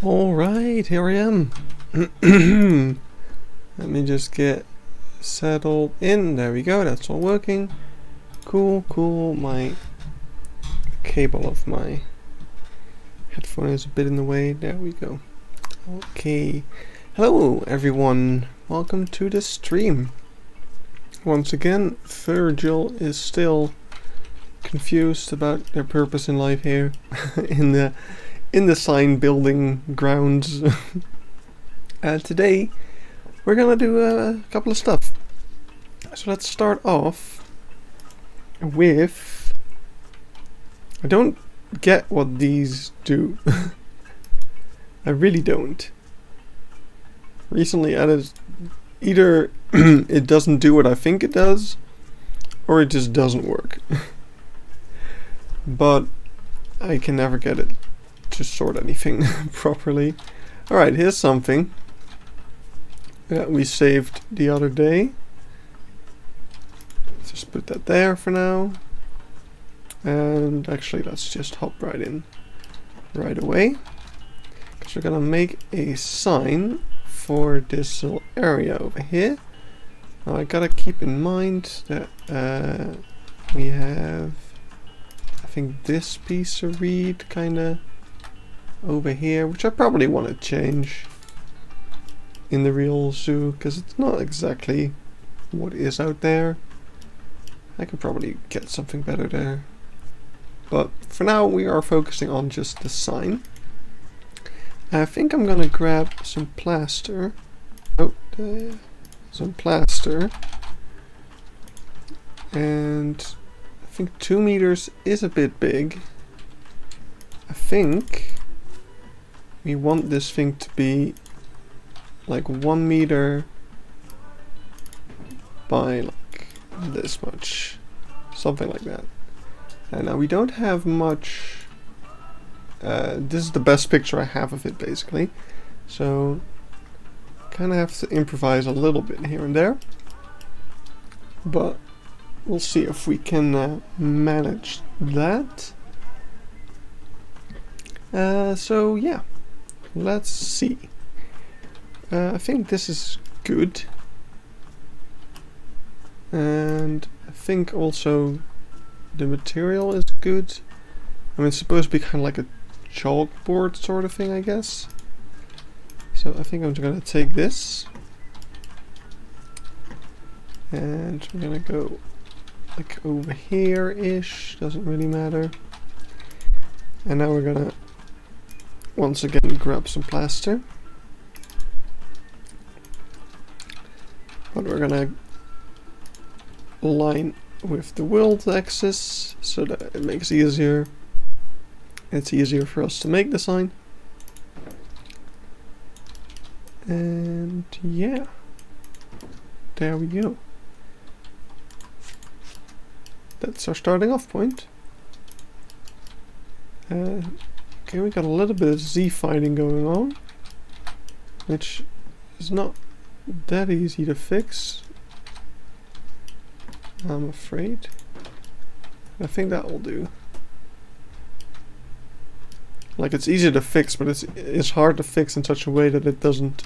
Alright, here I am. Let me just get settled in. There we go, that's all working. Cool. My cable of my headphone is a bit in the way. There we go. Okay. Hello everyone. Welcome to the stream. Once again, Virgil is still confused about their purpose in life here in the sign building grounds. Today we're gonna do a couple of stuff. So let's start off with, I don't get what these do. I really don't. Recently added, either it doesn't do what I think it does, or it just doesn't work. But I can never get it to sort anything properly. Alright, here's something that we saved the other day. Let's just put that there for now. And actually let's just hop right in right away, because we're gonna make a sign for this little area over here. Now I gotta keep in mind that we have, I think, this piece of reed kinda over here, which I probably want to change in the real zoo, because it's not exactly what is out there. I could probably get something better there. But for now we are focusing on just the sign. I think I'm gonna grab some plaster. Some plaster. And I think 2 meters is a bit big. I think we want this thing to be like 1 meter by like this much. Something like that. And now we don't have much. This is the best picture I have of it, basically. So kind of have to improvise a little bit here and there. But we'll see if we can manage that. So yeah, let's see. I think this is good. And I think also the material is good. I mean, it's supposed to be kind of like a chalkboard sort of thing, I guess. So I think I'm just gonna take this and we're gonna go like over here-ish, doesn't really matter. And now we're gonna once again grab some plaster. But we're gonna line with the world axis so that it makes easier. It's easier for us to make the sign. And yeah, there we go. That's our starting off point. Okay, we got a little bit of Z fighting going on, which is not that easy to fix, I'm afraid. I think that will do. Like, it's easy to fix, but it's hard to fix in such a way that it doesn't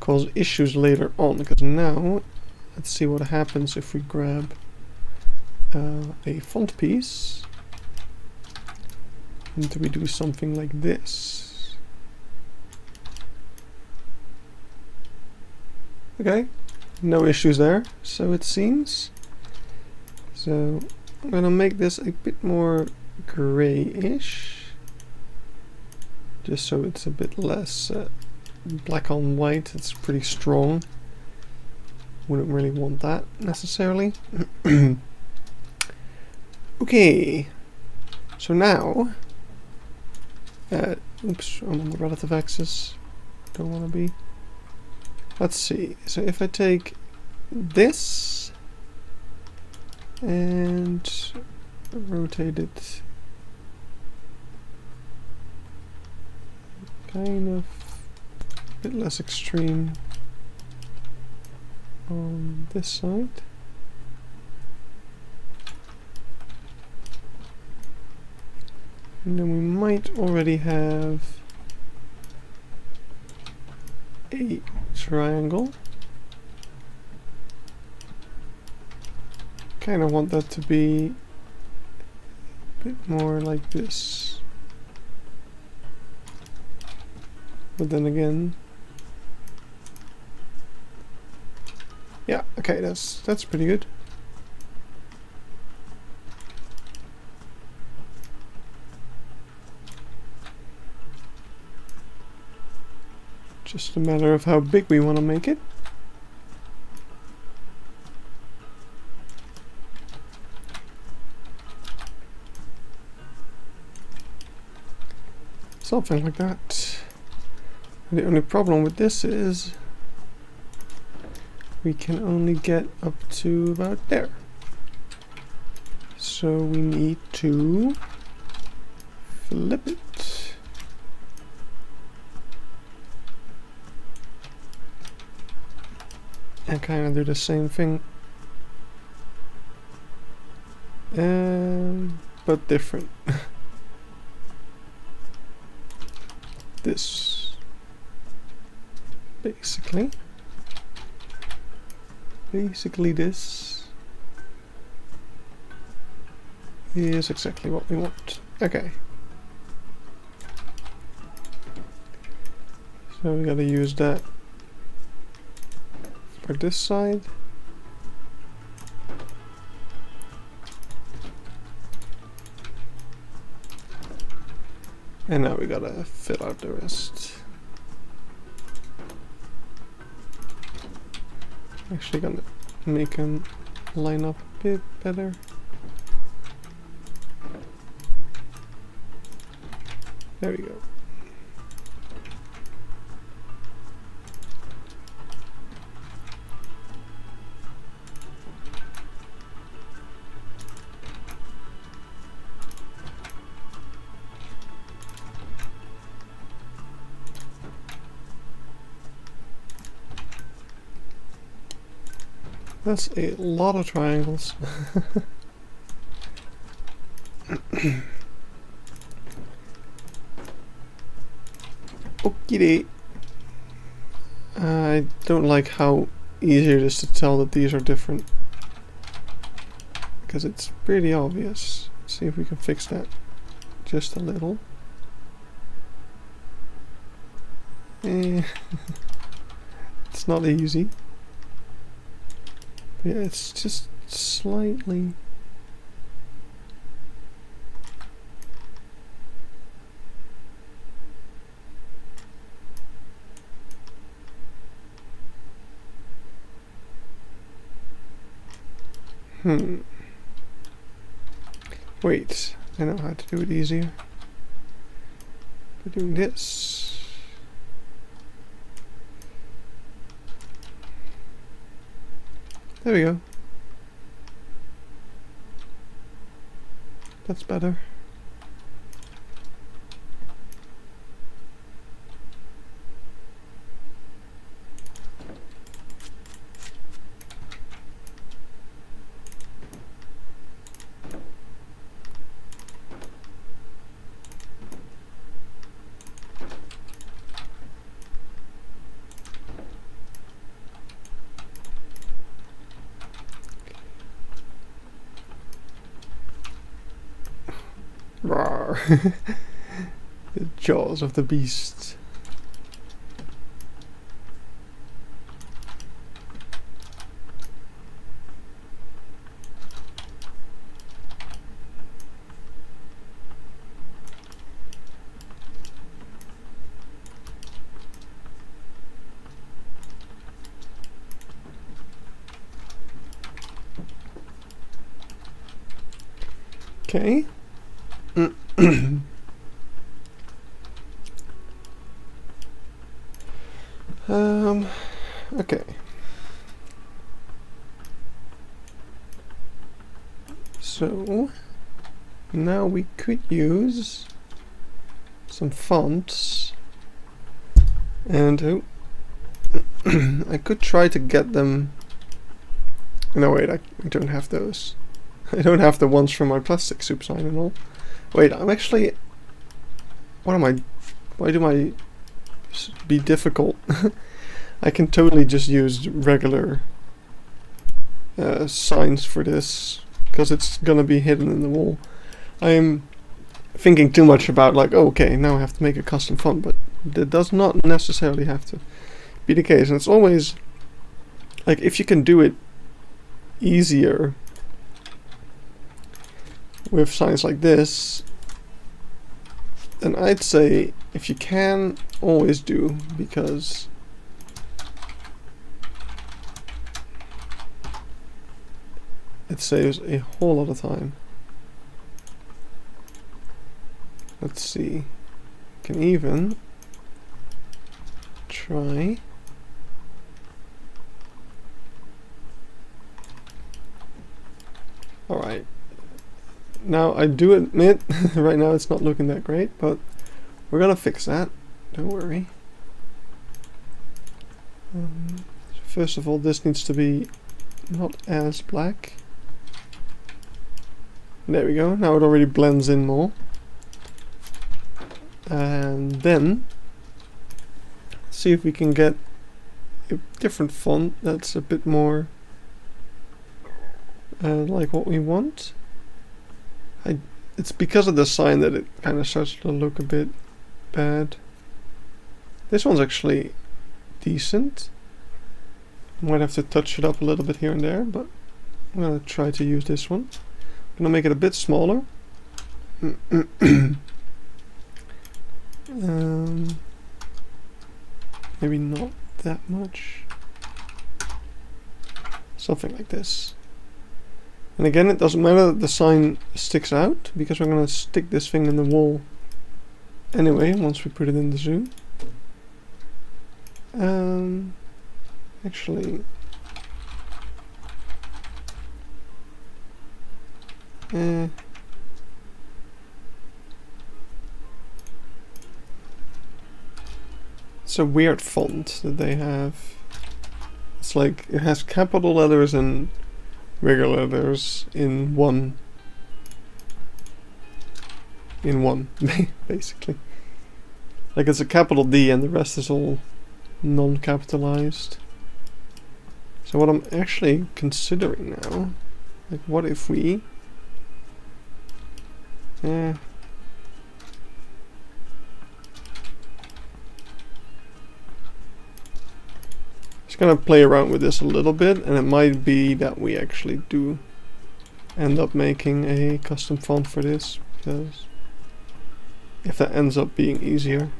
cause issues later on. Because now, let's see what happens if we grab a font piece and we do something like this. Okay, no issues there, so it seems. So I'm gonna make this a bit more grayish, just so it's a bit less black on white. It's pretty strong. Wouldn't really want that necessarily. Okay, so now, oops, I'm on the relative axis. Don't want to be. Let's see. So if I take this and rotate it kind of a bit less extreme on this side. And then we might already have a triangle. Kind of want that to be a bit more like this. But then again, yeah, okay, that's pretty good. Just a matter of how big we want to make it. Something like that. The only problem with this is we can only get up to about there. So we need to flip it. And kind of do the same thing. But different. This. Basically this is exactly what we want. Okay. So we gotta use that for this side. And now we gotta fill out the rest. Actually gonna make them line up a bit better. There we go. That's a lot of triangles. Okie I don't like how easy it is to tell that these are different. Because it's pretty obvious. See if we can fix that just a little. It's not easy. Yeah, it's just slightly. Wait, I know how to do it easier. By doing this. There we go. That's better. The jaws of the beast. Okay. Okay. So now we could use some fonts and I could try to get them. No, wait, I don't have those. I don't have the ones from my plastic soup sign and all. Wait, I'm actually. What am I? Why do I be difficult? I can totally just use regular signs for this, because it's gonna be hidden in the wall. I'm thinking too much about like, oh, okay, now I have to make a custom font, but that does not necessarily have to be the case. And it's always like, if you can do it easier with signs like this, then I'd say if you can, always do, because it saves a whole lot of time. Let's see, can even try alright. Now I do admit right now it's not looking that great, but we're gonna fix that, don't worry. First of all, this needs to be not as black. There we go, now it already blends in more. And then see if we can get a different font that's a bit more like what we want. It's because of the sign that it kind of starts to look a bit bad. This one's actually decent. Might have to touch it up a little bit here and there, but I'm gonna try to use this one. I'm gonna make it a bit smaller. Maybe not that much. Something like this. And again, it doesn't matter that the sign sticks out, because we're gonna stick this thing in the wall anyway once we put it in the zoo. Actually, it's a weird font that they have. It's like, it has capital letters and regular letters in one, basically. Like, it's a capital D and the rest is all non-capitalized. So what I'm actually considering now, like, what if we just gonna play around with this a little bit, and it might be that we actually do end up making a custom font for this, because if that ends up being easier.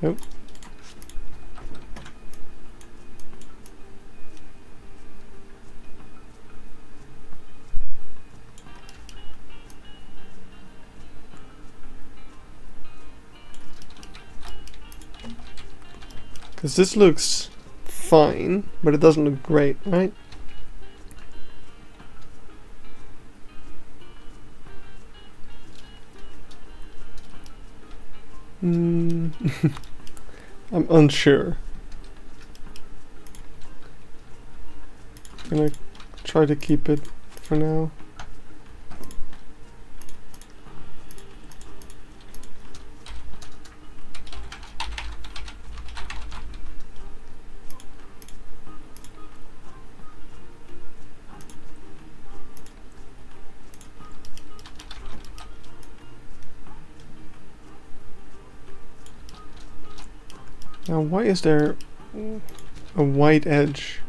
Oh. Because this looks fine, but it doesn't look great, right? I'm unsure. I'm gonna try to keep it for now. Now, why is there a white edge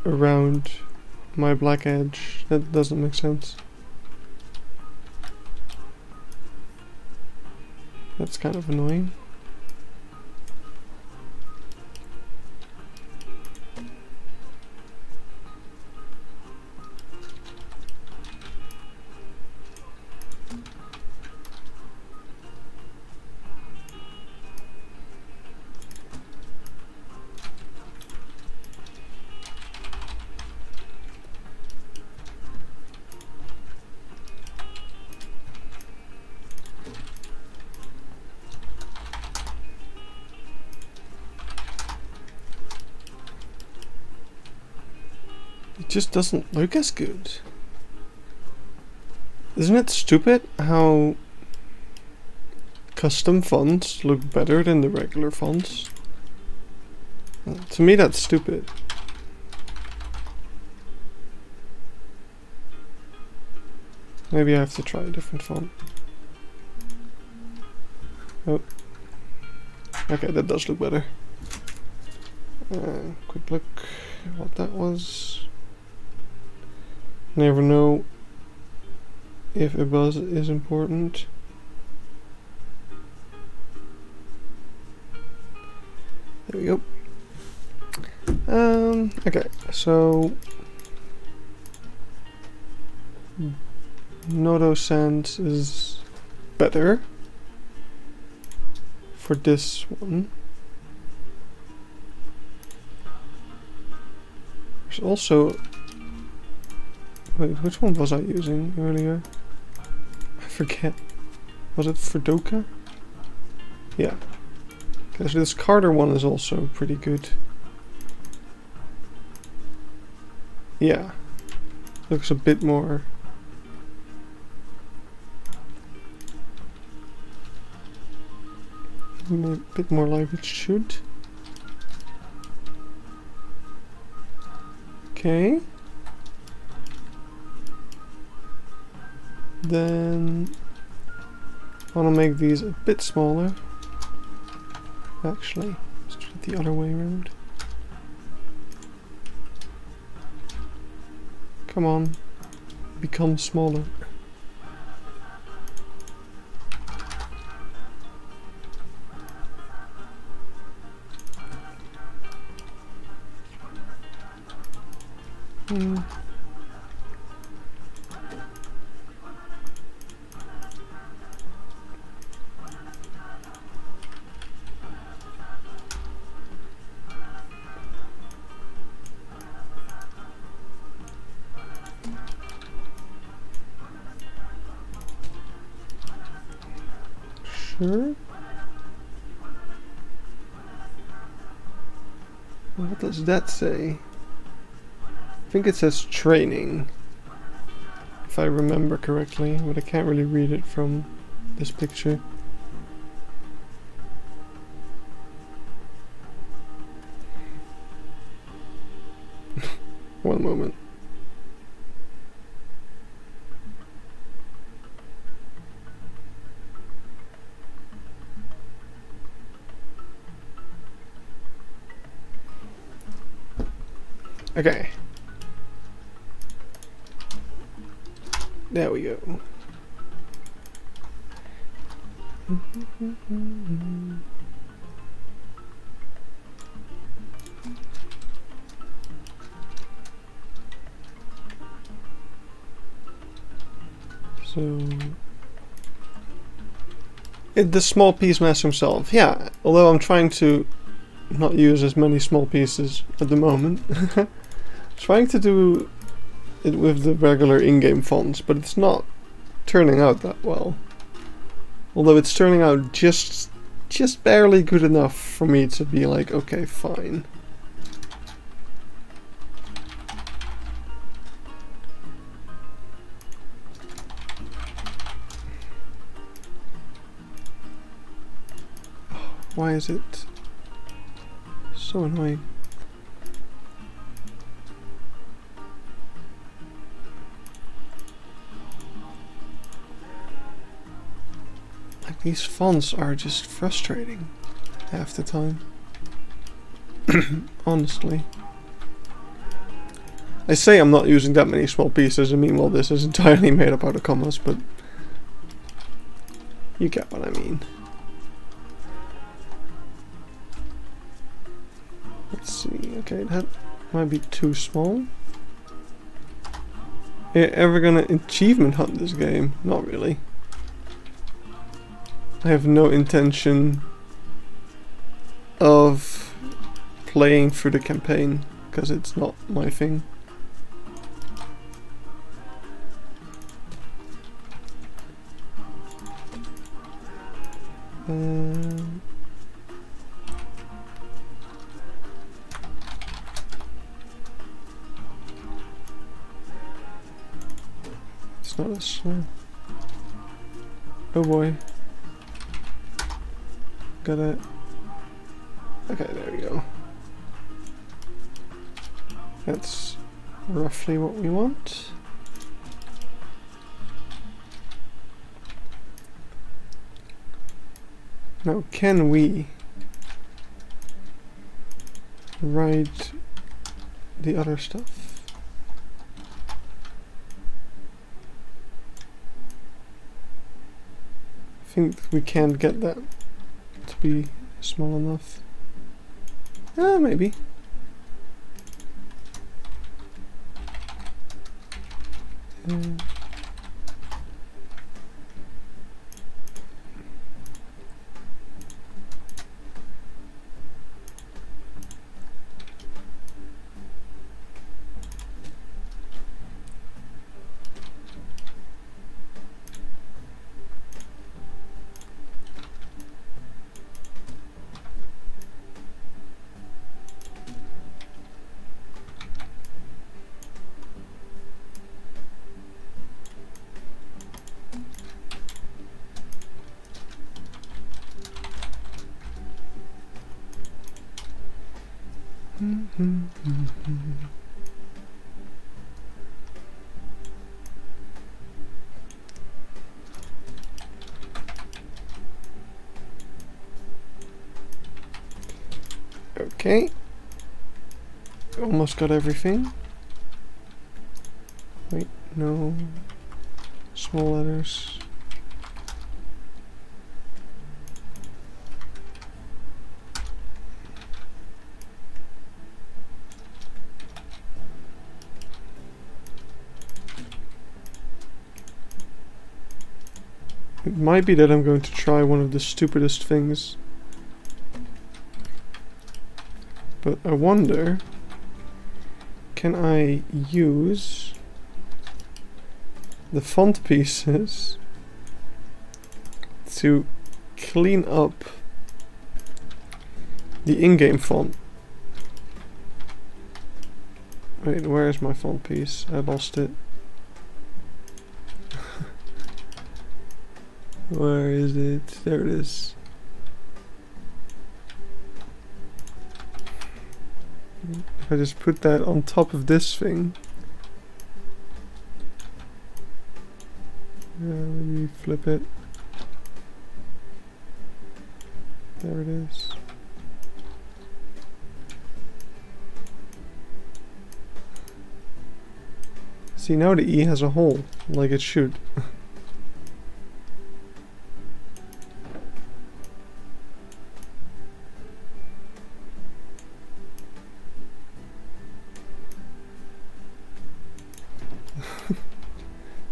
around my black edge? That doesn't make sense. That's kind of annoying. It just doesn't look as good. Isn't it stupid how custom fonts look better than the regular fonts? To me, that's stupid. Maybe I have to try a different font. Oh. Okay, that does look better. Quick look what that was. Never know if a buzz is important. There we go. Okay, so Nodo Sans is better for this one. There's also, wait, which one was I using earlier? I forget. Was it Fredoka? Yeah. Okay, so this Carter one is also pretty good. Yeah. Looks a bit more like it should. Okay. Then I want to make these a bit smaller. Actually, let's do it the other way around. Come on, become smaller. Sure. What does that say? I think it says training, if I remember correctly, but I can't really read it from this picture. One moment. Okay. There we go. So the small piece mask himself, yeah. Although I'm trying to not use as many small pieces at the moment. Trying to do it with the regular in-game fonts, but it's not turning out that well. Although it's turning out just barely good enough for me to be like, okay, fine. Why is it so annoying? Like, these fonts are just frustrating half the time. Honestly. I say I'm not using that many small pieces, I mean, well, this is entirely made up out of commas, but you get what I mean. Let's see, okay, that might be too small. Are you ever gonna achievement hunt this game? Not really. I have no intention of playing through the campaign, because it's not my thing. It's not as small. Oh boy. Gotta... Okay, there we go. That's roughly what we want. Now, can we write the other stuff? I think we can't get that to be small enough. Maybe. Okay. Almost got everything. Wait, no. Small letters. It might be that I'm going to try one of the stupidest things. But I wonder, can I use the font pieces to clean up the in-game font? Wait, where is my font piece? I lost it. Where is it? There it is. If I just put that on top of this thing. Maybe flip it. There it is. See, now the E has a hole, like it should.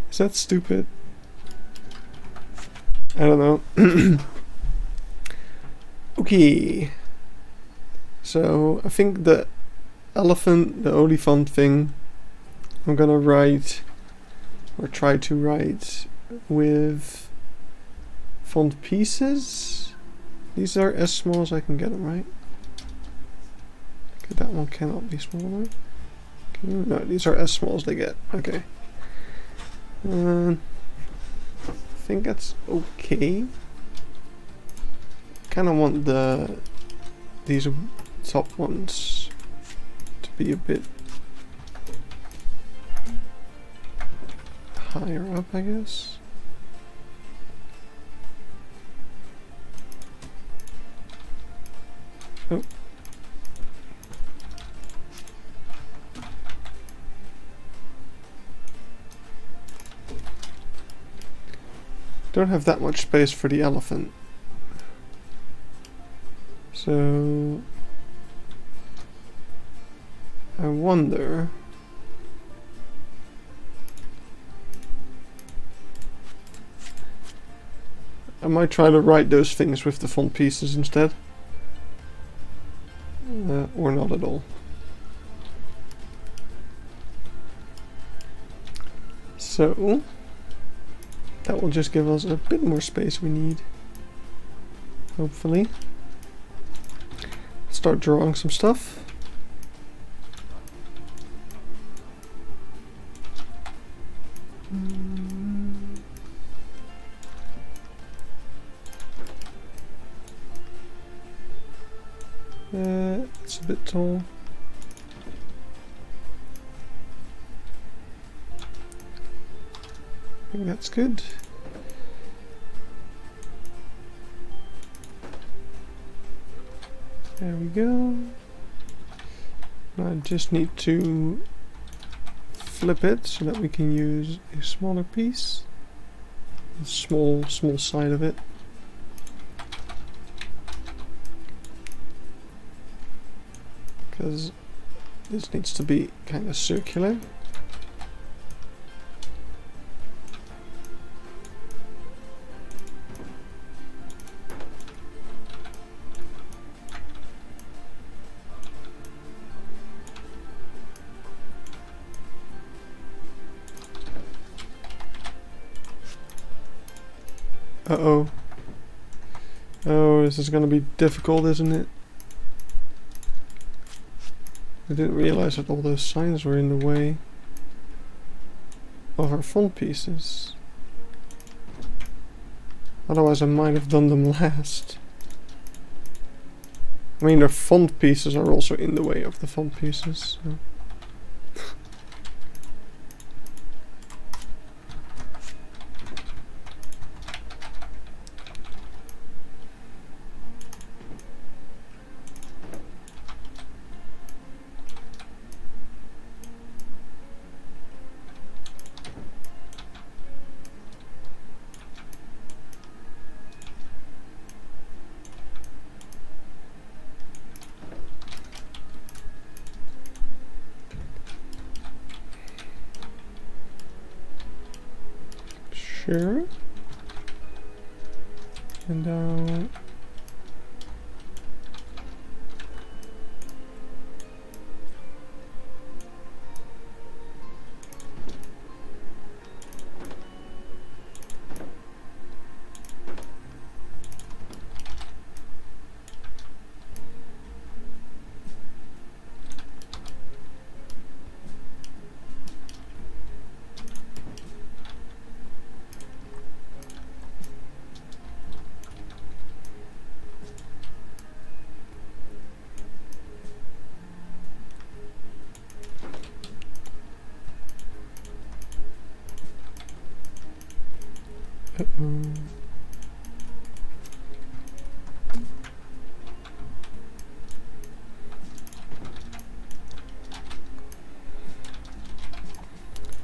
Is that stupid? I don't know. Okay. So I think the elephant, the olifant thing, I'm gonna write, or try to write, with font pieces. These are as small as I can get them, right? Okay, that one cannot be smaller. No, these are as small as they get. Okay. I think that's okay. Kind of want these top ones to be a bit higher up, I guess. Oh. Don't have that much space for the elephant. So I wonder, I might try to write those things with the font pieces instead. Or not at all. So that will just give us a bit more space we need. Hopefully. Start drawing some stuff. It's a bit tall. I think that's good. There we go. I just need to flip it so that we can use a smaller piece. A small side of it. Because this needs to be kind of circular. Uh-oh. Oh, this is gonna be difficult, isn't it? I didn't realize that all those signs were in the way of our font pieces. Otherwise I might have done them last. I mean, the font pieces are also in the way of the font pieces. So. Sure. And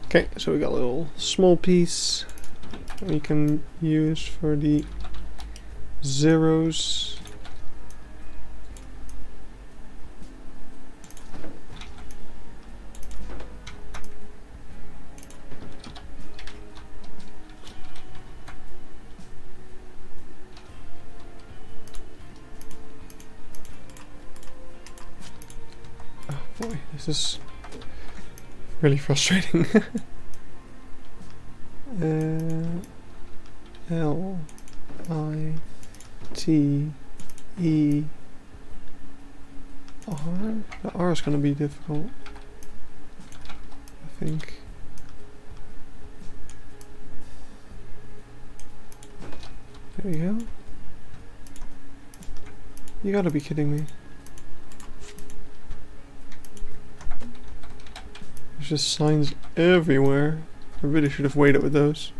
okay, so we got a little small piece that we can use for the zeros. Oh boy, this is really frustrating. L I T E R. The R is going to be difficult, I think. There we go. You gotta be kidding me. There's just signs everywhere. I really should have waited with those.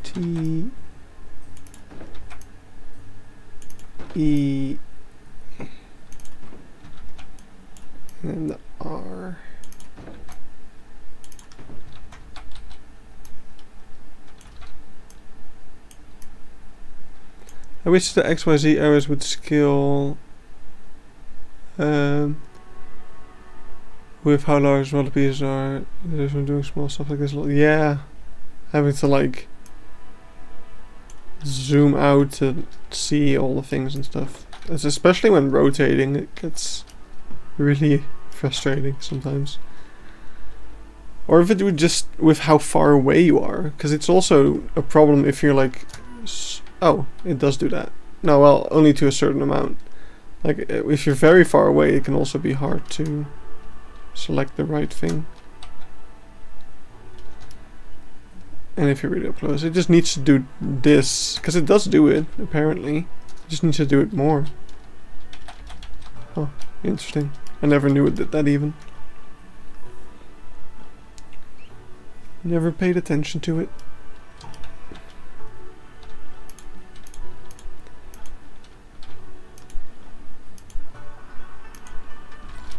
T E and then the R. I wish the XYZ arrows would scale with how large all the pieces are. There's when doing small stuff like this. Yeah, having to like zoom out to see all the things and stuff. It's especially when rotating, it gets really frustrating sometimes. Or if it would just with how far away you are, because it's also a problem if you're like, oh, it does do that. No, well, only to a certain amount. Like, if you're very far away, it can also be hard to select the right thing. And if you're really up close, it just needs to do this, because it does do it, apparently. It just needs to do it more. Huh, interesting. I never knew it did that even. Never paid attention to it.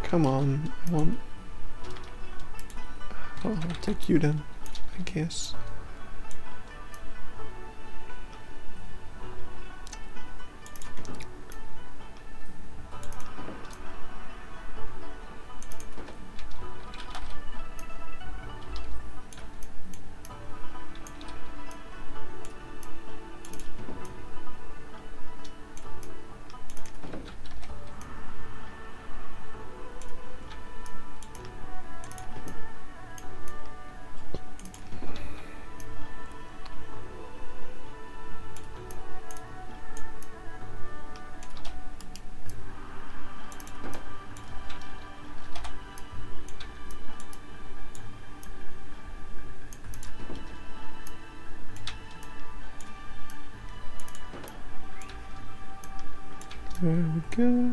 Come on, one. Oh, I'll take you then, I guess. There we go.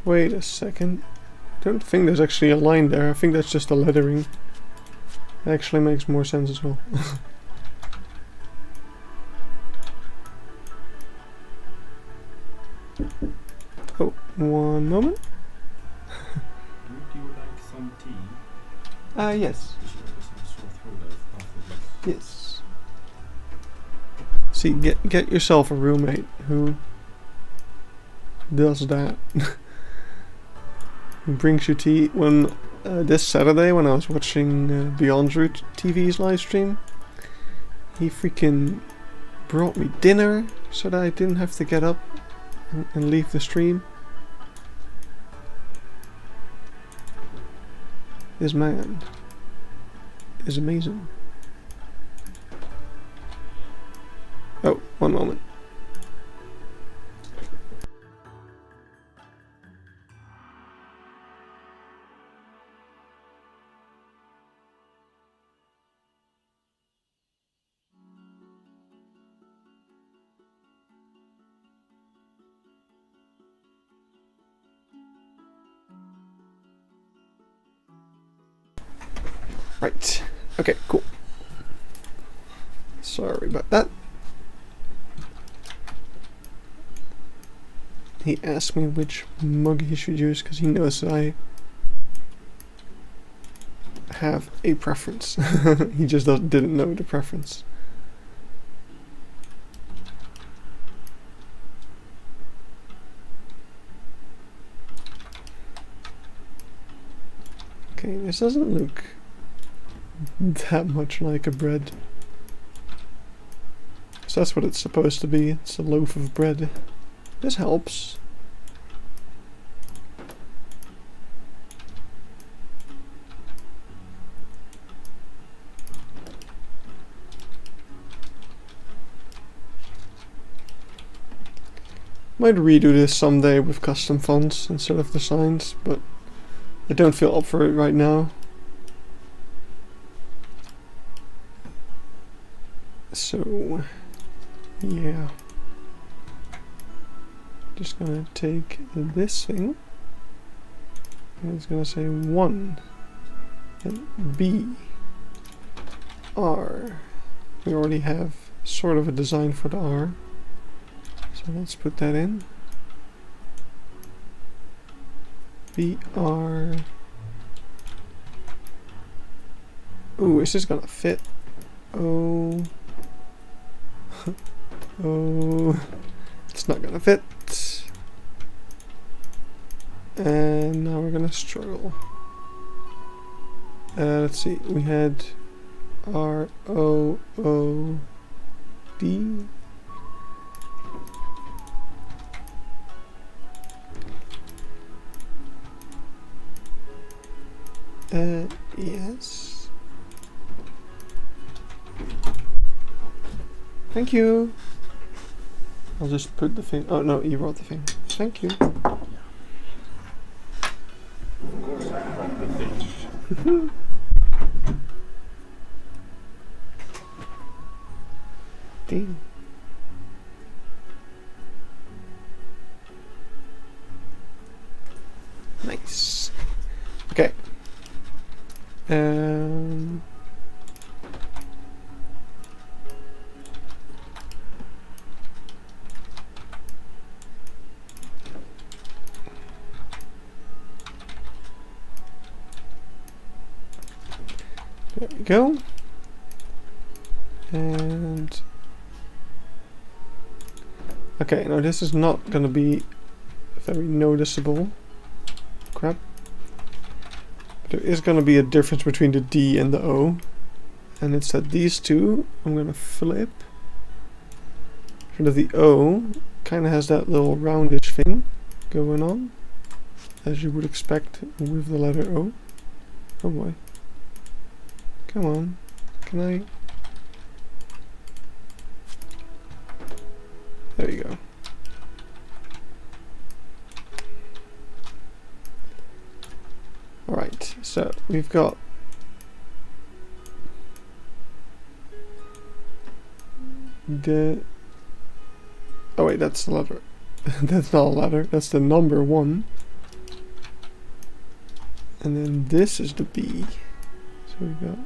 Wait a second. I don't think there's actually a line there. I think that's just a lettering. It actually makes more sense as well. Oh, one moment. Would you like some tea? Yes. Yes. See, get yourself a roommate who does that. Who brings you tea. When this Saturday, when I was watching Beyond Root TV's live stream, he freaking brought me dinner so that I didn't have to get up and leave the stream. This man is amazing. Oh, one moment. Right. Okay, cool. Sorry about that. He asked me which mug he should use because he knows that I have a preference. He just didn't know the preference. Okay, this doesn't look that much like a bread. So that's what it's supposed to be. It's a loaf of bread. This helps. Might redo this someday with custom fonts instead of the signs, but I don't feel up for it right now. So, yeah. Just gonna take this thing, and it's gonna say 1, and B, R. We already have sort of a design for the R, so let's put that in. B, R. Ooh, is this gonna fit? Oh. Oh, it's not gonna fit. And now we're gonna struggle. Let's see, we had R, O, O, D. Yes. Thank you. I'll just put the thing. Oh no, you brought the thing. Thank you. Of course I brought the thing. Damn. Nice. Okay. There we go. And okay, now this is not gonna be very noticeable. Crap. There is gonna be a difference between the D and the O. And it's that these two I'm gonna flip. So that the O kinda has that little roundish thing going on. As you would expect with the letter O. Oh boy. Come on. Can I? There you go. Alright, so we've got the... Oh wait, that's the letter. That's not a letter, that's the number 1. And then this is the B. So we've got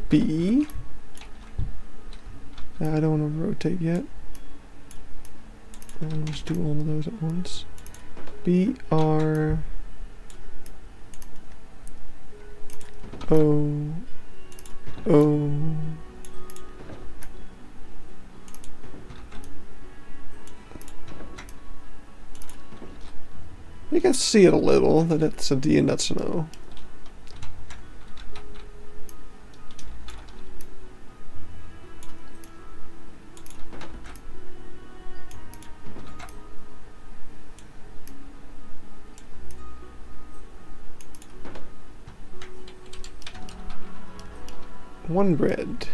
B. I don't want to rotate yet. I'll just do all of those at once. B, R, O, O. You can see it a little, that it's a D and that's an O. One bread.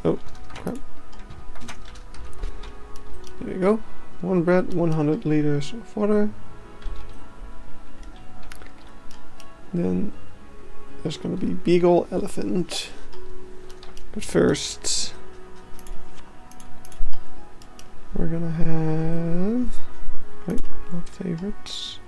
Oh, crap. There you go. One bread, 100 liters of water. Then there's gonna be beagle, elephant. But first, we're gonna have... Wait, not favorites.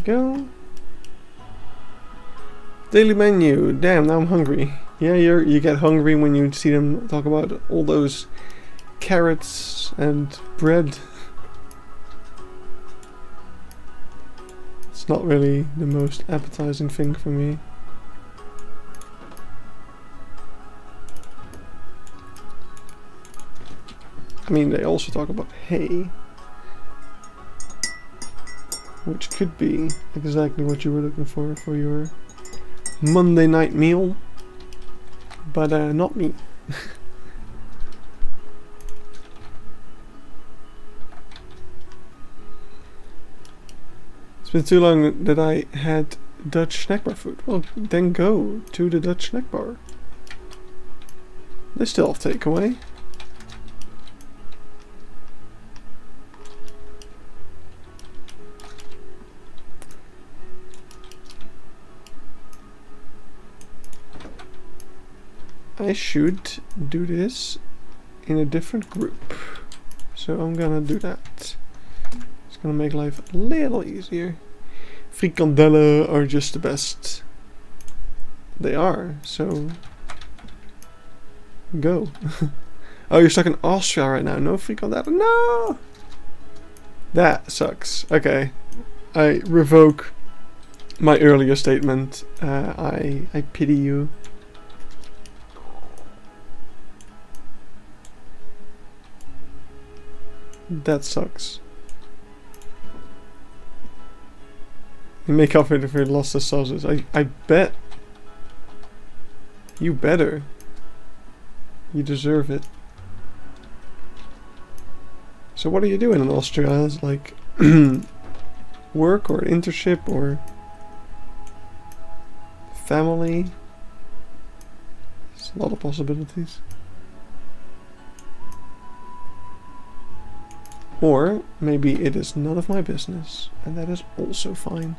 Go. Daily menu. Damn, now I'm hungry. Yeah, you get hungry when you see them talk about all those carrots and bread. It's not really the most appetizing thing for me. I mean, they also talk about hay. Which could be exactly what you were looking for your Monday night meal. But not me. It's been too long that I had Dutch snack bar food. Well, then go to the Dutch snack bar. They still have takeaway. I should do this in a different group. So I'm gonna do that. It's gonna make life a little easier. Frikandellen are just the best. They are, so go. Oh, you're stuck in Austria right now. No freak on that. No! That sucks. Okay. I revoke my earlier statement. I pity you. That sucks. You make up for it if you lost the sausage. I bet. You better. You deserve it. So what are you doing in Austria? Is like work or internship or family? There's a lot of possibilities. Or maybe it is none of my business, and that is also fine.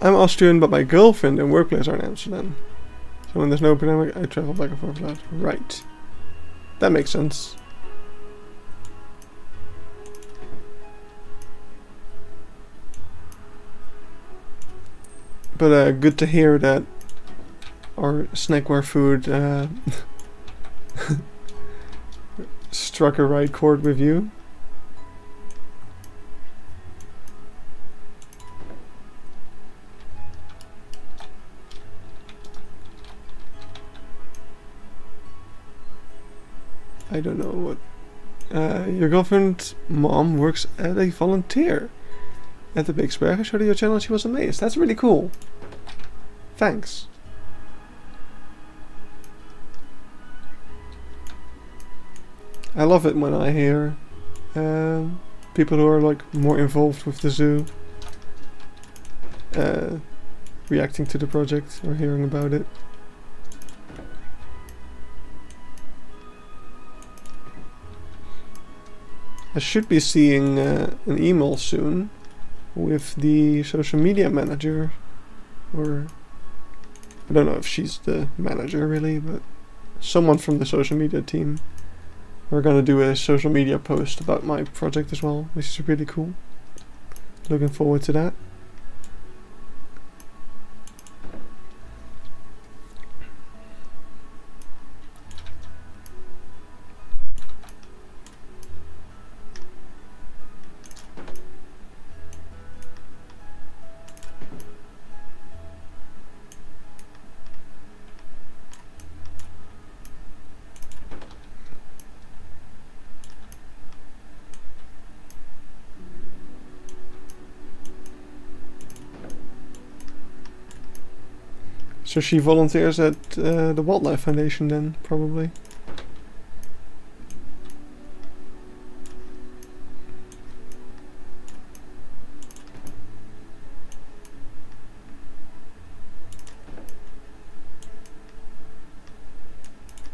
I'm Austrian, but my girlfriend and workplace are in Amsterdam. So when there's no pandemic, I travel back and forth a lot. Right. That makes sense. But good to hear that our snackware food struck a right chord with you. I don't know what. Your girlfriend's mom works as a volunteer at the Beekse Bergen. I showed her your channel and she was amazed. That's really cool. Thanks. I love it when I hear people who are like more involved with the zoo reacting to the project or hearing about it. I should be seeing an email soon with the social media manager, or I don't know if she's the manager really, but someone from the social media team. We're gonna do a social media post about my project as well, which is really cool. Looking forward to that. So she volunteers at the Wildlife Foundation then, probably.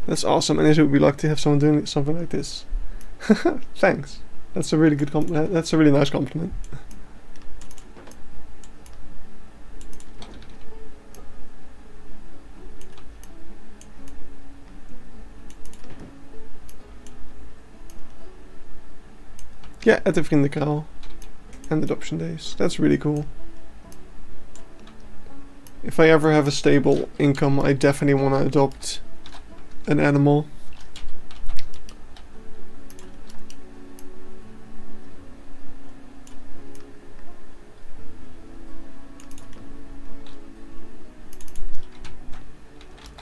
That's awesome, and it would be lucky to have someone doing something like this. Thanks. That's a really good that's a really nice compliment. Yeah, at the Vriendenkraal and adoption days. That's really cool. If I ever have a stable income, I definitely want to adopt an animal.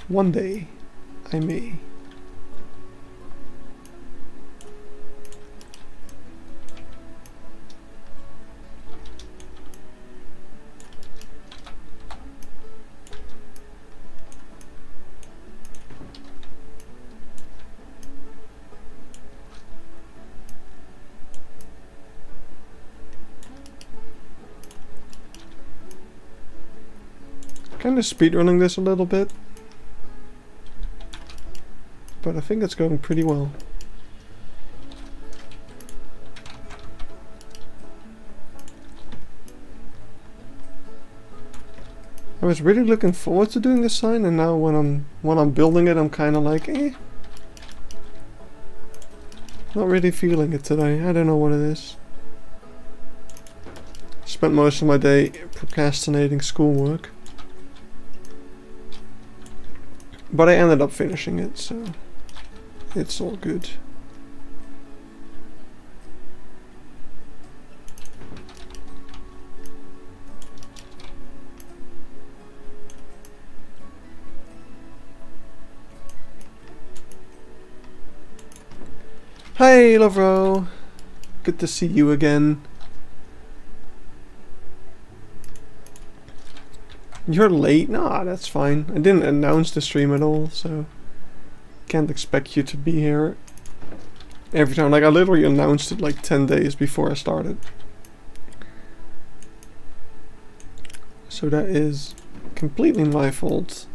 One day, I may. Kind of speedrunning this a little bit, but I think it's going pretty well. I was really looking forward to doing this sign, and now when I'm building it, I'm kind of like, eh. Not really feeling it today. I don't know what it is. Spent most of my day procrastinating schoolwork. But I ended up finishing it, so it's all good. Hey, Lovro! Good to see you again. You're late? Nah, that's fine. I didn't announce the stream at all, so can't expect you to be here every time. Like, I literally announced it like 10 days before I started. So that is completely my fault.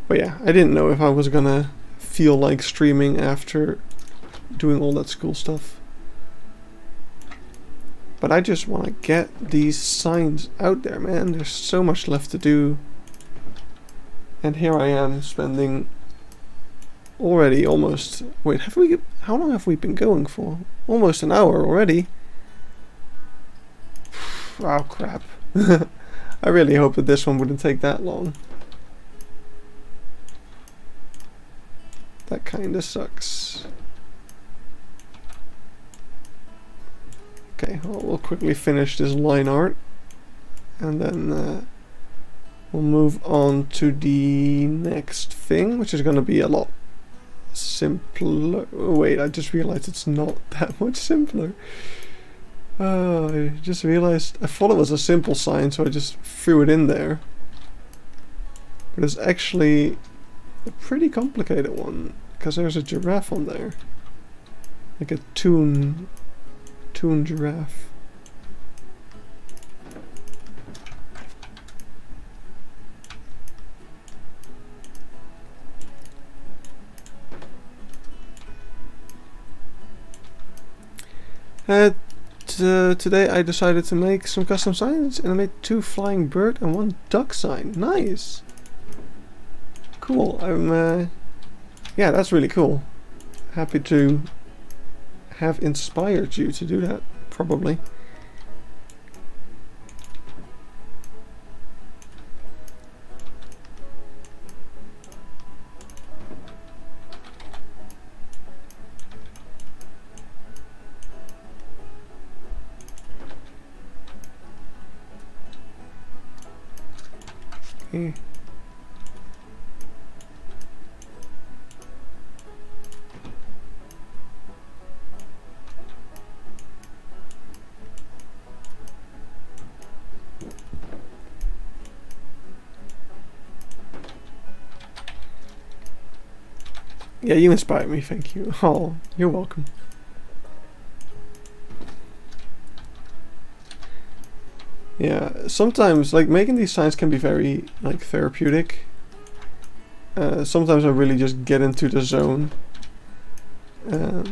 But yeah, I didn't know if I was gonna feel like streaming after doing all that school stuff. But I just want to get these signs out there, man. There's so much left to do. And here I am spending already almost... Wait, how long have we been going for? Almost an hour already. Oh, crap. I really hope that this one wouldn't take that long. That kinda sucks. Okay, well, we'll quickly finish this line art, and then we'll move on to the next thing, which is going to be a lot simpler. Oh, wait, I just realized it's not that much simpler. I just realized I thought it was a simple sign, so I just threw it in there. But it's actually a pretty complicated one, because there's a giraffe on there, like a toon giraffe. Today I decided to make some custom signs, and I made 2 flying bird and 1 duck sign. Nice. Cool. Yeah, that's really cool. Happy to have inspired you to do that, probably. Okay. Yeah, you inspired me, thank you. Oh, you're welcome. Yeah, sometimes, like, making these signs can be very, like, therapeutic. Sometimes I really just get into the zone. I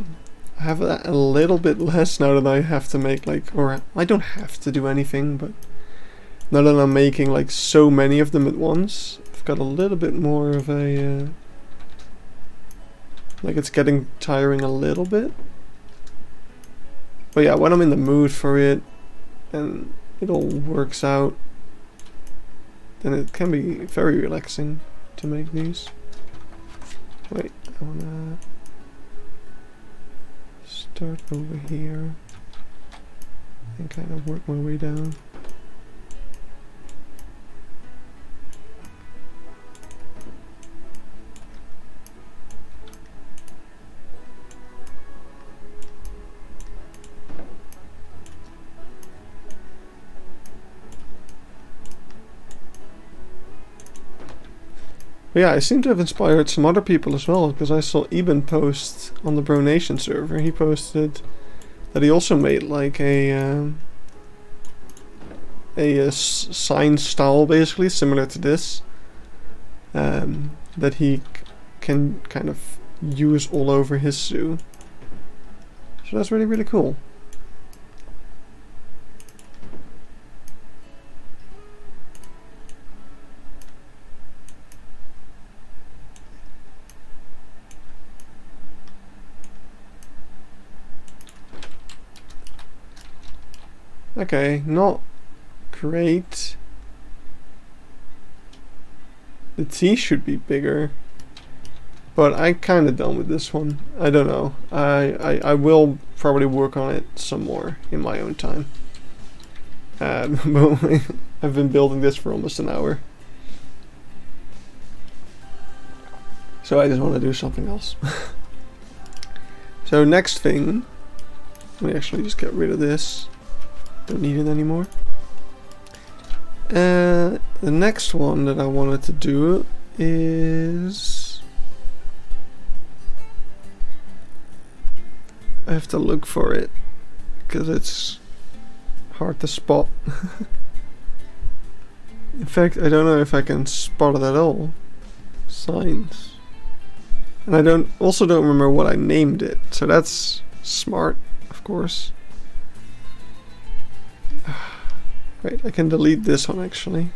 have that a little bit less now that I have to make, like, or I don't have to do anything, but now that I'm making, like, so many of them at once, I've got a little bit more of a... like, it's getting tiring a little bit. But yeah, when I'm in the mood for it, and it all works out, then it can be very relaxing to make these. Wait, I wanna start over here and kind of work my way down. But yeah, I seem to have inspired some other people as well, because I saw Eben post on the Bronation server. He posted that he also made like a a sign style basically similar to this, that he can kind of use all over his zoo. So that's really, really cool. Okay, not great. The T should be bigger, but I'm kind of done with this one. I don't know. I will probably work on it some more in my own time. I've been building this for almost an hour, so I just want to do something else. So next thing, let me actually just get rid of this. Don't need it anymore. The next one that I wanted to do is... I have to look for it, because it's hard to spot. In fact, I don't know if I can spot it at all. Signs. And I also don't remember what I named it, so that's smart, of course. Right, I can delete this one actually.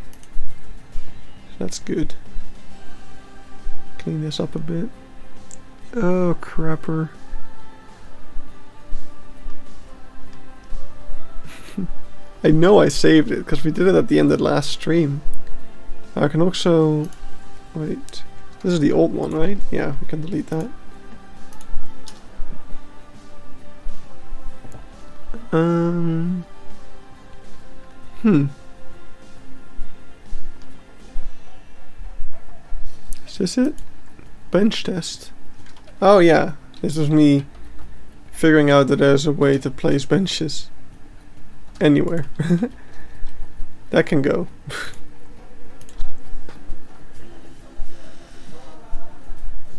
That's good. Clean this up a bit. Oh, crapper. I know I saved it because we did it at the end of the last stream. I can also... Wait. This is the old one, right? Yeah, we can delete that. Is this it? Bench test. Oh yeah, this is me figuring out that there's a way to place benches anywhere. That can go.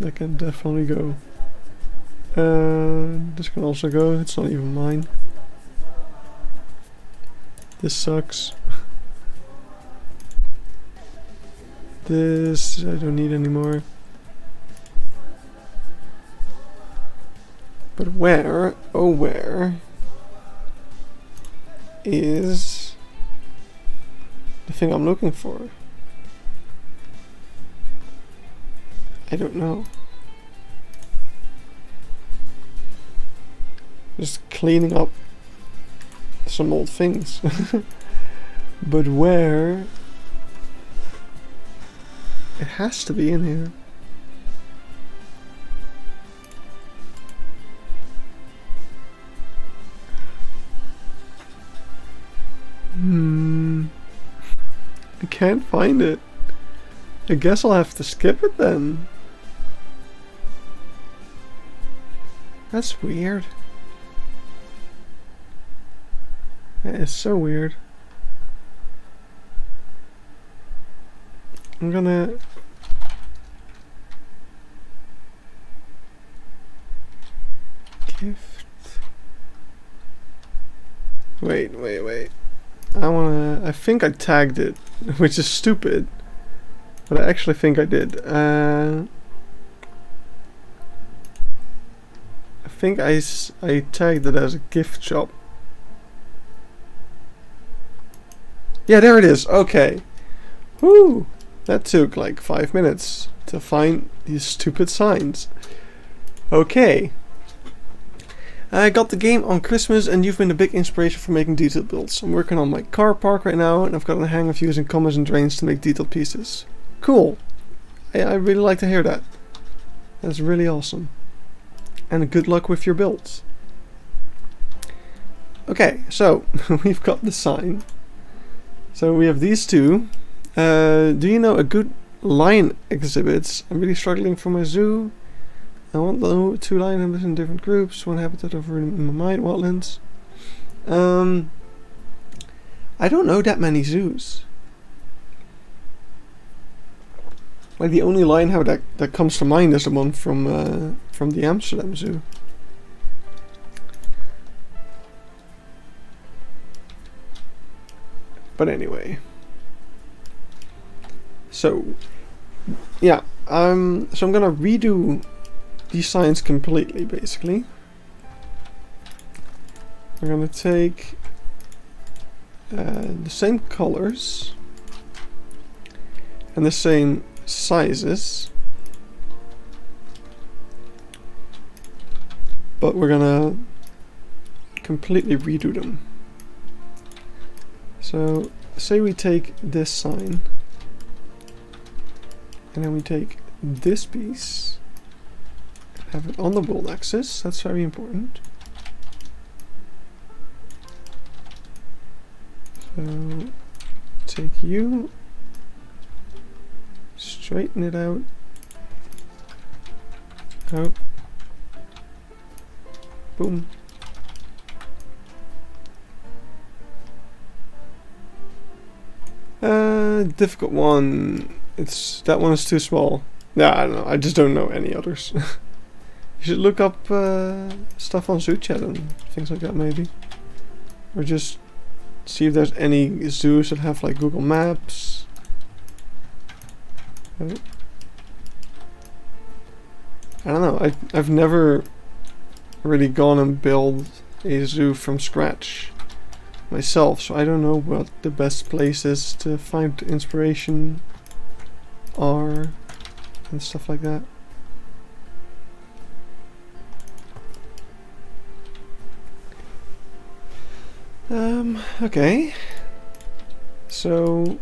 That can definitely go. This can also go, it's not even mine. This sucks. This I don't need anymore. But where, oh where, is the thing I'm looking for? I don't know. Just cleaning up some old things. But where? It has to be in here. I can't find it. I guess I'll have to skip it then. That's weird. That is so weird. I'm gonna... Gift... Wait. I think I tagged it, which is stupid. But I actually think I did. I think I tagged it as a gift shop. Yeah, there it is. Okay. Whoo! That took like 5 minutes to find these stupid signs. Okay. I got the game on Christmas and you've been a big inspiration for making detailed builds. I'm working on my car park right now and I've gotten the hang of using commas and drains to make detailed pieces. Cool. I really like to hear that. That's really awesome. And good luck with your builds. Okay, so we've got the sign. So we have these two. Do you know a good lion exhibits? I'm really struggling for my zoo. I want the 2 lion habitats in different groups. One habitat over in my mind, wetlands. I don't know that many zoos. Like the only lion habitat that comes to mind is the one from the Amsterdam Zoo. But anyway. So, yeah. So I'm gonna redo these signs completely, basically. We're gonna take the same colors and the same sizes, but we're gonna completely redo them. So say we take this sign and then we take this piece, have it on the world axis. That's very important. So take you, straighten it out. Oh. Boom. Difficult one. That one is too small. Yeah, I don't know. I just don't know any others. You should look up stuff on ZooChat and things like that, maybe, or just see if there's any zoos that have like Google Maps. I don't know. I've never really gone and built a zoo from scratch myself, so I don't know what the best places to find inspiration are and stuff like that. Okay. So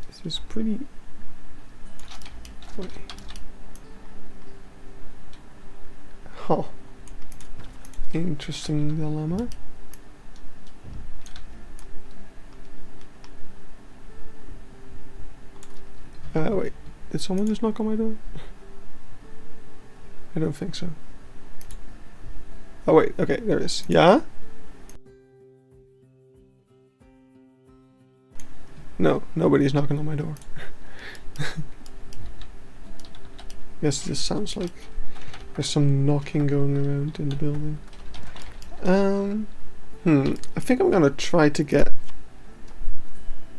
this is pretty. Wait. Huh. Interesting dilemma. Wait. Did someone just knock on my door? I don't think so. Oh wait, okay, there it is. Yeah? No, nobody's knocking on my door. Guess this sounds like there's some knocking going around in the building. I think I'm gonna try to get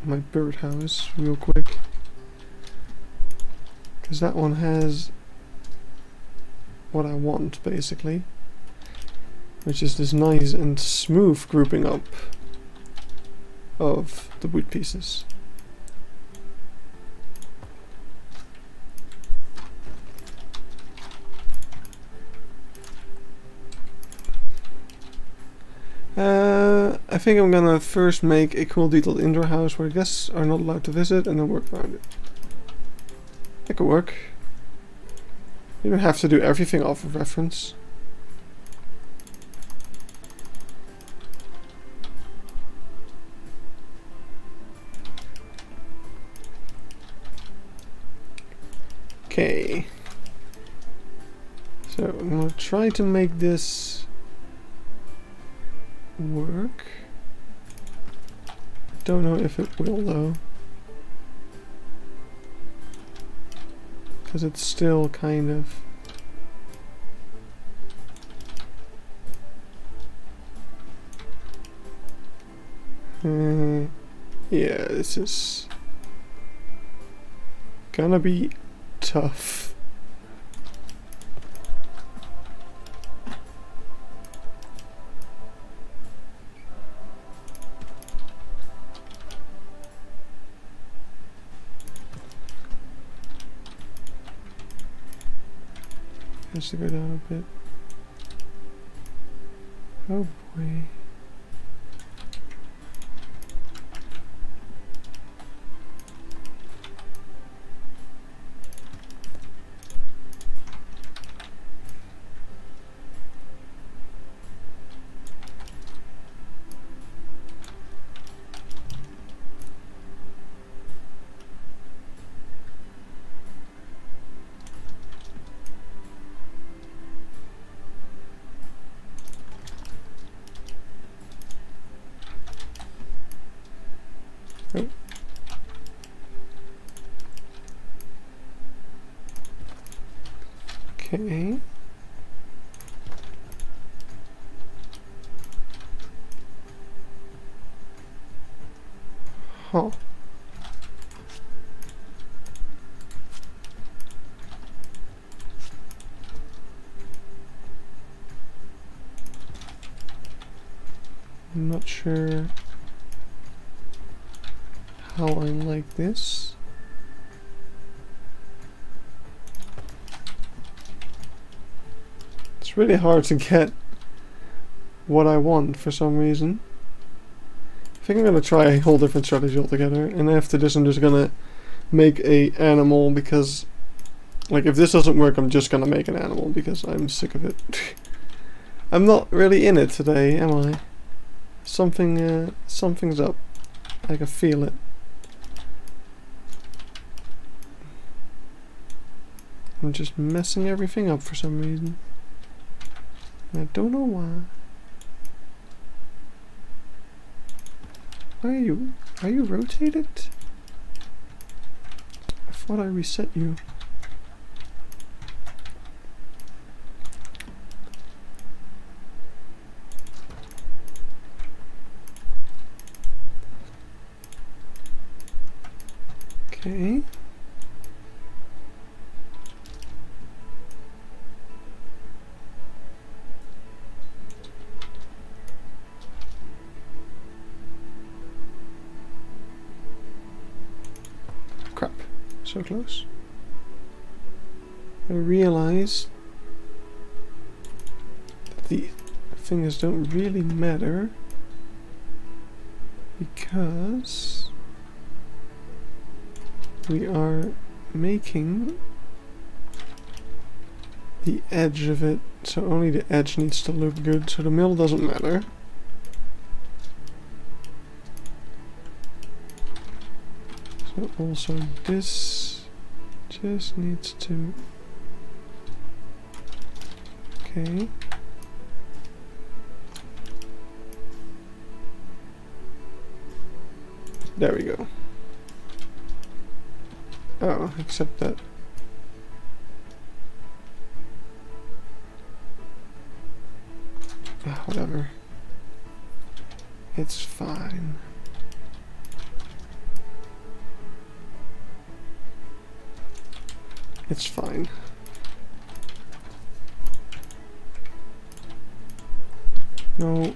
my birdhouse real quick, because that one has what I want, basically, which is this nice and smooth grouping up of the wood pieces. I think I'm gonna first make a cool detailed indoor house where guests are not allowed to visit, and then work around it. That could work. You don't have to do everything off of reference. Okay. So I'm gonna try to make this work. Don't know if it will though, because it's still kind of yeah, this is gonna be tough. Has to go down a bit. Oh boy. Oh. Okay. Huh. I'm not sure how I like this. It's really hard to get what I want for some reason. I think I'm gonna try a whole different strategy altogether, and after this I'm just gonna make a animal because, like, if this doesn't work I'm just gonna make an animal because I'm sick of it. I'm not really in it today, am I? Something's up. I can feel it. I'm just messing everything up for some reason. I don't know why. Why are you? Are you rotated? I thought I reset you. Okay. Crap. So close. I realize that the things don't really matter because we are making the edge of it, so only the edge needs to look good, so the middle doesn't matter. So also this just needs to... Okay. There we go. Oh, except that. Ah, whatever. It's fine. It's fine. No.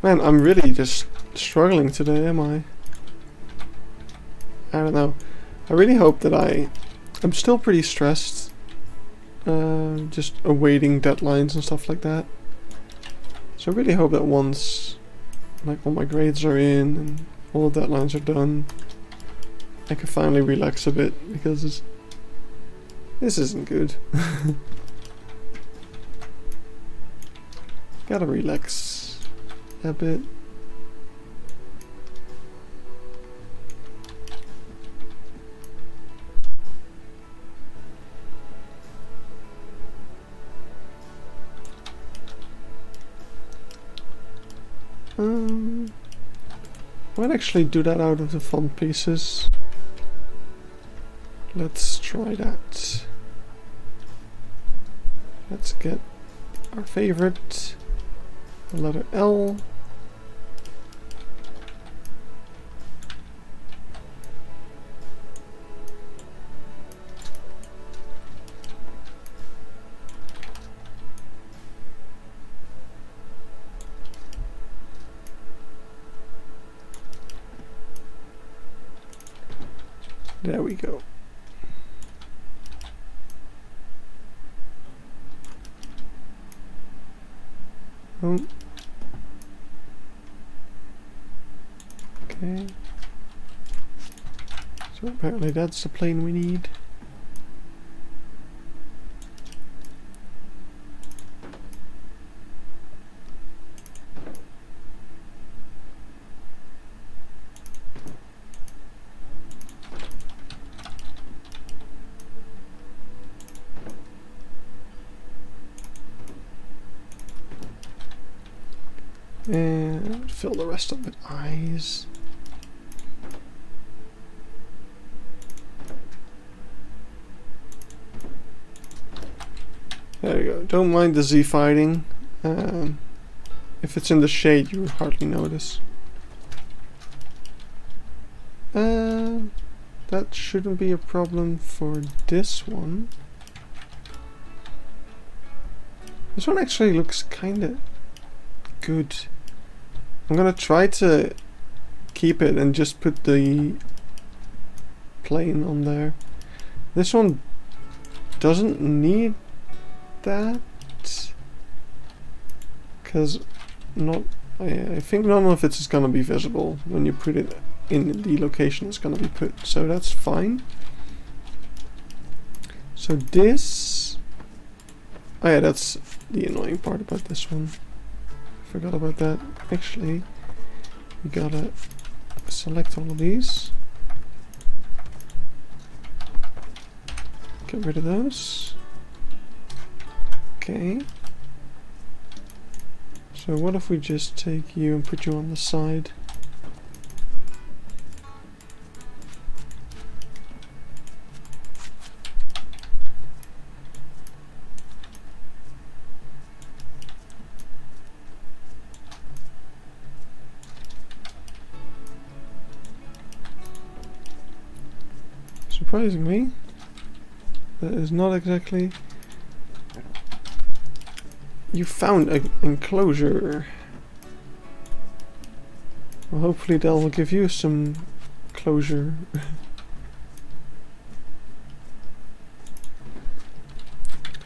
Man, I'm really just struggling today, am I? I don't know. I really hope that I'm still pretty stressed. Just awaiting deadlines and stuff like that. So I really hope that once, like, all my grades are in and all the deadlines are done, I can finally relax a bit, because this isn't good. Gotta relax a bit. Might actually do that out of the font pieces. Let's try that. Let's get our favorite, the letter L. There we go. Oh. Okay. So apparently that's the plane we need. And fill the rest up with eyes. There we go. Don't mind the Z fighting. If it's in the shade, you would hardly notice. That shouldn't be a problem for this one. This one actually looks kinda good. I'm gonna try to keep it and just put the plane on there. This one doesn't need that, because I think none of it is gonna be visible when you put it in the location it's gonna be put, so that's fine. So this, oh yeah, that's the annoying part about this one. Forgot about that. Actually, we gotta select all of these. Get rid of those. Okay. So what if we just take you and put you on the side? Surprisingly, that is not exactly... You found an enclosure. Well, hopefully that will give you some closure.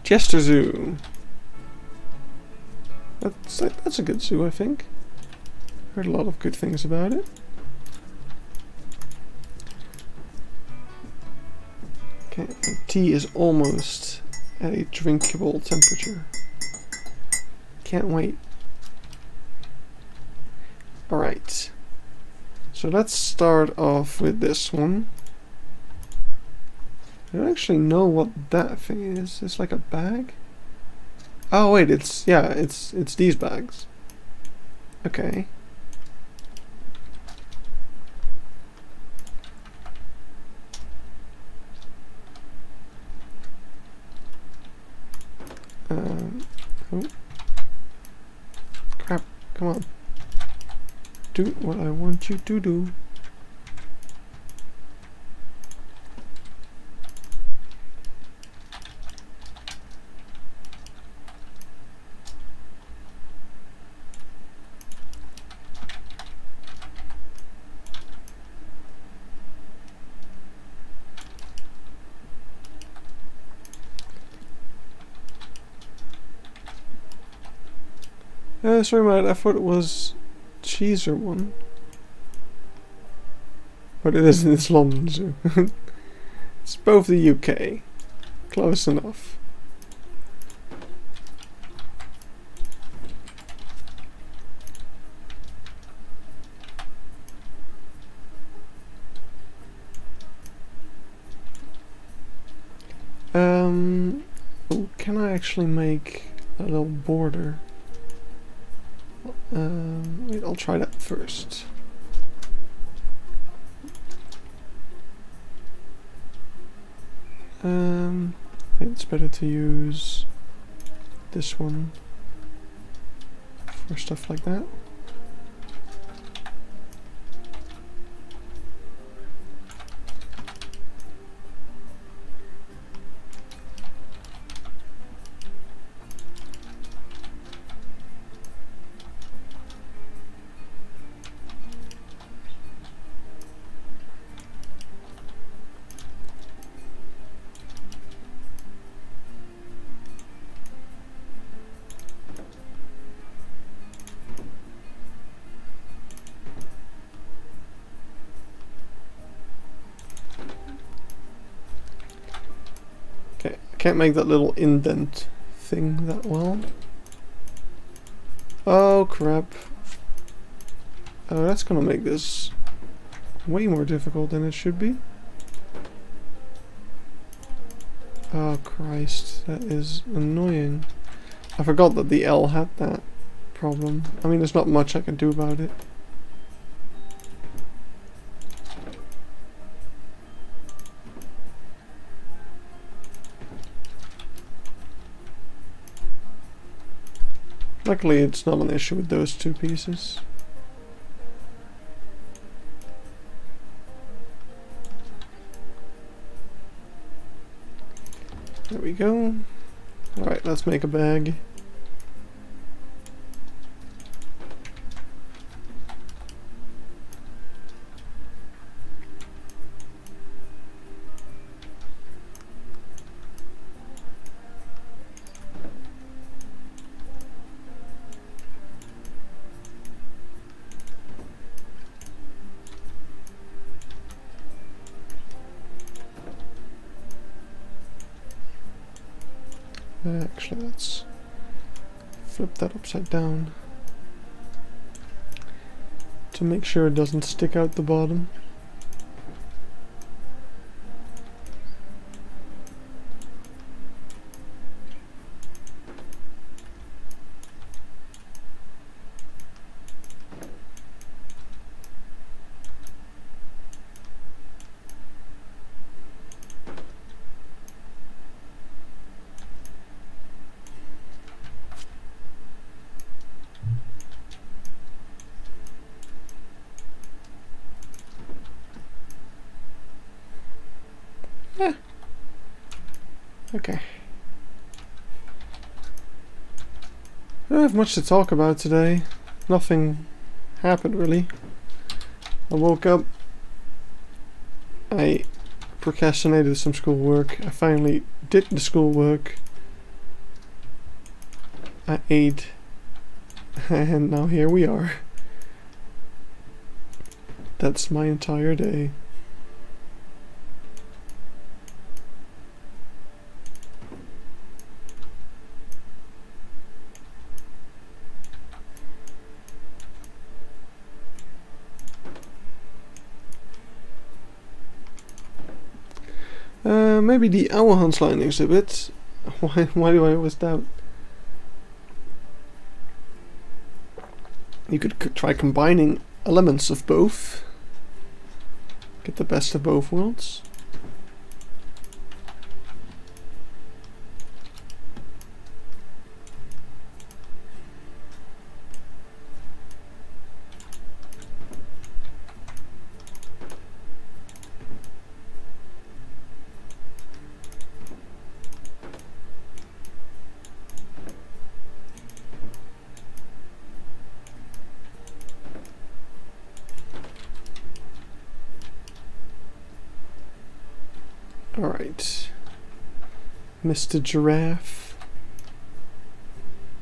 Chester Zoo. That's a good zoo, I think. Heard a lot of good things about it. Okay, the tea is almost at a drinkable temperature. Can't wait. Alright. So let's start off with this one. I don't actually know what that thing is. It's like a bag? Oh wait, it's these bags. Okay. Oh. Crap, come on. Do what I want you to do. Sorry, mate, I thought it was cheeser one. But it isn't, it's London Zoo. It's both the UK. Close enough. Oh, can I actually make a little border? Wait, I'll try that first. It's better to use this one for stuff like that. Can't make that little indent thing that well. Oh crap. Oh, that's gonna make this way more difficult than it should be. Oh Christ, that is annoying. I forgot that the L had that problem. I mean, there's not much I can do about it. Luckily, it's not an issue with those two pieces. There we go. Alright, let's make a bag. Actually, let's flip that upside down to make sure it doesn't stick out the bottom. Okay. I don't have much to talk about today. Nothing happened really. I woke up. I procrastinated some schoolwork. I finally did the schoolwork. I ate. And now here we are. That's my entire day. Maybe the Owl Hunts line exhibit. Why do I always doubt? You could try combining elements of both. Get the best of both worlds. Alright. Mr. Giraffe.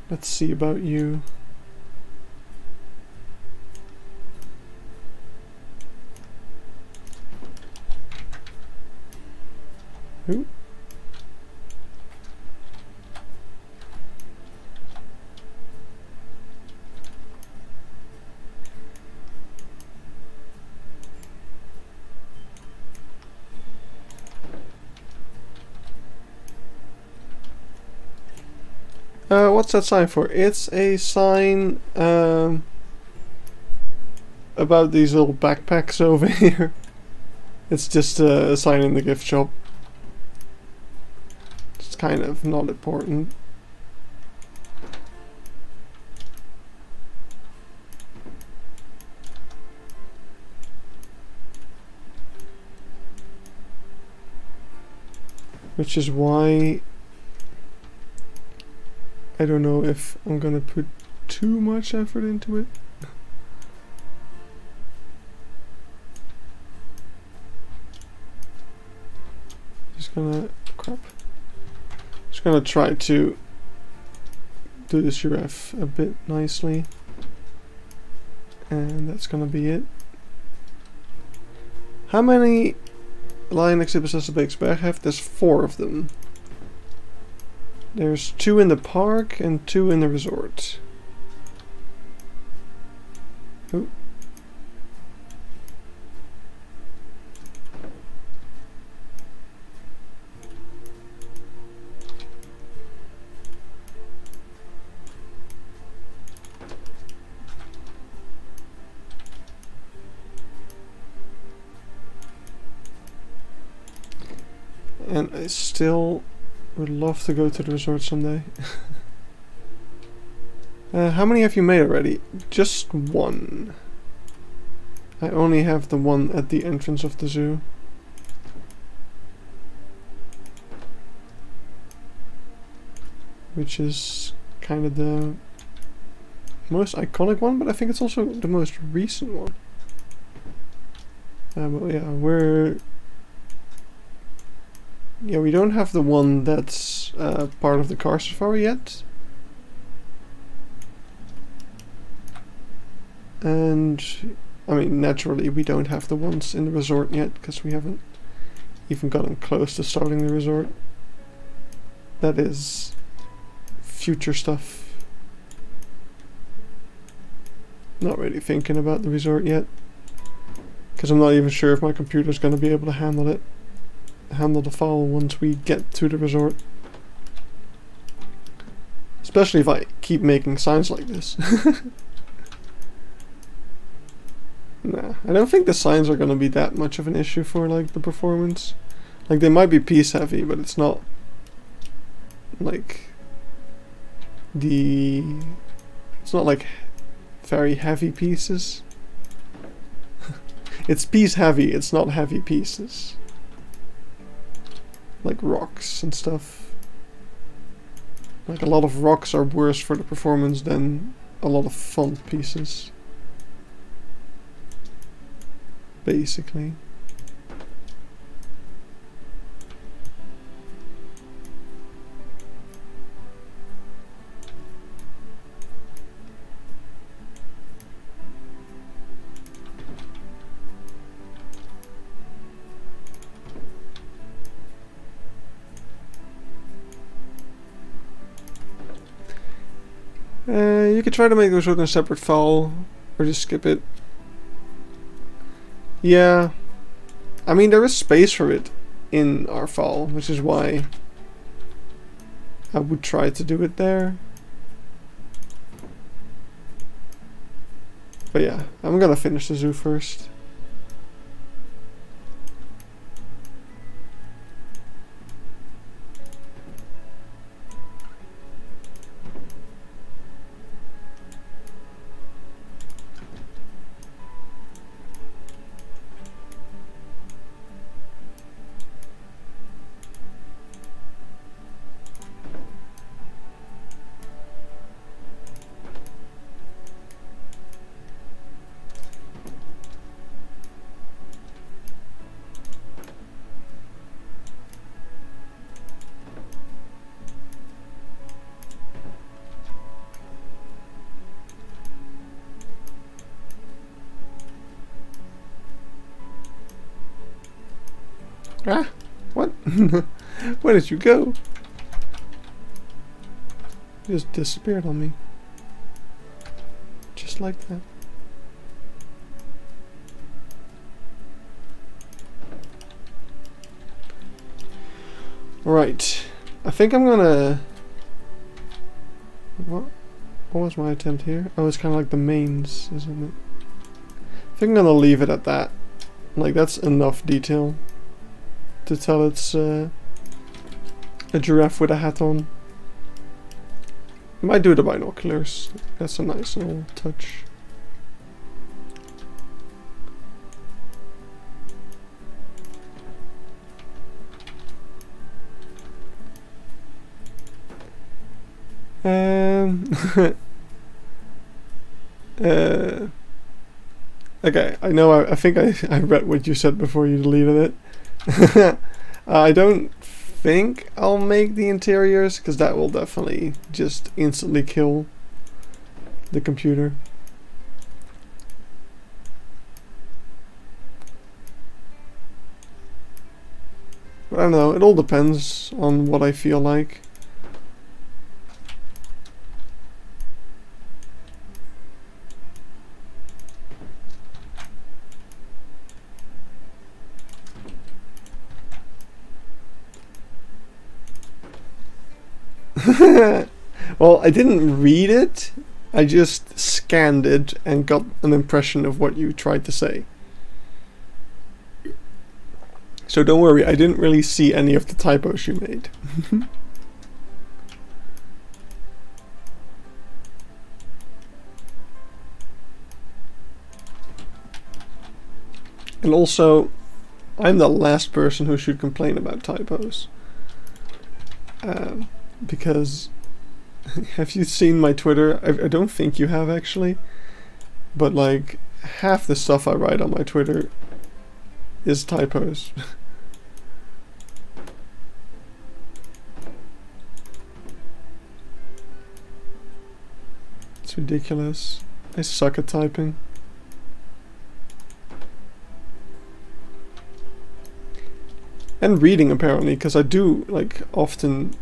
Let's see about you. Who? What's that sign for? It's a sign about these little backpacks over here. It's just a sign in the gift shop. It's kind of not important. Which is why I don't know if I'm gonna put too much effort into it. Just gonna try to do this giraffe a bit nicely, and that's gonna be it. How many lion exhibits does the Beekse Bergen have? There's 4 of them. There's 2 in the park and 2 in the resort. Oh. And I still would love to go to the resort someday. How many have you made already? Just 1. I only have the one at the entrance of the zoo. which is kind of the most iconic one, but I think it's also the most recent one. But yeah, we don't have the one that's part of the car safari yet. And I mean, naturally, we don't have the ones in the resort yet because we haven't even gotten close to starting the resort. That is future stuff. Not really thinking about the resort yet because I'm not even sure if my computer's going to be able to handle the file once we get to the resort. Especially if I keep making signs like this. Nah, I don't think the signs are going to be that much of an issue for like the performance. Like they might be piece heavy, but it's not like it's not like very heavy pieces. It's piece heavy, it's not heavy pieces. Like rocks and stuff. Like a lot of rocks are worse for the performance than a lot of font pieces. Basically. You could try to make the result in a separate file, or just skip it. Yeah, I mean there is space for it in our file, which is why I would try to do it there. But yeah, I'm gonna finish the zoo first. Ah, what? Where did you go? You just disappeared on me. Just like that. Right. I think I'm gonna... What was my attempt here? Oh, it's kind of like the mains, isn't it? I think I'm gonna leave it at that. Like, that's enough detail to tell it's a giraffe with a hat on. I might do the binoculars. That's a nice little touch. Okay, I know. I think I read what you said before you deleted it. I don't think I'll make the interiors because that will definitely just instantly kill the computer. But I don't know. It all depends on what I feel like. Well, I didn't read it, I just scanned it and got an impression of what you tried to say. So don't worry, I didn't really see any of the typos you made. And also, I'm the last person who should complain about typos. Because Have you seen my Twitter? I don't think you have actually. But like, half the stuff I write on my Twitter is typos. It's ridiculous. I suck at typing. And reading apparently, because I do like often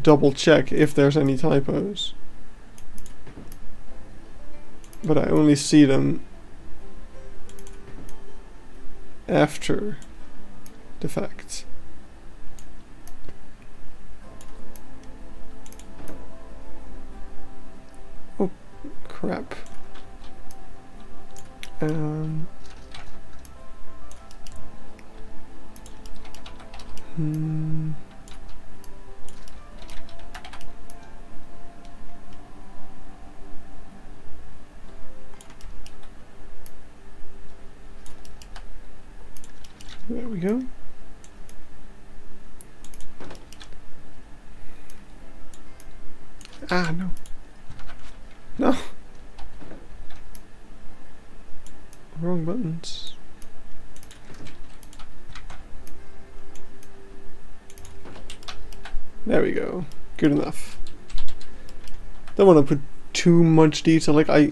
double check if there's any typos. But I only see them after the fact. Oh, crap. There we go. Ah, no. No. Wrong buttons. There we go. Good enough. Don't want to put too much detail. Like, I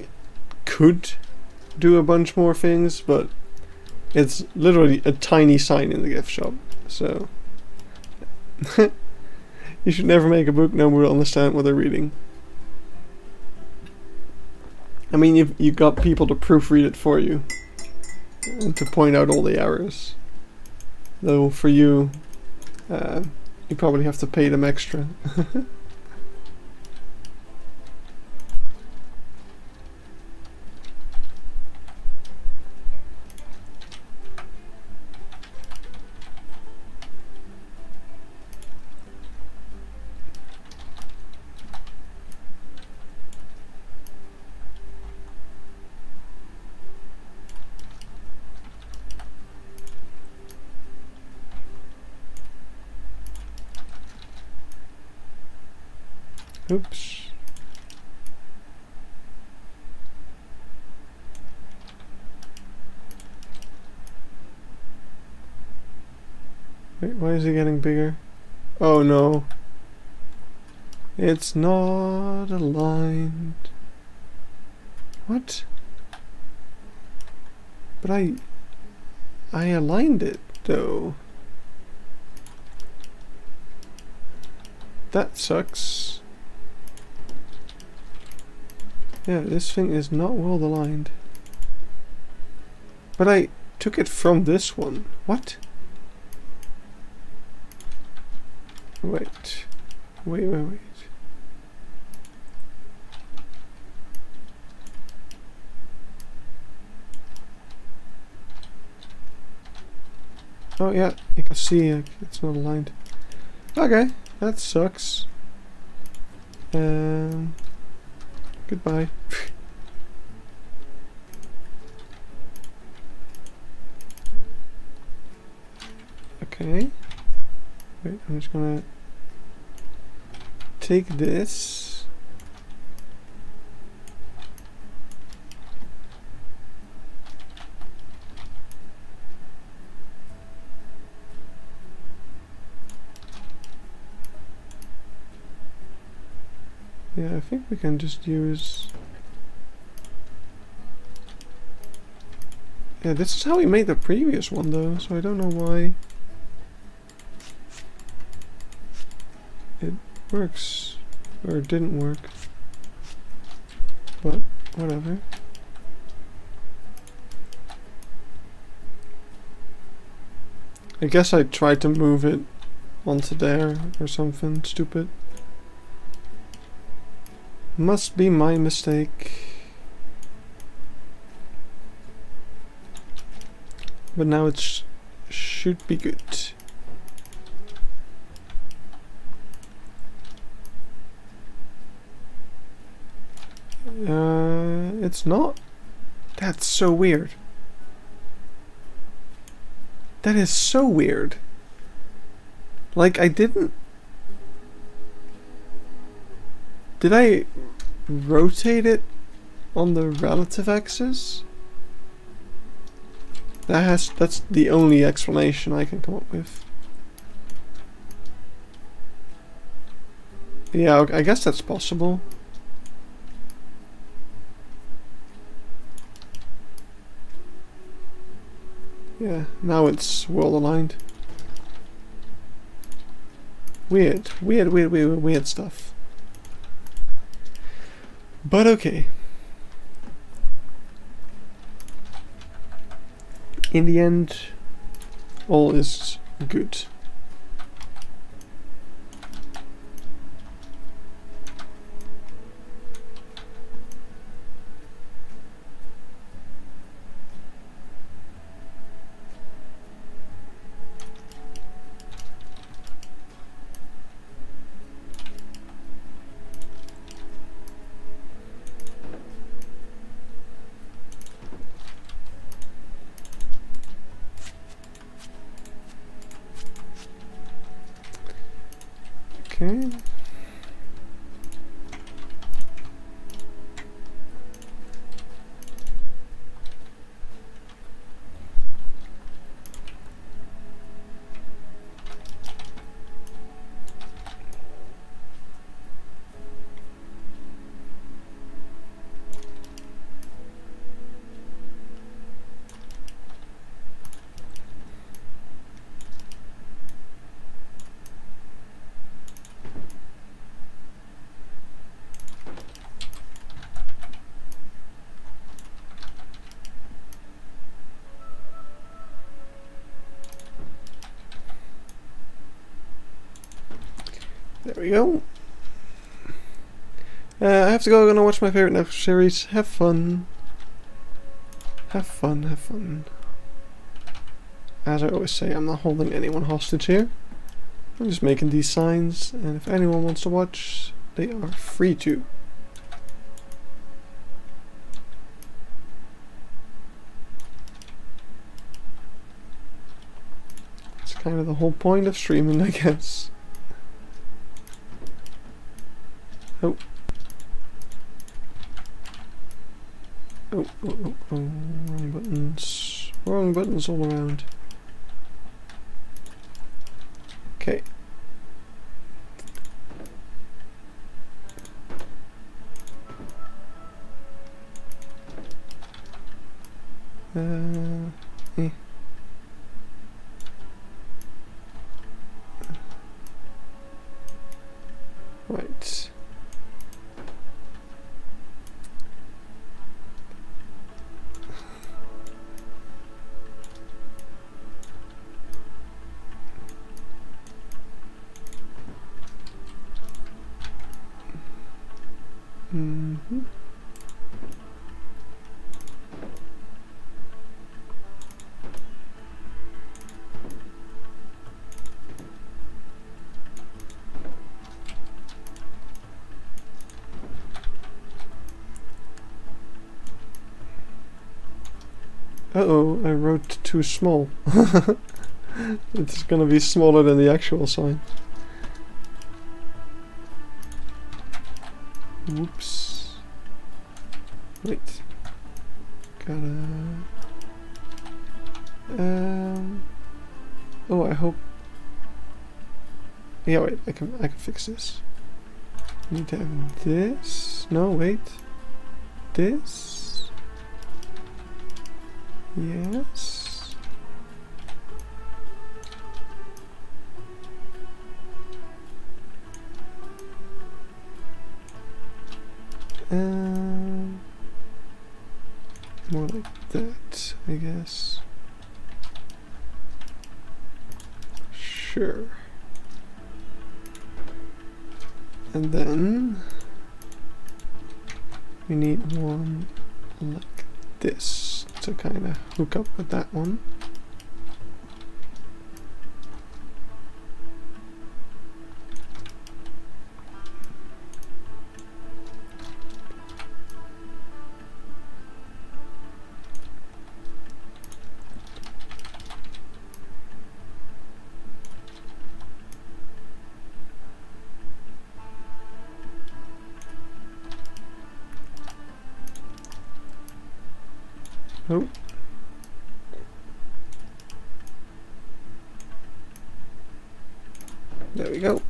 could do a bunch more things, but it's literally a tiny sign in the gift shop. So you should never make a book no one will understand what they're reading. I mean, you've got people to proofread it for you and to point out all the errors. Though for you, you probably have to pay them extra. Oops. Wait, why is it getting bigger? Oh no. It's not aligned. What? But I aligned it though. That sucks. Yeah, this thing is not well aligned. But I took it from this one. What? Wait. Wait. Oh yeah, you can see it's not aligned. Okay, that sucks. Goodbye. Okay. Wait, I'm just gonna take this. Yeah, I think we can just use... Yeah, this is how we made the previous one though, so I don't know why it works, or it didn't work, but whatever. I guess I tried to move it onto there or something stupid. Must be my mistake. But now it should be good. It's not. That's so weird. That is so weird. Like, I didn't... Did I rotate it on the relative axis? That's the only explanation I can come up with. Yeah, I guess that's possible. Yeah, now it's world aligned. Weird stuff. But okay. In the end, all is good. Okay. There we go. I have to go. I'm gonna watch my favorite Netflix series. Have fun. Have fun. Have fun. As I always say, I'm not holding anyone hostage here. I'm just making these signs, and if anyone wants to watch, they are free to. It's kind of the whole point of streaming, I guess. Oh. Oh, wrong buttons. Wrong buttons all around. Okay. Eh. Right. Mm-hmm. Uh-oh, I wrote too small. It's gonna be smaller than the actual sign. Whoops. Wait. Gotta... Oh, I hope... Yeah, wait, I can fix this. I need to have this. No, wait. This. Yes. More like that, I guess. Sure. And then we need one like this to kind of hook up with that one. Oh. There we go.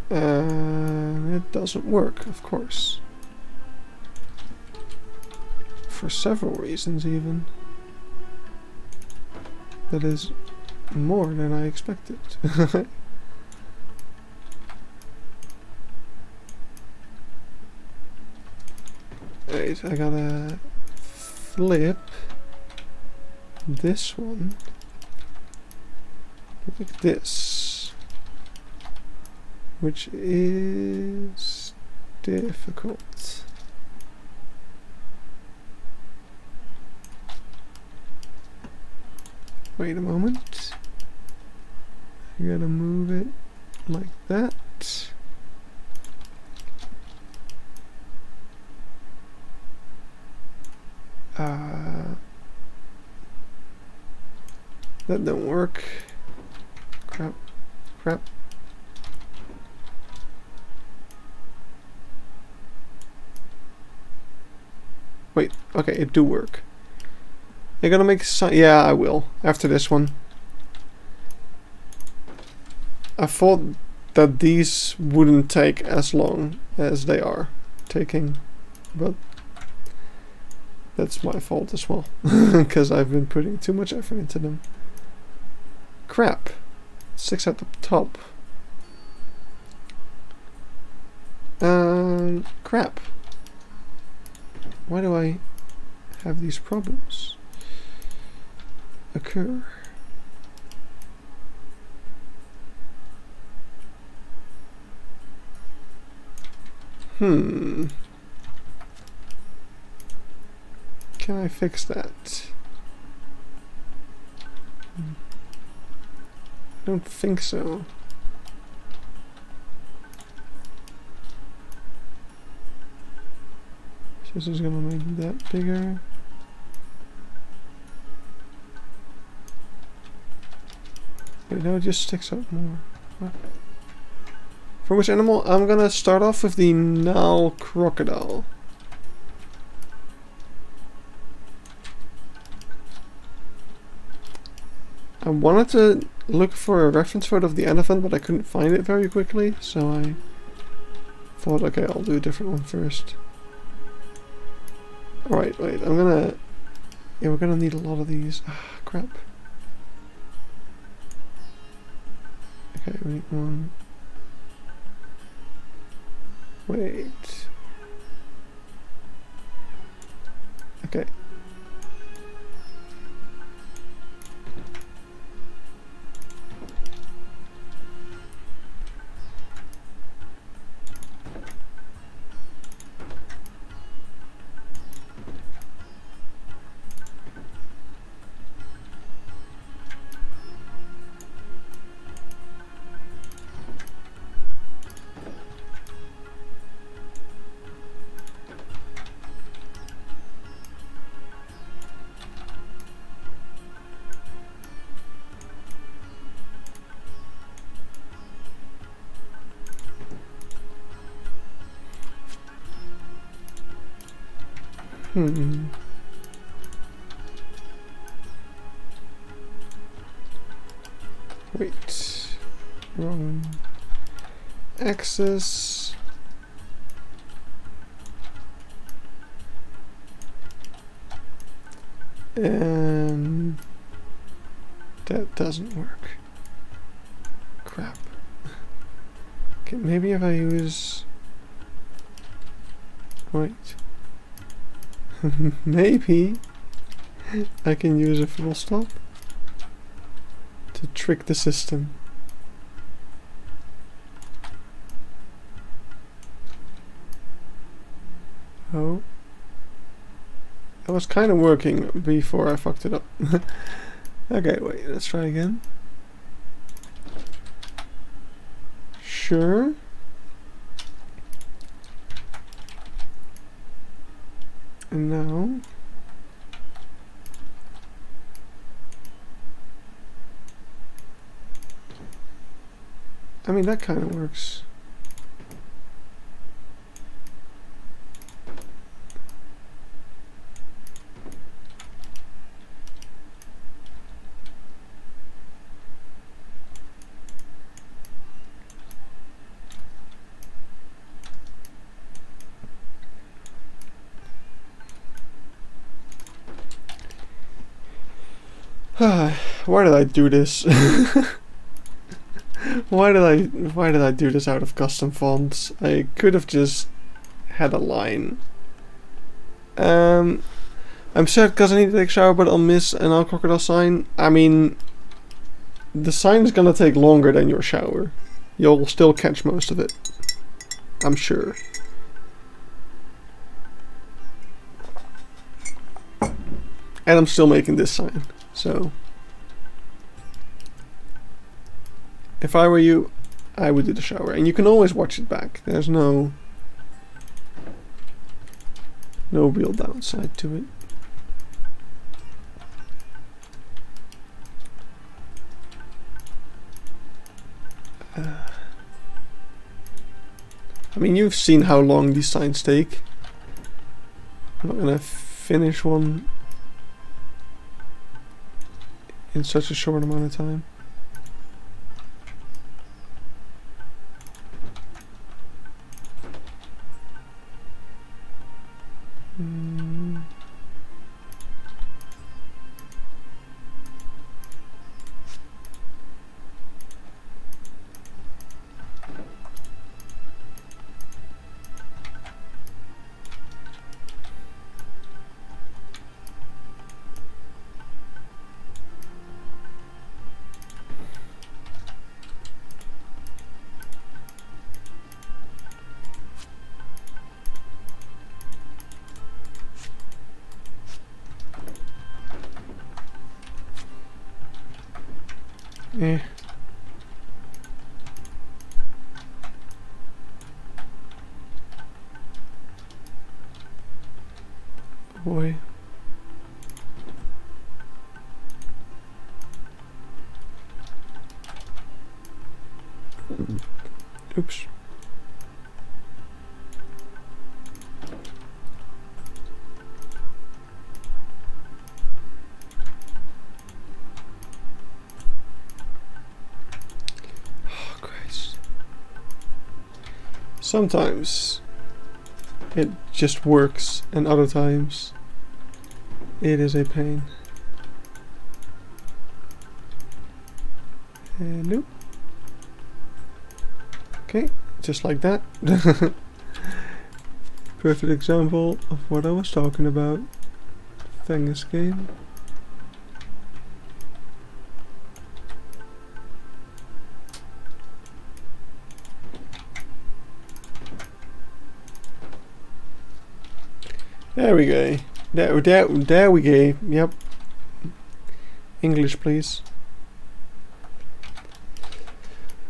And it doesn't work, of course. For several reasons, even. That is more than I expected. Wait, I gotta flip this one like this, which is difficult. Wait a moment. You gotta move it like that. That don't work. Crap. Crap. Wait, okay, it do work. You're gonna make some. Yeah, I will. After this one. I thought that these wouldn't take as long as they are taking, but that's my fault as well, because I've been putting too much effort into them. Crap. 6 at the top. Crap. Why do I have these problems occur? Can I fix that? I don't think so. This is gonna make that bigger. Wait, no, it just sticks out more. What? For which animal? I'm gonna start off with the Nile crocodile. I wanted to look for a reference photo of the elephant, but I couldn't find it very quickly, so I thought, okay, I'll do a different one first. Alright, wait, I'm gonna... Yeah, we're gonna need a lot of these. Ah, crap. Okay, we need one. Wait. Okay. Wait. Wrong axis. And that doesn't work. Crap. Okay, maybe if I use... Wait. Maybe I can use a full stop to trick the system. Oh. That was kind of working before I fucked it up. Okay, wait, let's try again. Sure. And now... I mean, that kind of works. Why did I do this? Why did I do this out of custom fonts? I could have just had a line. I'm sad because I need to take a shower, but I'll miss an owl crocodile sign. I mean, the sign is gonna take longer than your shower. You'll still catch most of it, I'm sure. And I'm still making this sign, so if I were you, I would do the shower. And you can always watch it back. There's no real downside to it. I mean, you've seen how long these signs take. I'm not gonna finish one in such a short amount of time. Eh. Boy. Oops. Oh, Christ. Sometimes it just works, and other times it is a pain. And nope. Okay, just like that. Perfect example of what I was talking about. Thing escape. There we go. There we go. Yep. English, please.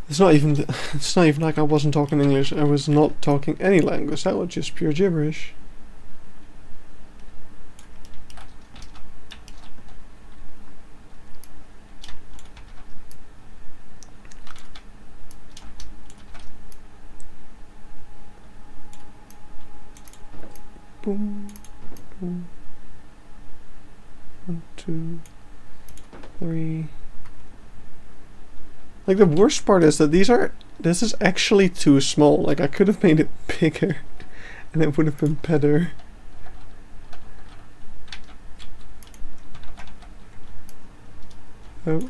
It's not even like I wasn't talking English. I was not talking any language. That was just pure gibberish. Boom, boom. 1, 2, 3. Like, the worst part is that this is actually too small. Like, I could have made it bigger and it would have been better. Oh.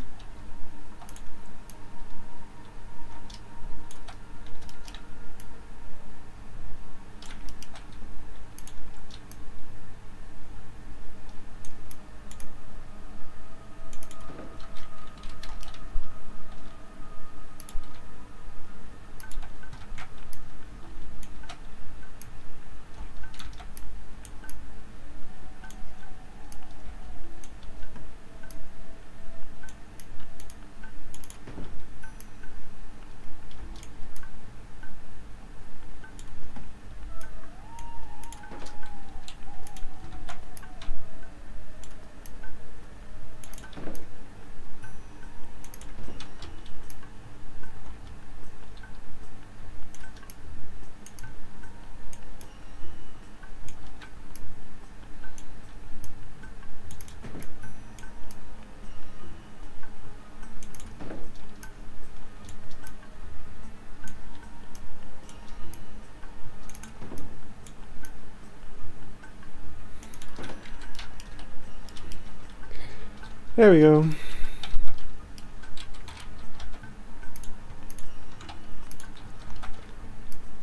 There we go.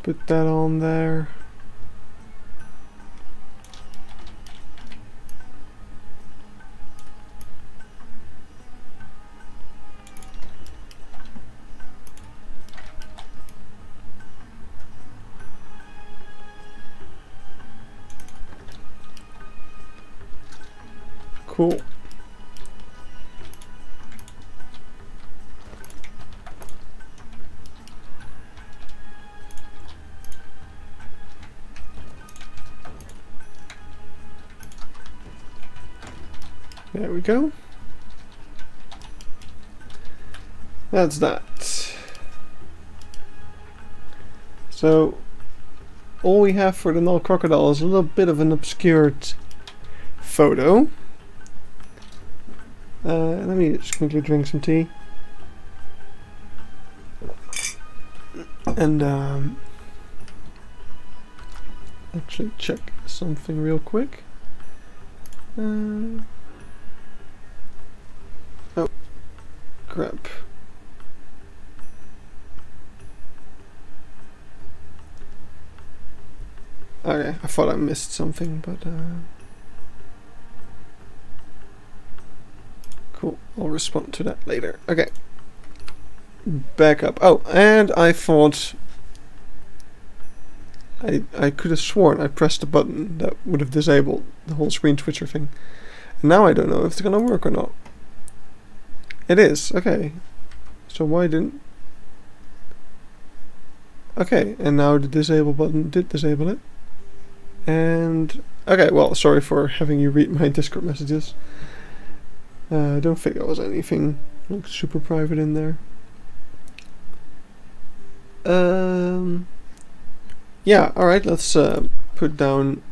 Put that on there. Cool. There we go. That's that. So all we have for the null crocodile is a little bit of an obscured photo. Let me just quickly drink some tea. And actually check something real quick. Oh, crap. Okay, I thought I missed something, but cool, I'll respond to that later. Okay. Back up. Oh, and I thought I could have sworn I pressed a button that would have disabled the whole screen twitcher thing. And now I don't know if it's gonna work or not. It is, okay. So why didn't... Okay, and now the disable button did disable it. And... okay, well, sorry for having you read my Discord messages. I don't think there was anything like super private in there. Yeah, alright, let's put down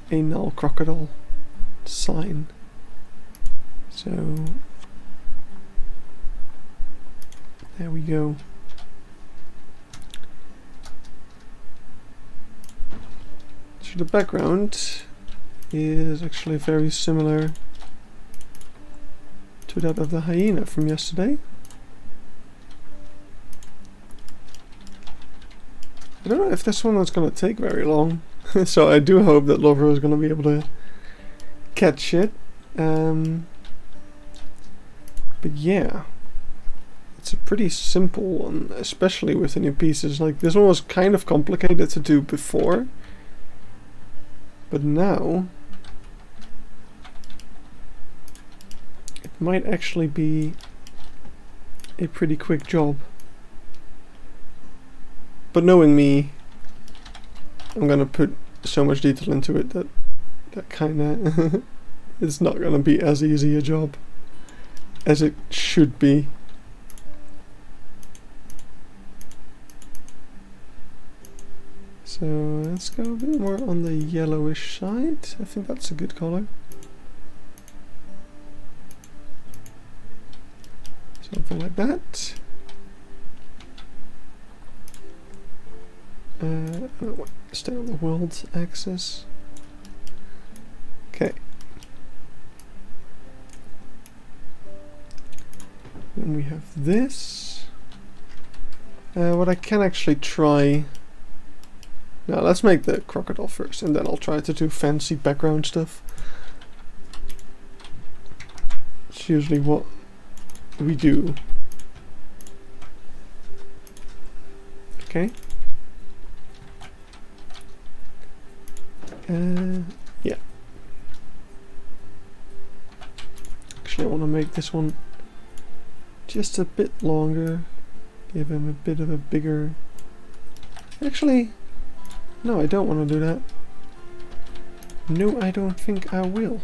a null crocodile sign. So there we go. So the background is actually very similar to that of the hyena from yesterday. I don't know if this one was going to take very long, so I do hope that Lover is going to be able to catch it. But yeah, it's a pretty simple one, especially with the new pieces. Like, this one was kind of complicated to do before, but now it might actually be a pretty quick job. But knowing me, I'm gonna put so much detail into it that kinda it's not gonna be as easy a job as it should be. So let's go a bit more on the yellowish side. I think that's a good color. Something like that. Stay on the world axis. Okay. Then we have this. What I can actually try... Now let's make the crocodile first, and then I'll try to do fancy background stuff. It's usually what we do. Okay. Yeah. Actually, I want to make this one just a bit longer. Give him a bit of a bigger... Actually, no, I don't want to do that. No, I don't think I will.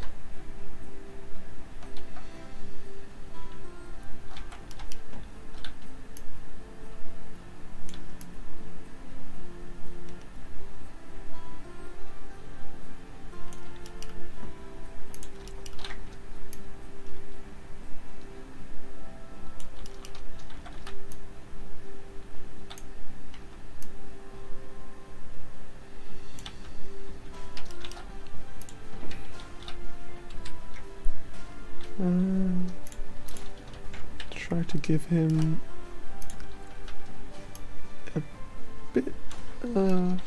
Try to give him a bit of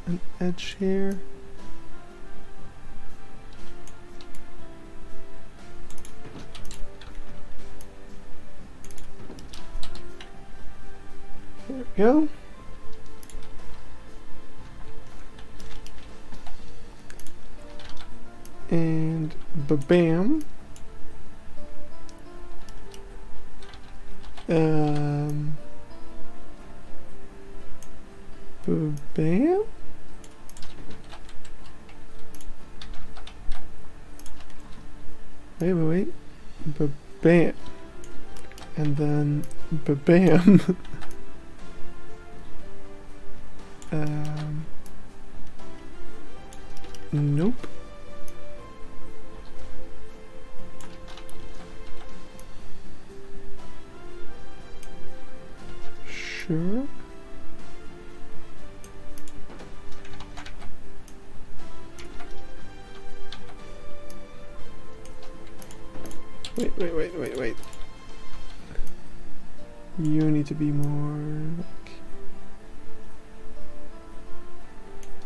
an edge here. There we go. And ba-bam. Ba-bam. Wait. Ba-bam. And then ba-bam. Nope. Sure. Wait. You need to be more like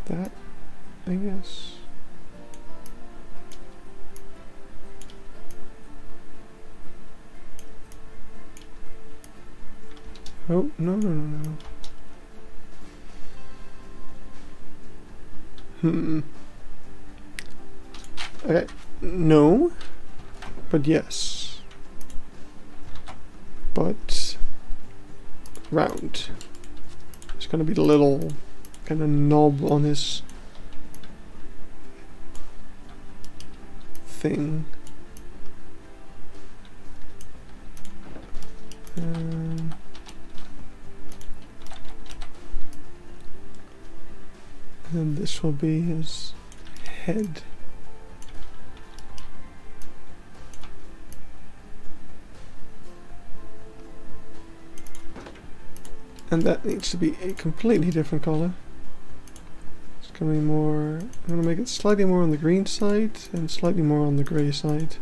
that, I guess. Oh, no. Okay, no, but yes. But round. It's gonna be the little kind of knob on his thing. And this will be his head. And that needs to be a completely different color. It's gonna be more, I'm gonna make it slightly more on the green side and slightly more on the grey side.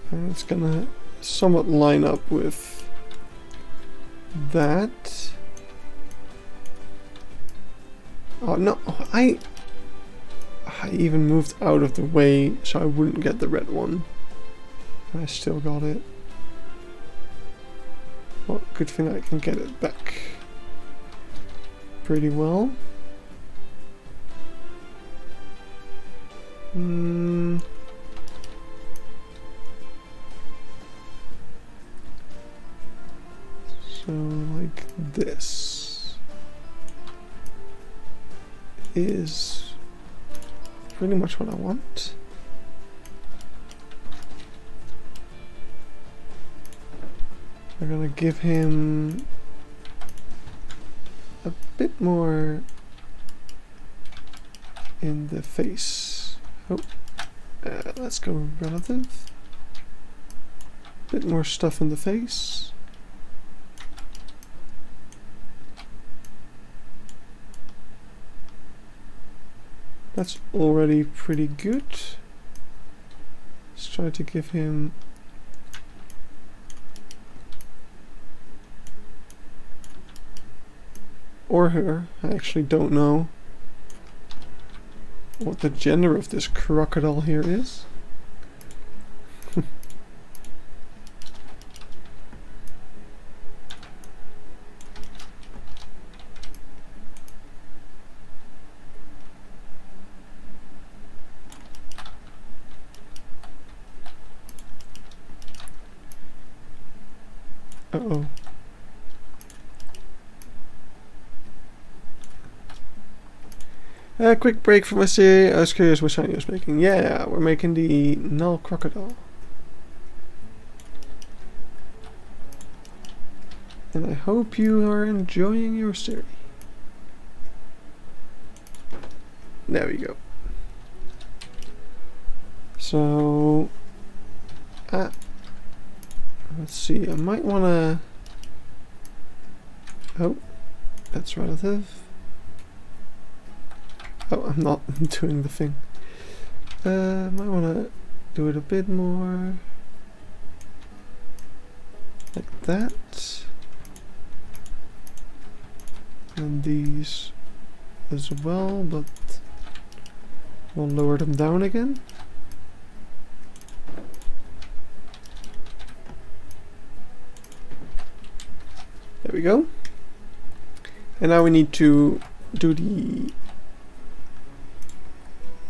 And it's gonna somewhat line up with that. Oh no, I even moved out of the way so I wouldn't get the red one. I still got it. Well, good thing I can get it back pretty well. So like this is pretty much what I want. We're gonna give him a bit more in the face. Oh, let's go relative. Bit more stuff in the face. That's already pretty good. Let's try to give him or her, I actually don't know what the gender of this crocodile here is. Uh-oh. A quick break from my series. I was curious what shiny I was making. Yeah, we're making the null crocodile. And I hope you are enjoying your series. There we go. So, let's see, I might want to... Oh, that's relative. Oh, I'm not doing the thing. Might want to do it a bit more like that. And these as well, but we'll lower them down again. There we go. And now we need to do the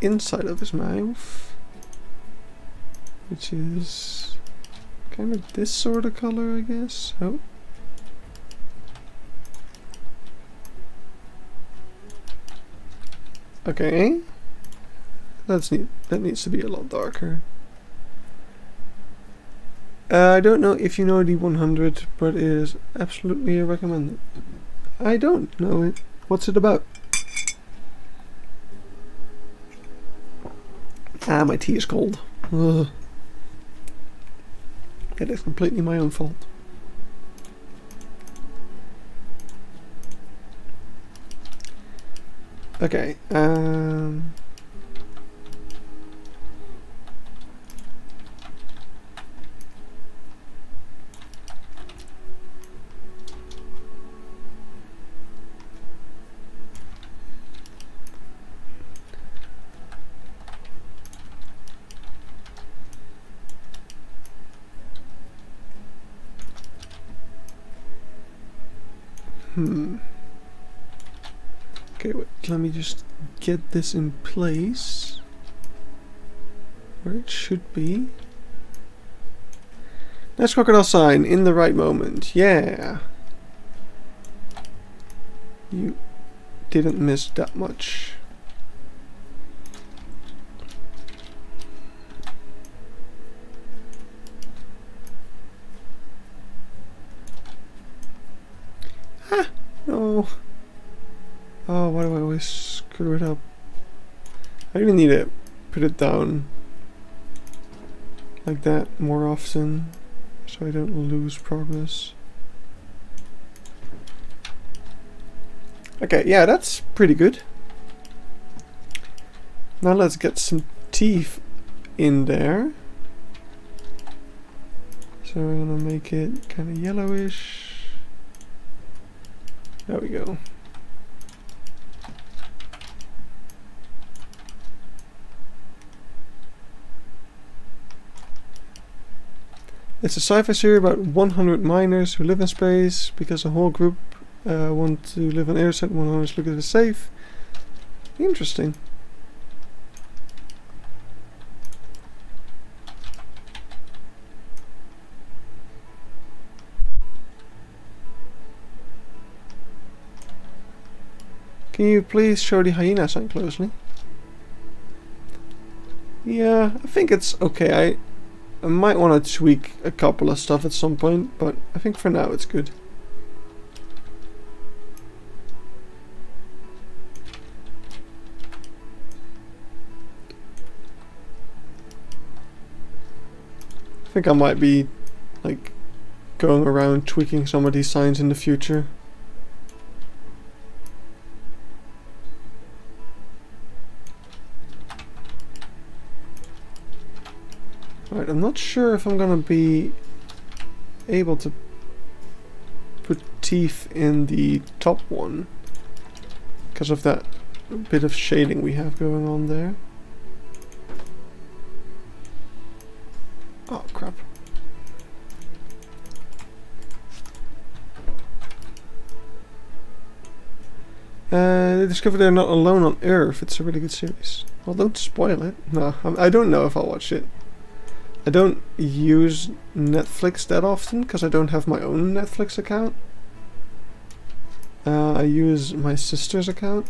inside of his mouth, which is kind of this sort of color, I guess. Oh. Okay. That's neat. That needs to be a lot darker. I don't know if you know the 100, but it is absolutely recommended. I don't know it. What's it about? Ah, my tea is cold. Ugh. It is completely my own fault. Okay, okay, wait, let me just get this in place where it should be. Nice crocodile sign in the right moment. Yeah. You didn't miss that much. Ah, no. Oh, why do I always screw it up? I really need to put it down like that more often so I don't lose progress. Okay, yeah, that's pretty good. Now let's get some teeth in there. So we're gonna make it kind of yellowish. There we go. It's a sci-fi series about 100 miners who live in space because a whole group want to live on Earth and 100 look at it safe. Interesting. Can you please show the hyena sign closely? Yeah, I think it's okay. I might want to tweak a couple of stuff at some point, but I think for now it's good. I think I might be like going around tweaking some of these signs in the future. Right, I'm not sure if I'm gonna be able to put teeth in the top one because of that bit of shading we have going on there. Oh crap. They discovered they're not alone on Earth. It's a really good series. Well, don't spoil it. No, I don't know if I'll watch it. I don't use Netflix that often because I don't have my own Netflix account. I use my sister's account.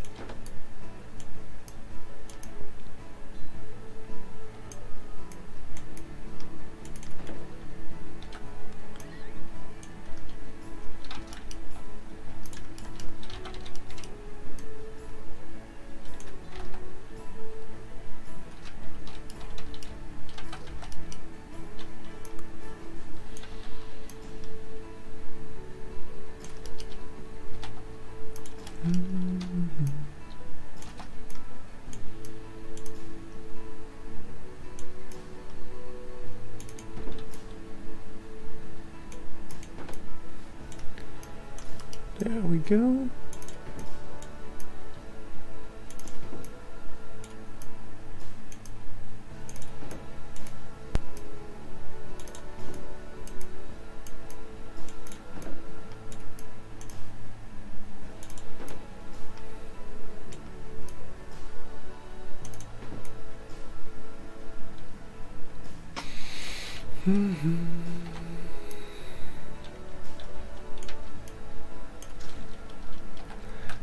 There we go.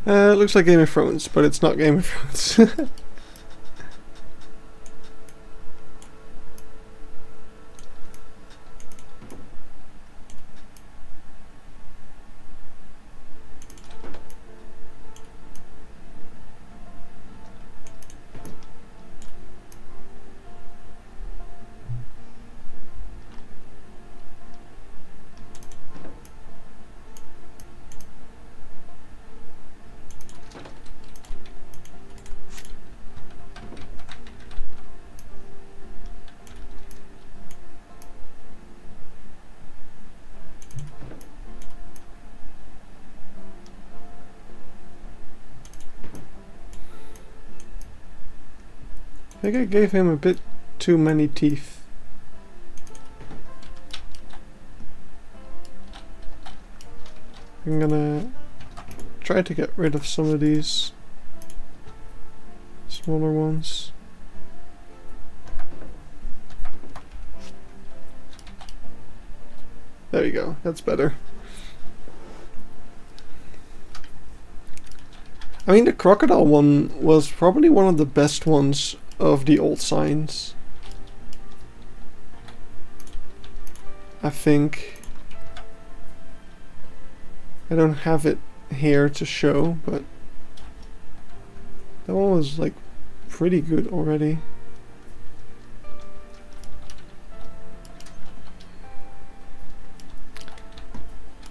It looks like Game of Thrones, but it's not Game of Thrones. I think I gave him a bit too many teeth. I'm gonna try to get rid of some of these smaller ones. There we go, that's better. I mean, the crocodile one was probably one of the best ones of the old signs. I think. I don't have it here to show, but that one was like pretty good already.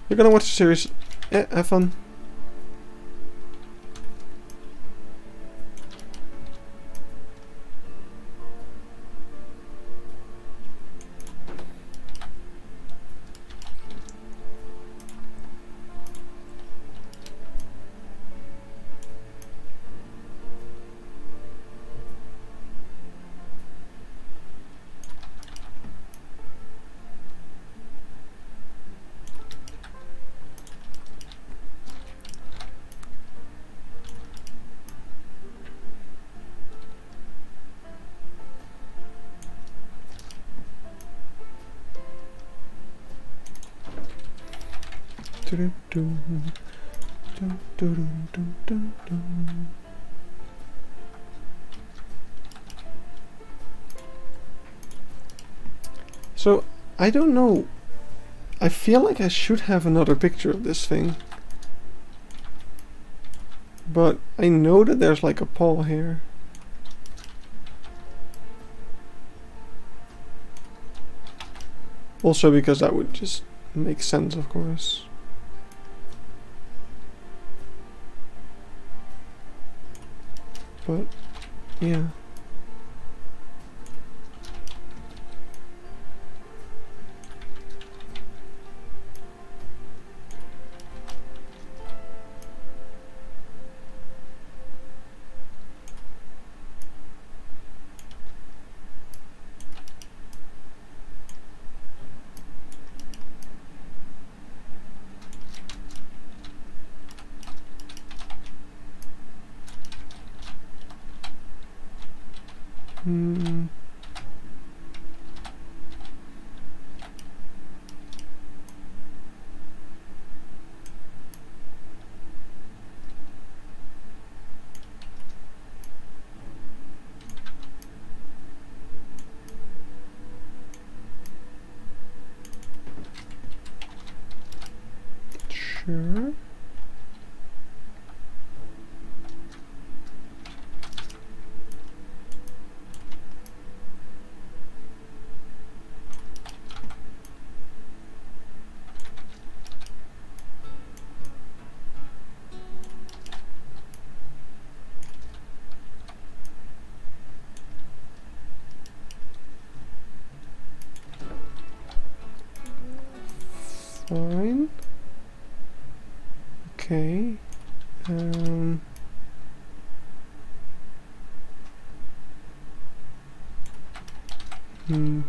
You're gonna watch the series. Yeah, have fun. So, I don't know. I feel like I should have another picture of this thing. But I know that there's like a paw here. Also because that would just make sense, of course. But, yeah. Hmm. Sure. Fine. Okay. Um, hmm.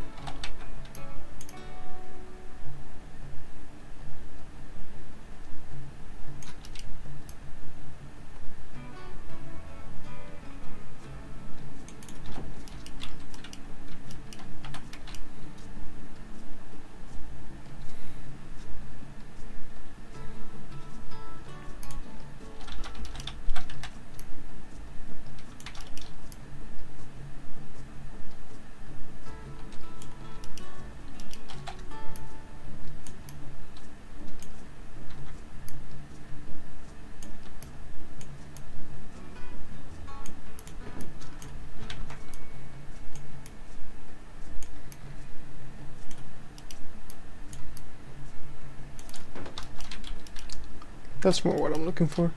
That's more what I'm looking for.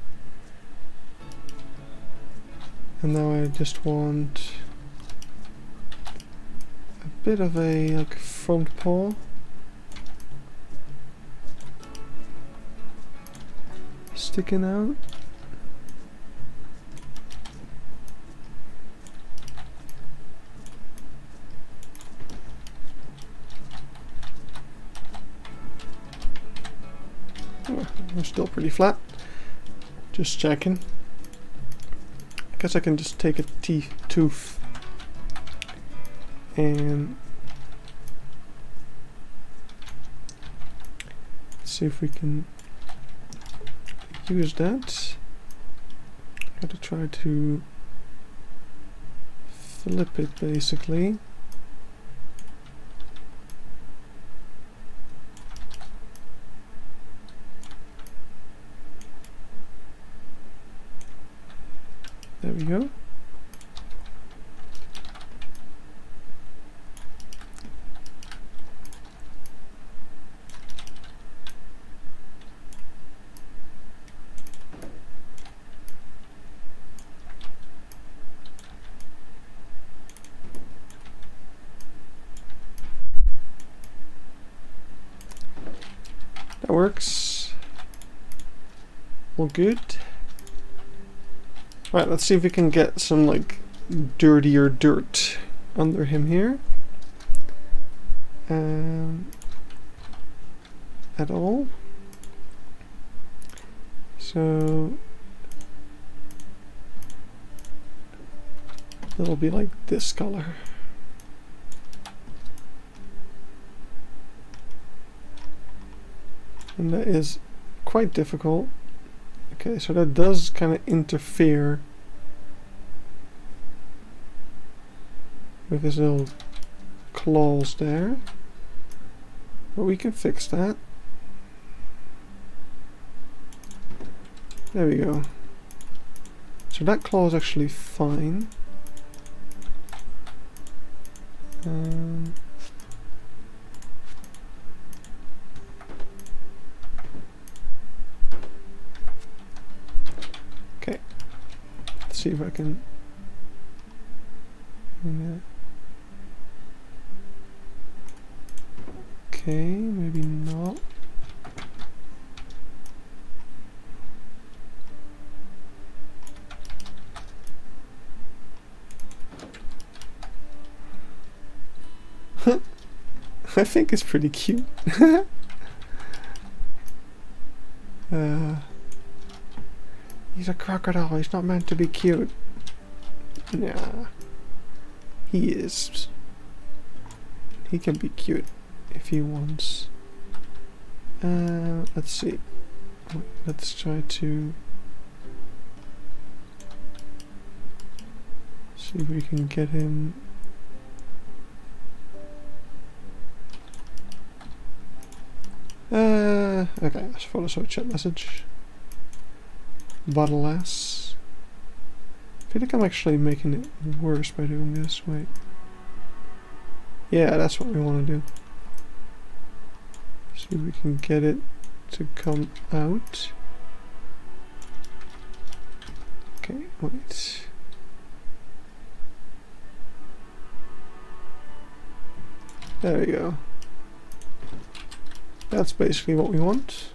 And now I just want a bit of a like front paw. Sticking out. Oh, they're still pretty flat. Just checking. I guess I can just take a tooth and see if we can use that. Got to try to flip it basically. There we go. That works. All good. Right, let's see if we can get some like dirtier dirt under him here. At all. So it'll be like this color. And that is quite difficult. Okay, so that does kind of interfere with his little claws there. But we can fix that. There we go. So that claw is actually fine. Okay. Let's see if I can. Okay, maybe not. I think it's pretty cute. He's a crocodile, he's not meant to be cute. Nah. He is. He can be cute if he wants. Let's see. Let's try to see if we can get him. Okay, let's follow a chat message. Bottle less. I feel like I'm actually making it worse by doing this. Wait. Yeah, that's what we want to do. See if we can get it to come out. Okay, wait. There we go. That's basically what we want.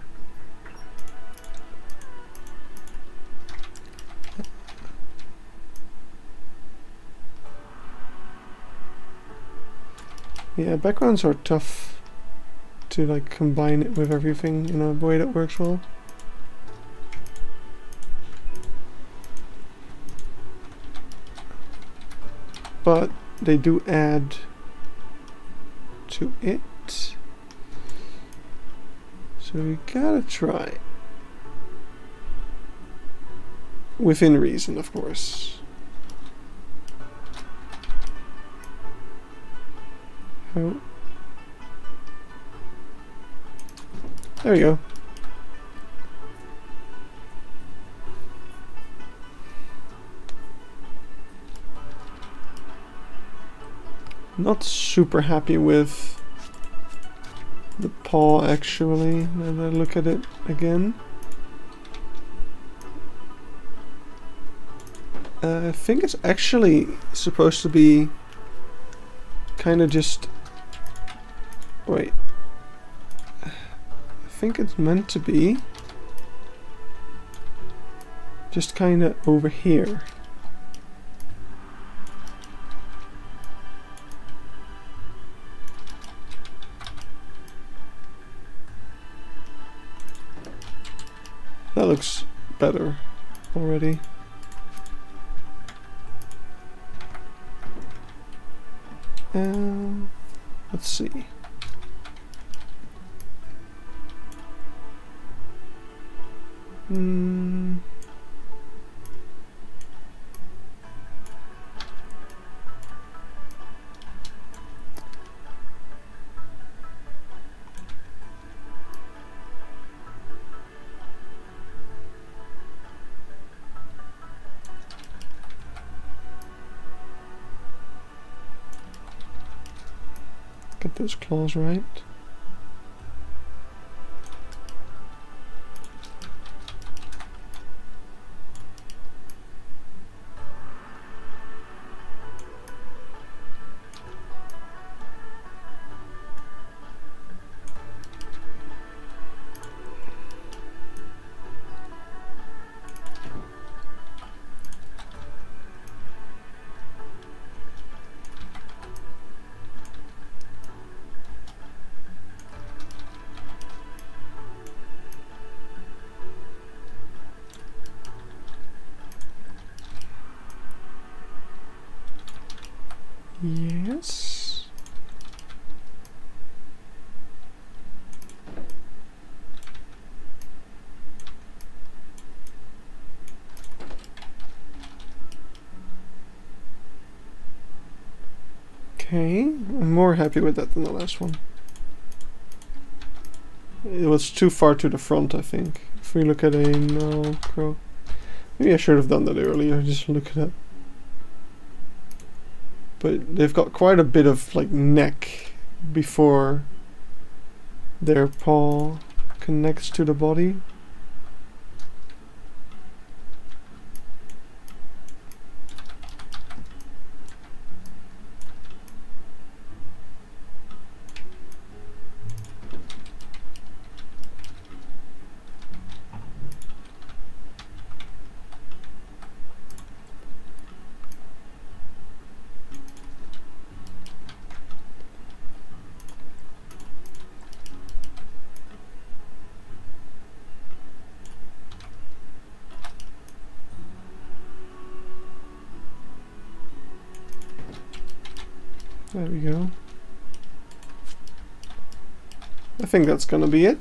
Yeah, backgrounds are tough to like combine it with everything in a way that works well. But they do add to it. So we gotta try. Within reason, of course. How? There we go. Not super happy with the paw actually, now that I look at it again. I think it's actually supposed to be kind of just... Wait. I think it's meant to be just kind of over here. That looks better already. Let's see. Get those claws right. Yes. Okay, I'm more happy with that than the last one. It was too far to the front, I think. If we look at a no crow. Maybe I should have done that earlier, just look at that. But they've got quite a bit of like neck before their paw connects to the body. There we go. I think that's gonna be it.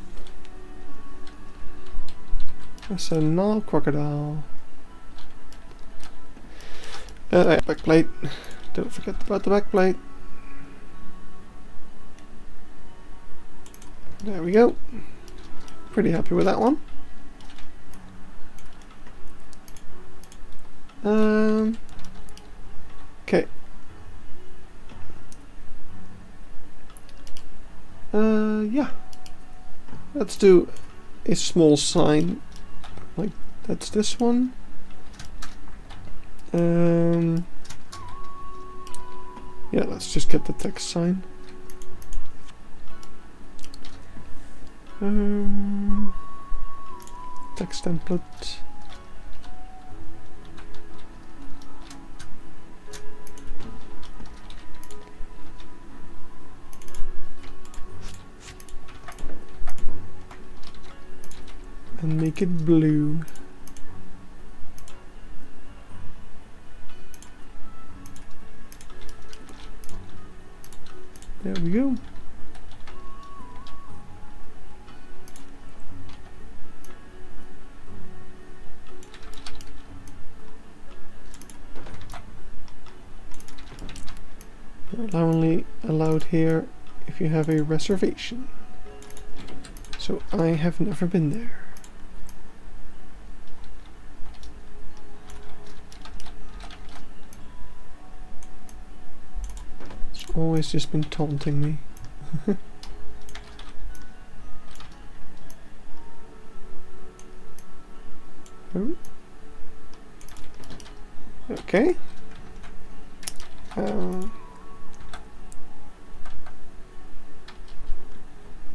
That's a null crocodile. Backplate. Don't forget about the backplate. There we go. Pretty happy with that one. Okay. Yeah. Let's do a small sign. Like, that's this one. Yeah, let's just get the text sign. Text template. and make it blue. There we go. You're only allowed here if you have a reservation. So I have never been there. It's always just been taunting me. Oh. Okay.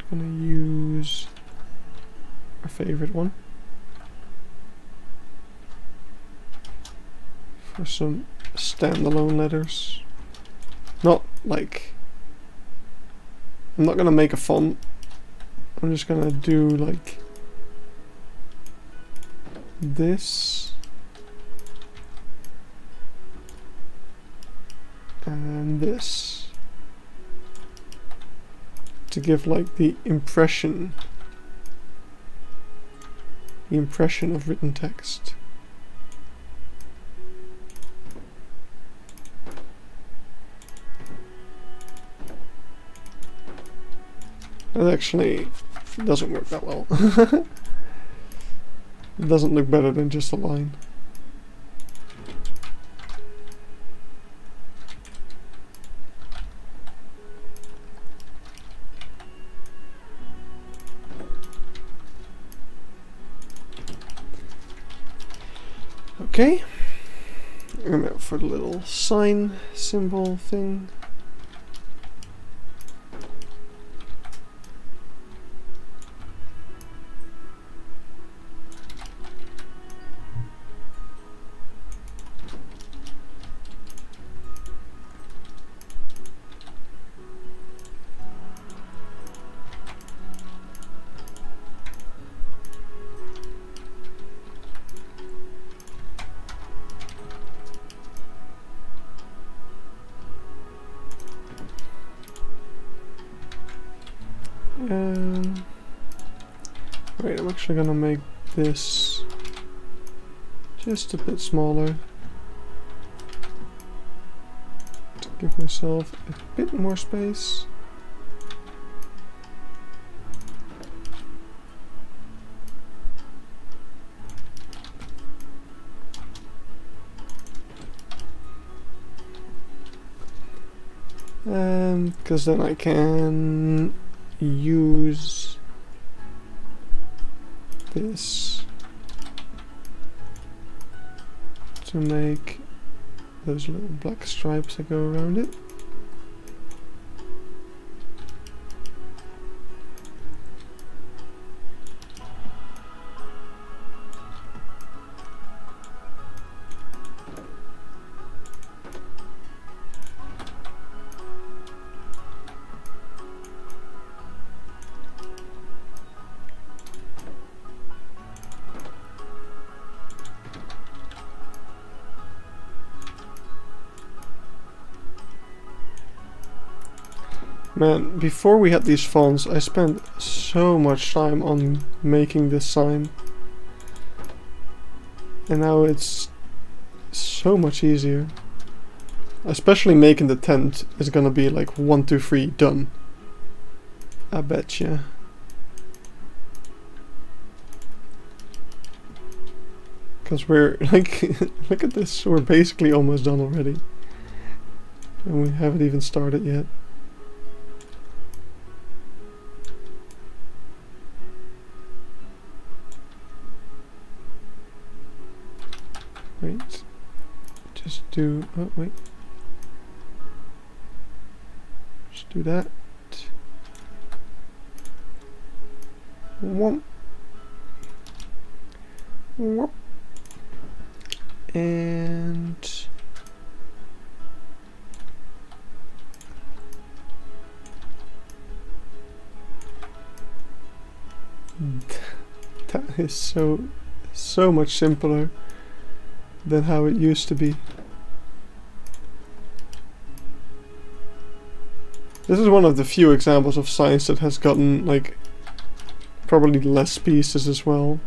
Gonna use our favorite one for some standalone letters. Not like, I'm not gonna make a font. I'm just gonna do like this and this to give like the impression of written text. That actually doesn't work that well. It doesn't look better than just a line. Okay, and now for the little sign symbol thing. Right, I'm actually gonna make this just a bit smaller to give myself a bit more space. Because then I can use this to make those little black stripes that go around it. Man, before we had these fonts, I spent so much time on making this sign. And now it's so much easier. Especially making the tent is gonna be like 1, 2, 3, done. I betcha. Because we're like, look at this, we're basically almost done already. And we haven't even started yet. Wait, just do, oh wait, just do that. Whoop. Whoop. And That is so much simpler than how it used to be. This is one of the few examples of signs that has gotten like probably less pieces as well.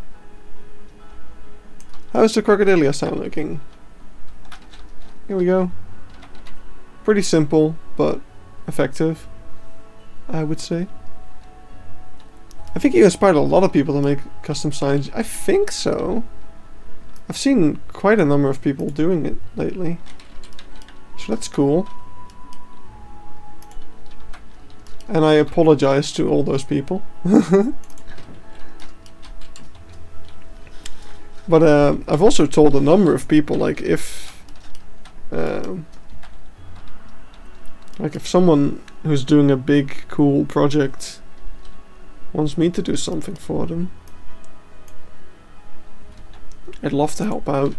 How's the crocodilia sound looking? Here we go. Pretty simple, but effective, I would say. I think you inspired a lot of people to make custom signs. I think so. I've seen quite a number of people doing it lately. So that's cool. And I apologize to all those people. But I've also told a number of people, like if someone who's doing a big cool project wants me to do something for them, I'd love to help out.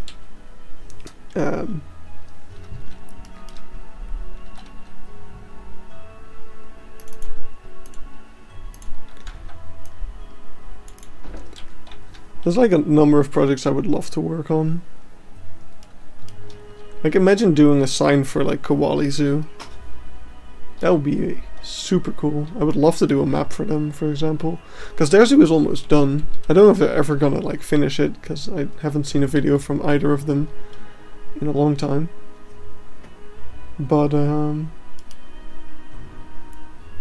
There's like a number of projects I would love to work on. Like imagine doing a sign for like Koali Zoo. That would be super cool. I would love to do a map for them, for example. Because their zoo is almost done. I don't know if they're ever gonna like finish it, because I haven't seen a video from either of them in a long time. But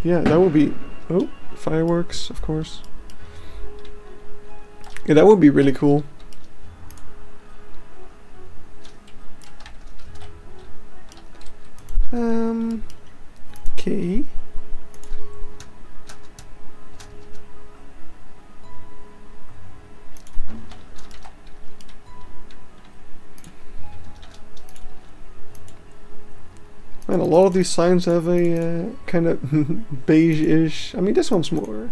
yeah, that would be... Oh, fireworks, of course. Yeah, that would be really cool. Okay. And a lot of these signs have a kind of beige-ish. I mean, this one's more.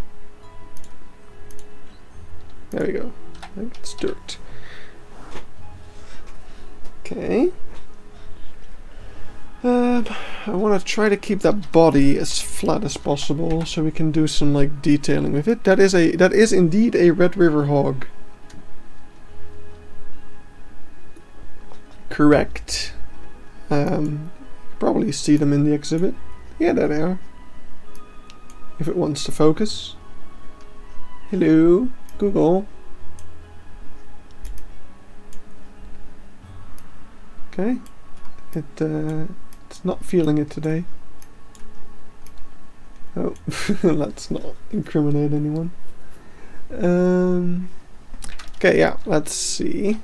There we go. I think it's dirt. Okay. I want to try to keep that body as flat as possible, so we can do some like detailing with it. That is indeed a Red River hog. Correct. Probably see them in the exhibit. Yeah, there they are. If it wants to focus. Hello, Google. Okay. It's not feeling it today. Oh, let's not incriminate anyone. Okay, yeah, let's see.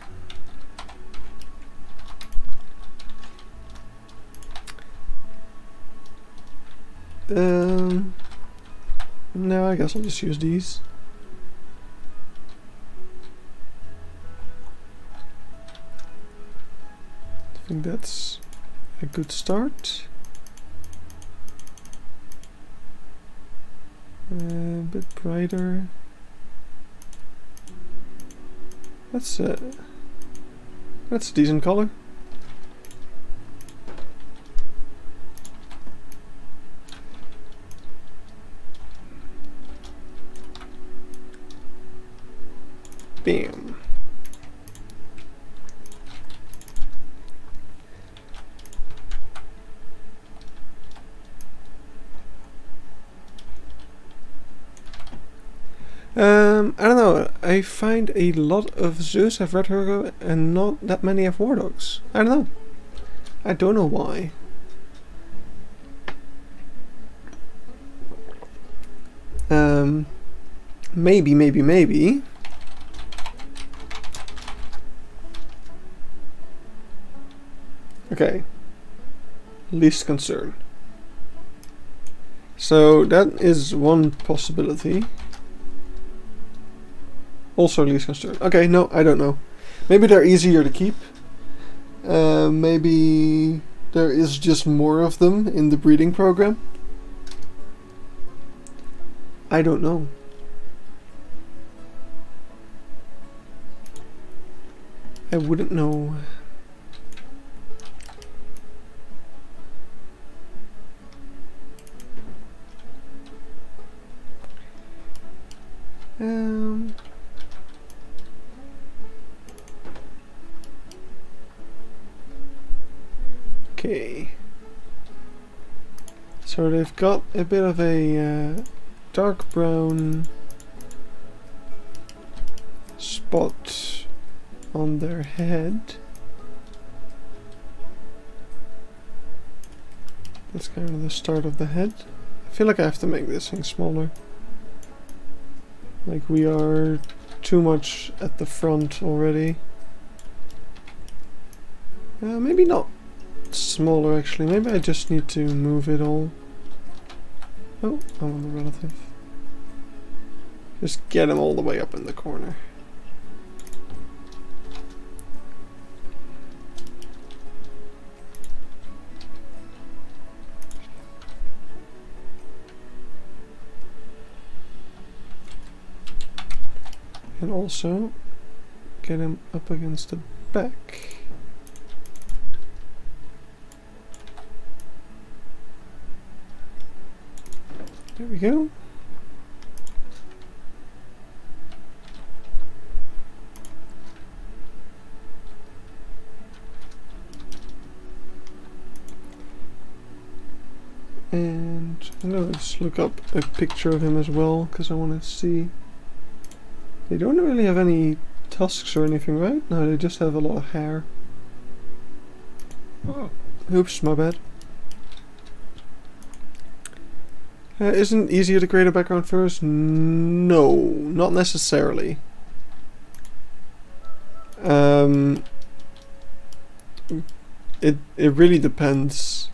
No, I guess I'll just use these. I think that's a good start. A bit brighter. That's a decent color. Bam. I don't know. I find a lot of zoos have red Hergo and not that many have war dogs. I don't know. I don't know why. Maybe. Okay. Least concern. So that is one possibility. Also least concern. Okay, no, I don't know. Maybe they're easier to keep. Maybe there is just more of them in the breeding program. I don't know. I wouldn't know. Okay. So they've got a bit of a dark brown spot on their head. That's kind of the start of the head. I feel like I have to make this thing smaller. Like we are too much at the front already. Maybe not smaller actually. Maybe I just need to move it all. Oh, I'm on the relative. Just get him all the way up in the corner. And also get him up against the back. There we go. And let's look up a picture of him as well, because I want to see. They don't really have any tusks or anything, right? No, they just have a lot of hair. Oh. Oops, my bad. Isn't it easier to create a background first? No, not necessarily. It really depends.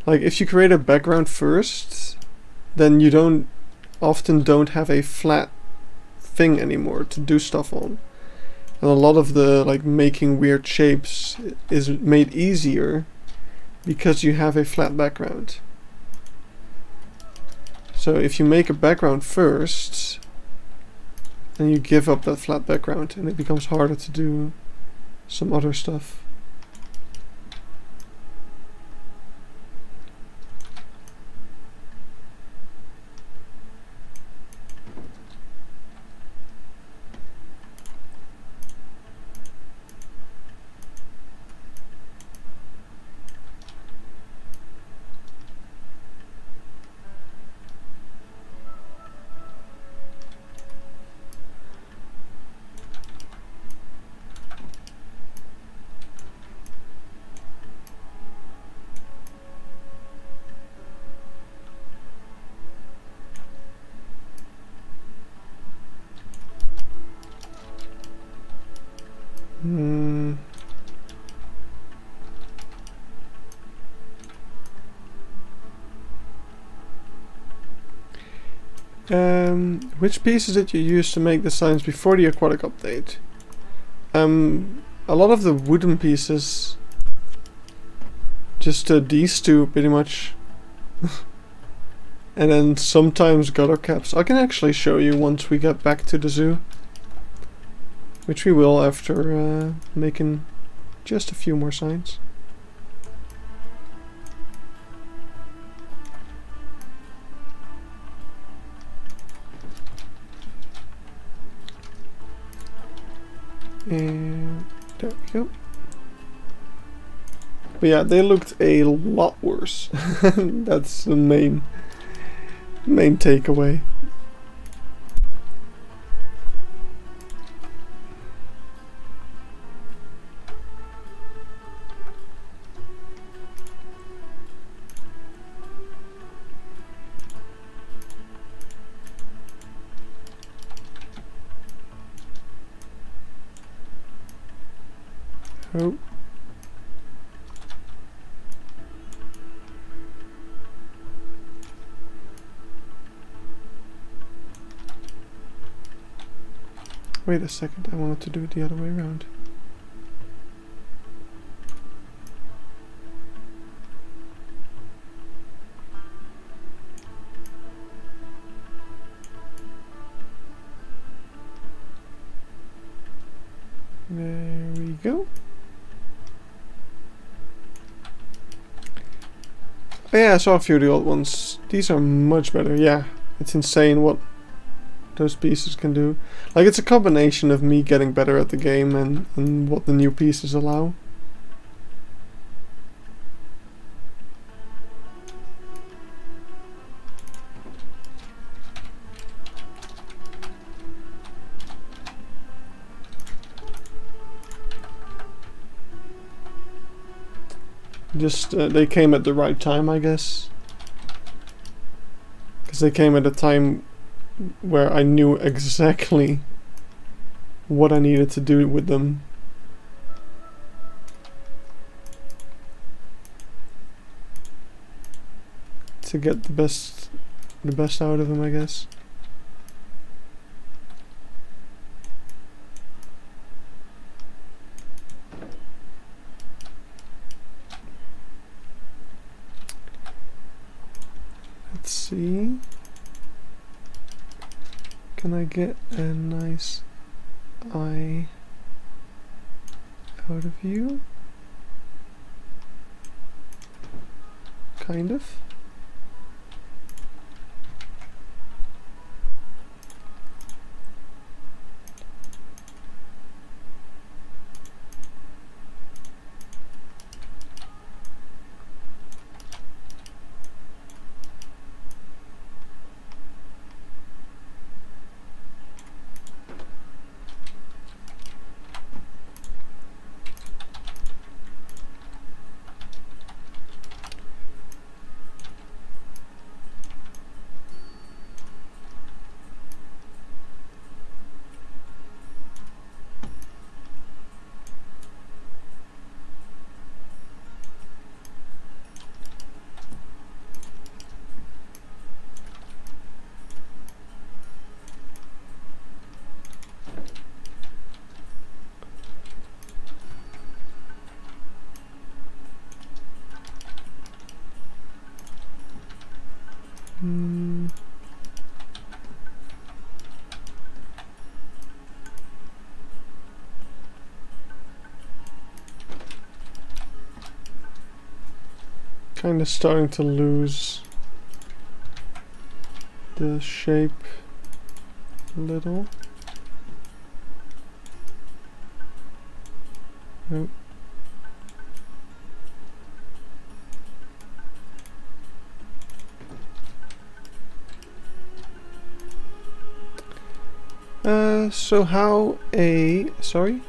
Like if you create a background first, then you often don't have a flat thing anymore to do stuff on. And a lot of the like making weird shapes is made easier because you have a flat background. So if you make a background first, then you give up that flat background and it becomes harder to do some other stuff. Which pieces did you use to make the signs before the aquatic update? A lot of the wooden pieces. Just these two, pretty much. And then sometimes gutter caps. I can actually show you once we get back to the zoo. Which we will after making just a few more signs. And there we go. But yeah, they looked a lot worse. That's the main takeaway. Oh. Wait a second, I wanted to do it the other way around. There we go. Oh yeah, I saw a few of the old ones. These are much better, yeah. It's insane what those pieces can do. Like, it's a combination of me getting better at the game and what the new pieces allow. Just they came at the right time, I guess. Because they came at a time where I knew exactly what I needed to do with them. To get the best out of them, I guess. Let's see. Can I get a nice eye out of you? Kind of. Kind of starting to lose the shape a little. Nope. So how sorry?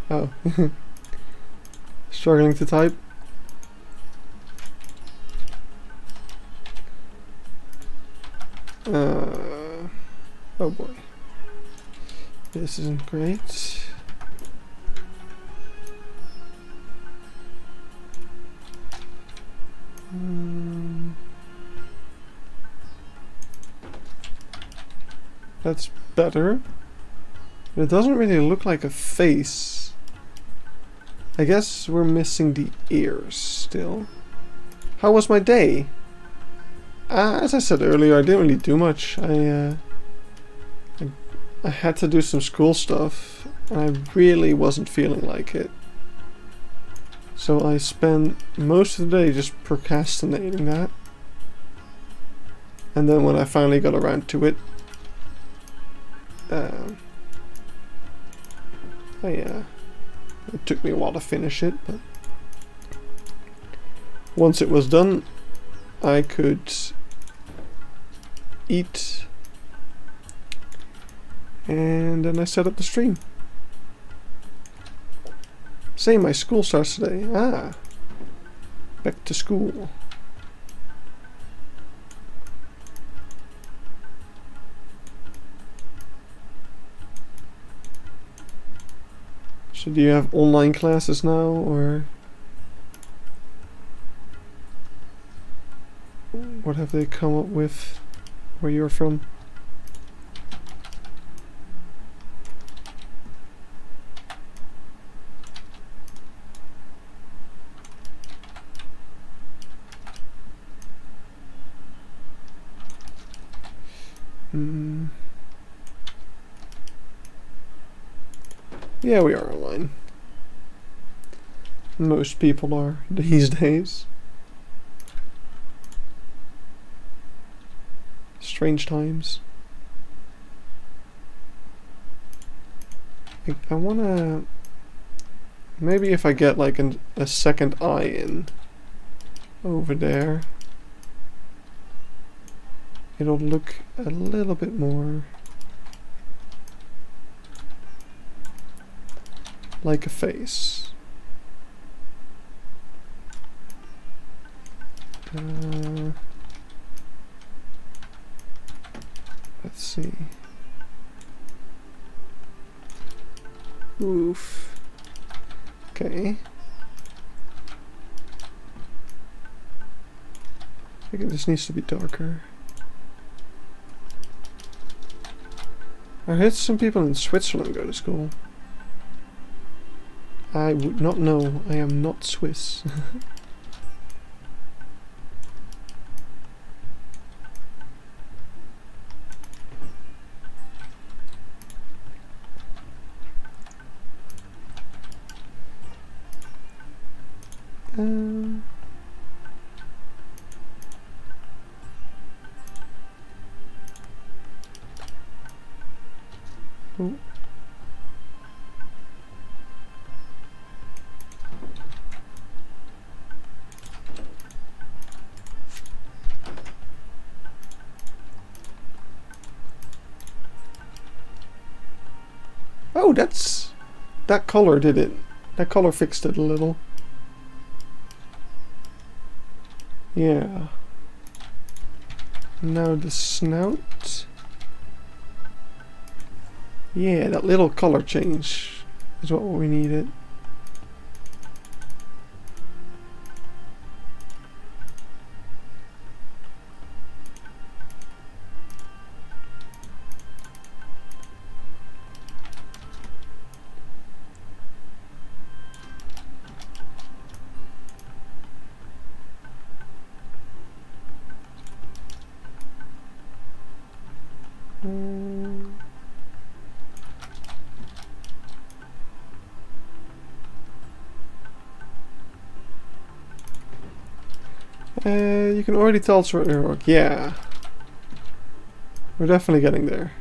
Oh. Struggling to type. Oh boy. This isn't great. That's better. But it doesn't really look like a face. I guess we're missing the ears still. How was my day? As I said earlier, I didn't really do much. I had to do some school stuff, and I really wasn't feeling like it. So I spent most of the day just procrastinating that. And then when I finally got around to it, it took me a while to finish it, but once it was done, I could eat, and then I set up the stream. Say, my school starts today. Back to school. So do you have online classes now, or what have they come up with where you're from? Yeah, we are online. Most people are these days. Strange times. I wanna... Maybe if I get like a second eye in over there, it'll look a little bit more like a face. Let's see. Oof. Okay. I think this needs to be darker. I heard some people in Switzerland go to school. I would not know. I am not Swiss. um, oh. Oh, that color did it. That color fixed it a little. Yeah. Now the snout. Yeah, that little color change is what we needed. You can already tell it's rock. Yeah. We're definitely getting there.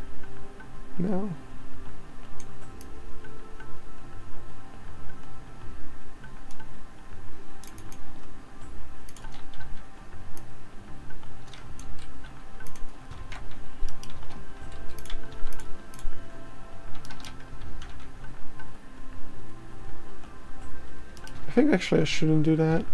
No. I think actually I shouldn't do that.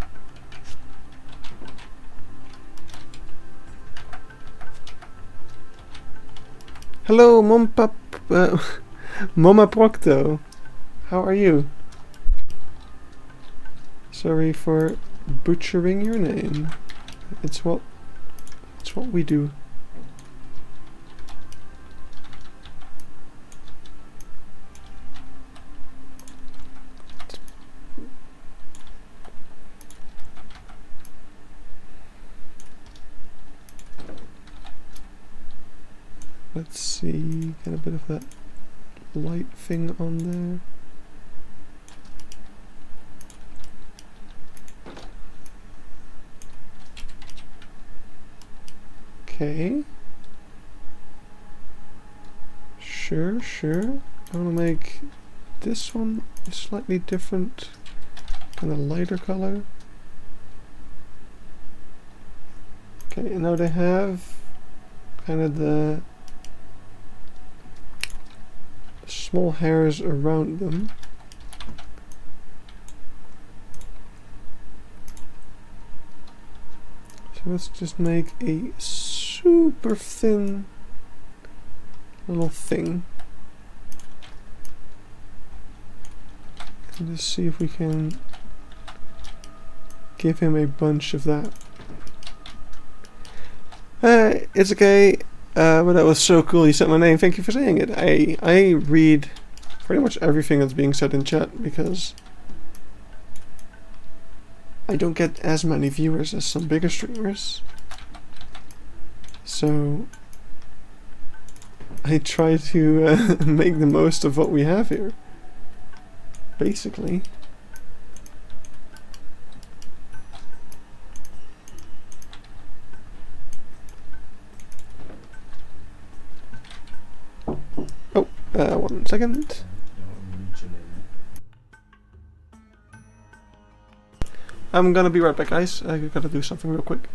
Hello, Mama Procto. How are you? Sorry for butchering your name. It's what we do. Let's see, get a bit of that light thing on there. Okay. Sure. I want to make this one a slightly different, kind of lighter color. Okay, and now they have kind of the small hairs around them. So let's just make a super thin little thing. And just see if we can give him a bunch of that. It's okay. But that was so cool. You said my name. Thank you for saying it. I read pretty much everything that's being said in chat because I don't get as many viewers as some bigger streamers. So I try to make the most of what we have here. Basically. Oh, 1 second. I'm gonna be right back, guys. I gotta do something real quick.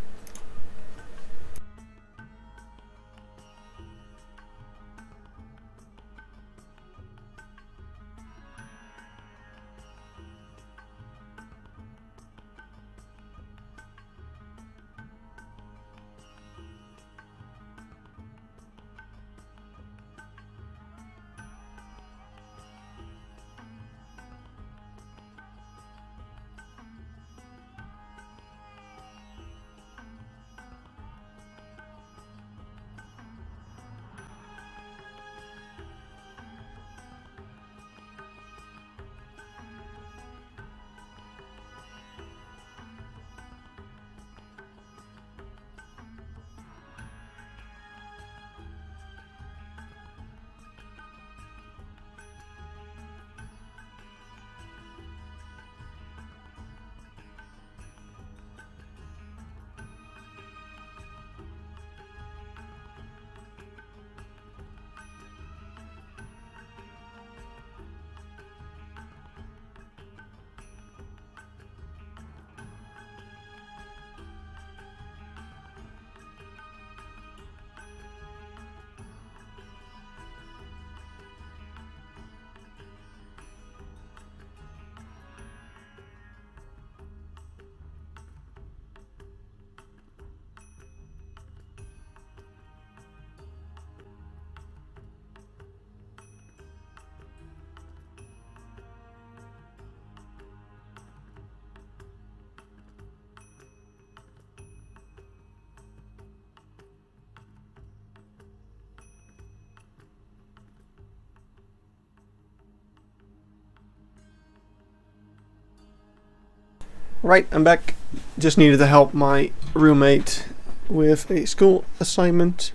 Right, I'm back. Just needed to help my roommate with a school assignment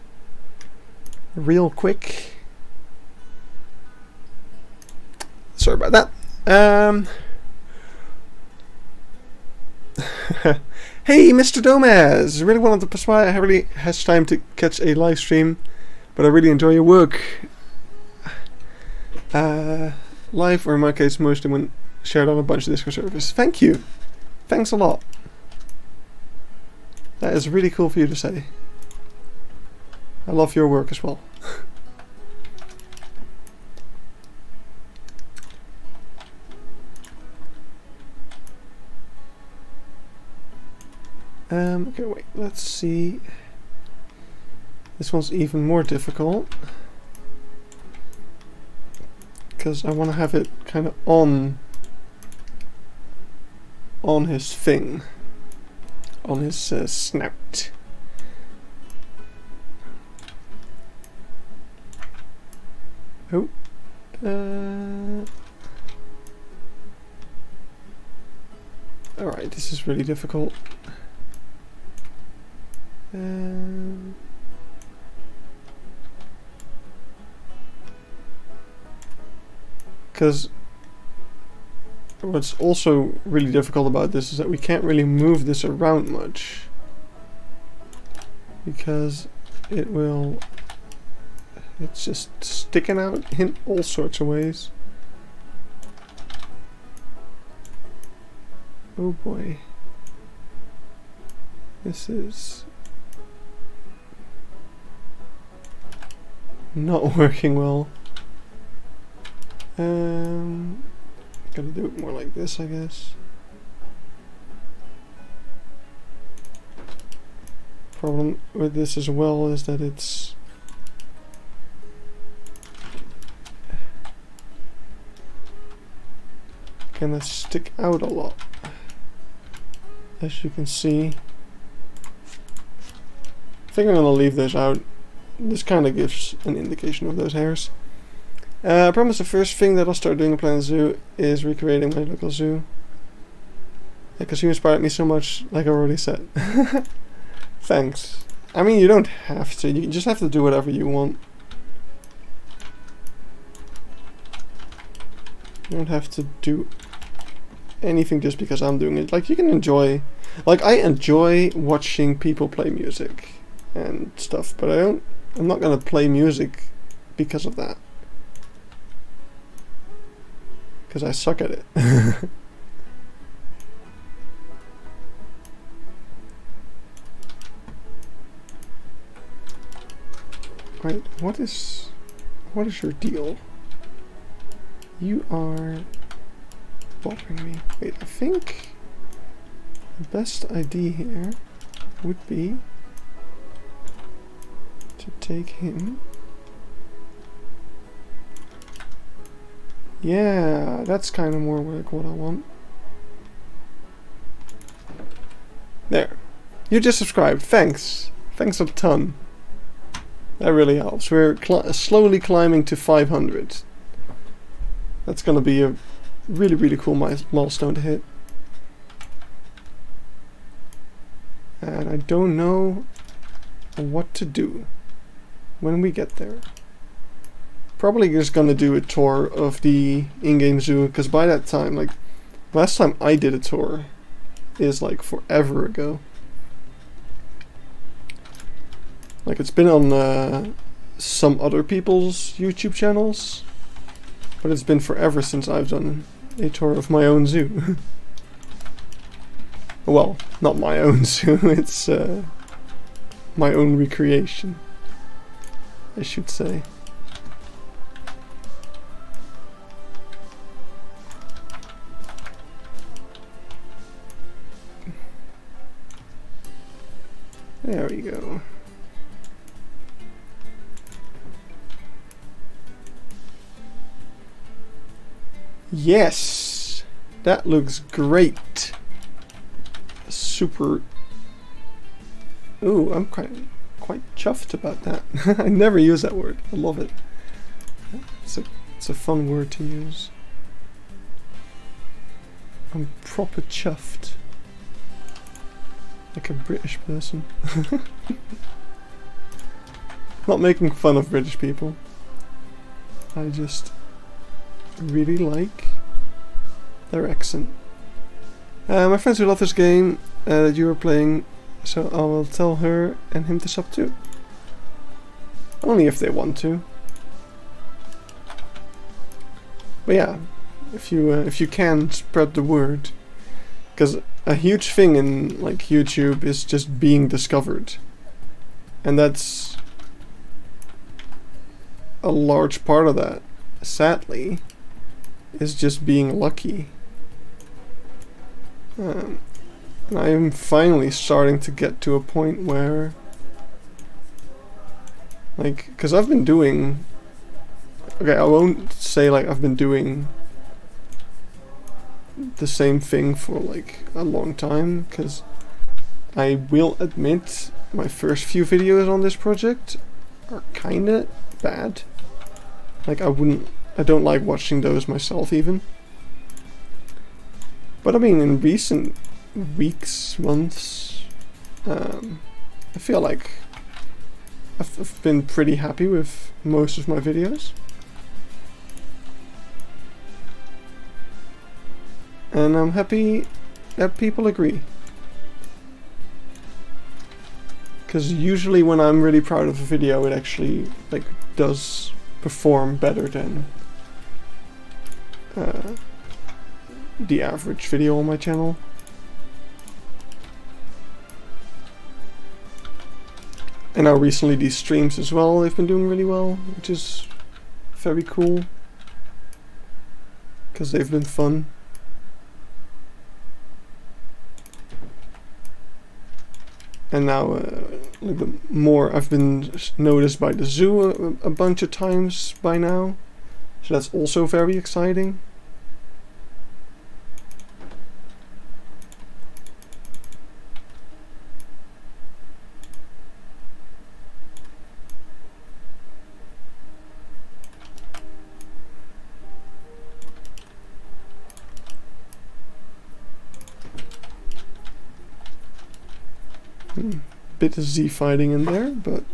real quick. Sorry about that. Hey, Mr. Domaz! Really wanted to persuade. I really has time to catch a live stream, but I really enjoy your work. Live, or in my case, mostly when shared on a bunch of Discord servers. Thank you. Thanks a lot. That is really cool for you to say. I love your work as well. Okay, wait, let's see. This one's even more difficult. Because I want to have it kind of on his thing. On his snout. Oh. Alright, this is really difficult. Because what's also really difficult about this is that we can't really move this around much, because it's just sticking out in all sorts of ways. Oh boy, this is not working well. Gotta do it more like this, I guess. Problem with this as well is that it's gonna stick out a lot, as you can see. I think I'm gonna leave those out. This kind of gives an indication of those hairs. I promise the first thing that I'll start doing at Planet Zoo is recreating my local zoo. Because you inspired me so much, like I already said. Thanks. I mean, you don't have to. You just have to do whatever you want. You don't have to do anything just because I'm doing it. Like, you can enjoy... Like, I enjoy watching people play music and stuff, but I'm not gonna play music because of that. Because I suck at it. Right, what is your deal? You are bothering me. Wait, I think the best idea here would be to take him. Yeah, that's kind of more like what I want. There. You just subscribed. Thanks. Thanks a ton. That really helps. We're slowly climbing to 500. That's going to be a really, really cool milestone to hit. And I don't know what to do when we get there. Probably just gonna do a tour of the in-game zoo, because by that time, like, last time I did a tour is like forever ago. Like, it's been on some other people's YouTube channels, but it's been forever since I've done a tour of my own zoo. Well, not my own zoo, it's my own recreation, I should say. There we go. Yes! That looks great. Super. Ooh, I'm quite chuffed about that. I never use that word. I love it. It's a fun word to use. I'm proper chuffed. Like a British person. Not making fun of British people. I just really like their accent. My friends who love this game that you were playing, so I will tell her and him to sub too. Only if they want to. But yeah, if you can, spread the word, because a huge thing in like YouTube is just being discovered, and that's a large part of that, sadly, is just being lucky. And I'm finally starting to get to a point where, like, because I've been doing, okay, I won't say like I've been doing the same thing for like a long time, because I will admit my first few videos on this project are kinda bad. Like I don't like watching those myself even. But I mean, in recent weeks, months, I feel like I've been pretty happy with most of my videos. And I'm happy that people agree. Because usually when I'm really proud of a video, it actually like does perform better than the average video on my channel. And now recently these streams as well, they've been doing really well, which is very cool. Because they've been fun. And now, like the more I've been noticed by the zoo a bunch of times by now, so that's also very exciting. Bit of Z fighting in there, but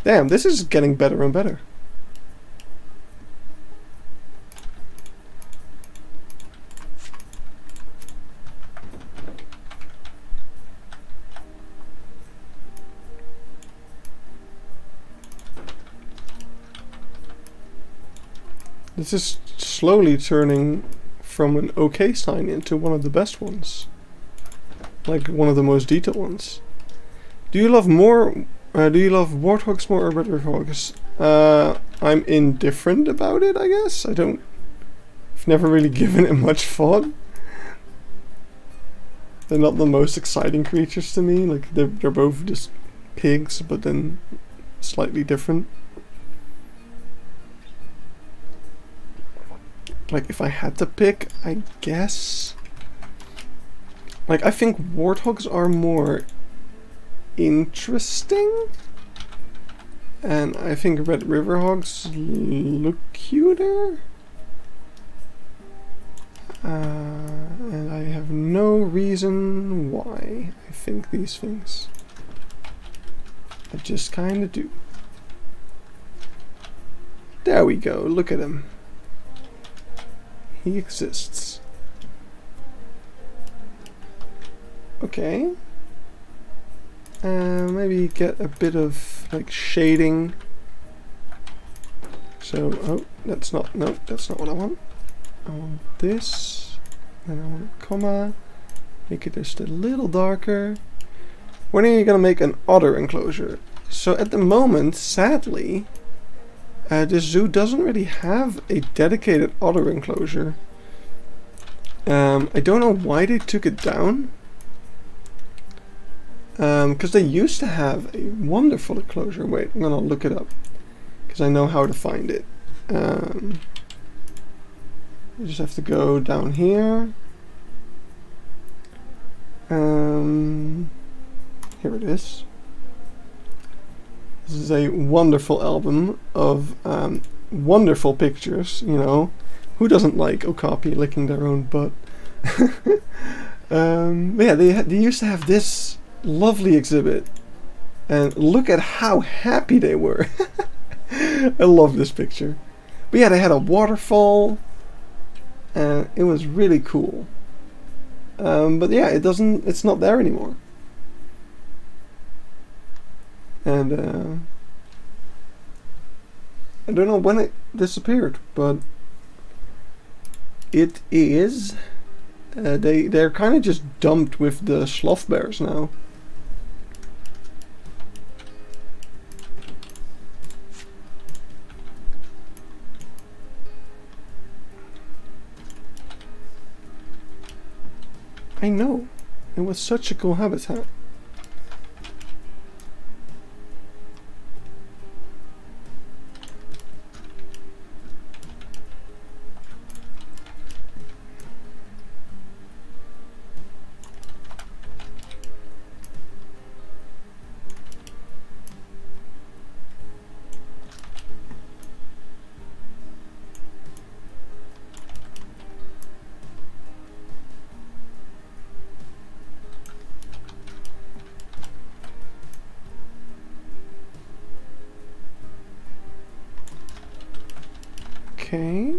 damn, this is getting better and better. This is slowly turning from an okay sign into one of the best ones. Like one of the most detailed ones. Do you love warthogs more or red hogs? I'm indifferent about it, I guess. I've never really given it much thought. They're not the most exciting creatures to me. Like they're both just pigs, but then slightly different. Like if I had to pick, I guess. Like I think warthogs are more interesting, and I think red river hogs look cuter. And I have no reason why I think these things. I just kind of do. There we go, look at him. He exists. Okay. Maybe get a bit of like shading. So, oh, that's not what I want. I want this. Then I want a comma. Make it just a little darker. When are you gonna make an otter enclosure? So at the moment, sadly, this zoo doesn't really have a dedicated otter enclosure. I don't know why they took it down. Because they used to have a wonderful enclosure. Wait, I'm gonna look it up. Because I know how to find it. You just have to go down here. Here it is. This is a wonderful album of wonderful pictures, you know. Who doesn't like Okapi licking their own butt? But yeah, they used to have this lovely exhibit, and look at how happy they were. I love this picture. But yeah, they had a waterfall, and it was really cool. But yeah, it's not there anymore. And I don't know when it disappeared, but it is. They're kind of just dumped with the sloth bears now. I know. It was such a cool habitat. Okay.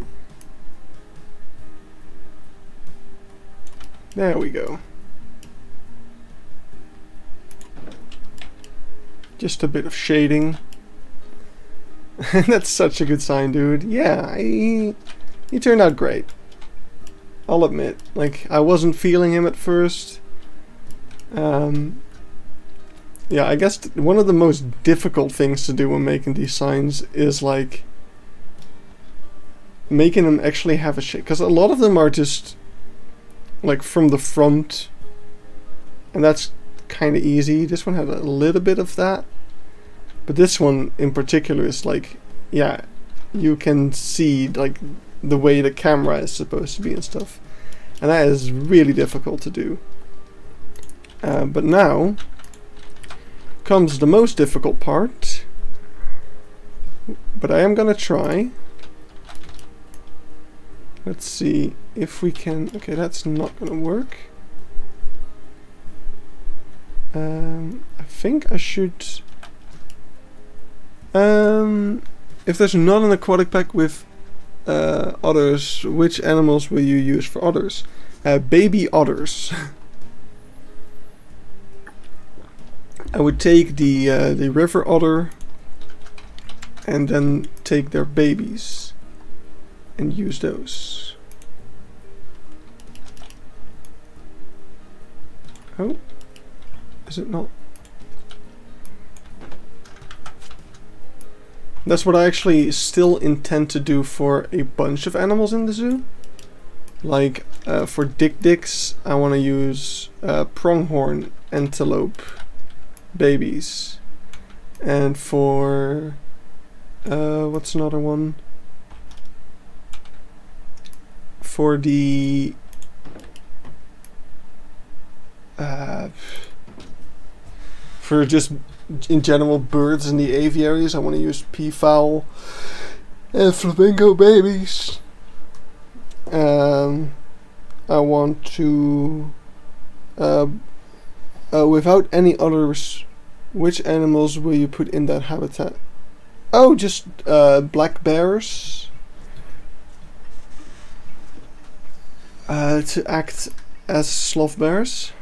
There we go. Just a bit of shading. That's such a good sign, dude. Yeah, he turned out great. I'll admit. Like, I wasn't feeling him at first. Yeah, I guess one of the most difficult things to do when making these signs is like making them actually have a shape, because a lot of them are just like from the front, and that's kind of easy. This one had a little bit of that, but this one in particular is like, yeah, you can see like the way the camera is supposed to be and stuff, and that is really difficult to do. But now comes the most difficult part, but I am gonna try. Let's see if we can. Okay, that's not gonna work. I think I should. If there's not an aquatic pack with otters, which animals will you use for otters? Baby otters. I would take the river otter and then take their babies and use those. Oh, is it not? That's what I actually still intend to do for a bunch of animals in the zoo. Like for dik-diks, I want to use pronghorn antelope babies, and for what's another one? For the for just in general birds in the aviaries, I want to use peafowl and flamingo babies. I want to without any others, which animals will you put in that habitat? Oh, just black bears to act as sloth bears.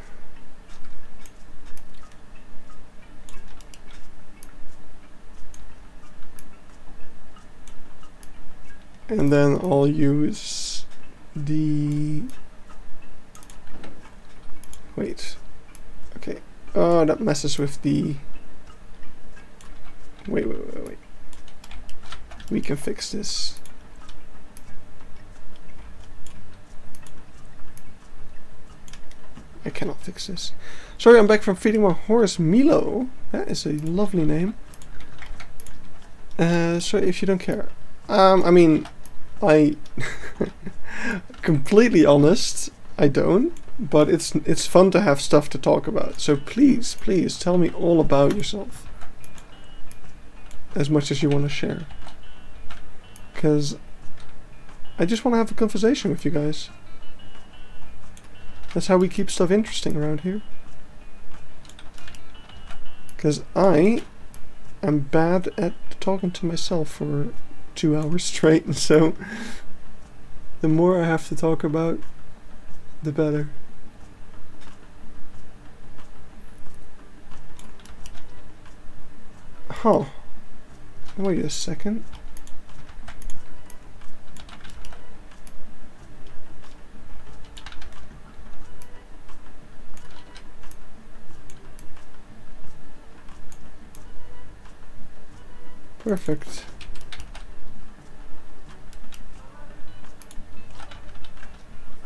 And then I'll use the... Wait. Okay. Oh, that messes with the... Wait. We can fix this. I cannot fix this. Sorry, I'm back from feeding my horse Milo. That is a lovely name. Sorry if you don't care. I mean, I completely honest, I don't, but it's fun to have stuff to talk about. So please tell me all about yourself, as much as you want to share, because I just want to have a conversation with you guys. That's how we keep stuff interesting around here. Because I am bad at talking to myself for 2 hours straight, and so the more I have to talk about, the better. Huh. Wait a second. Perfect.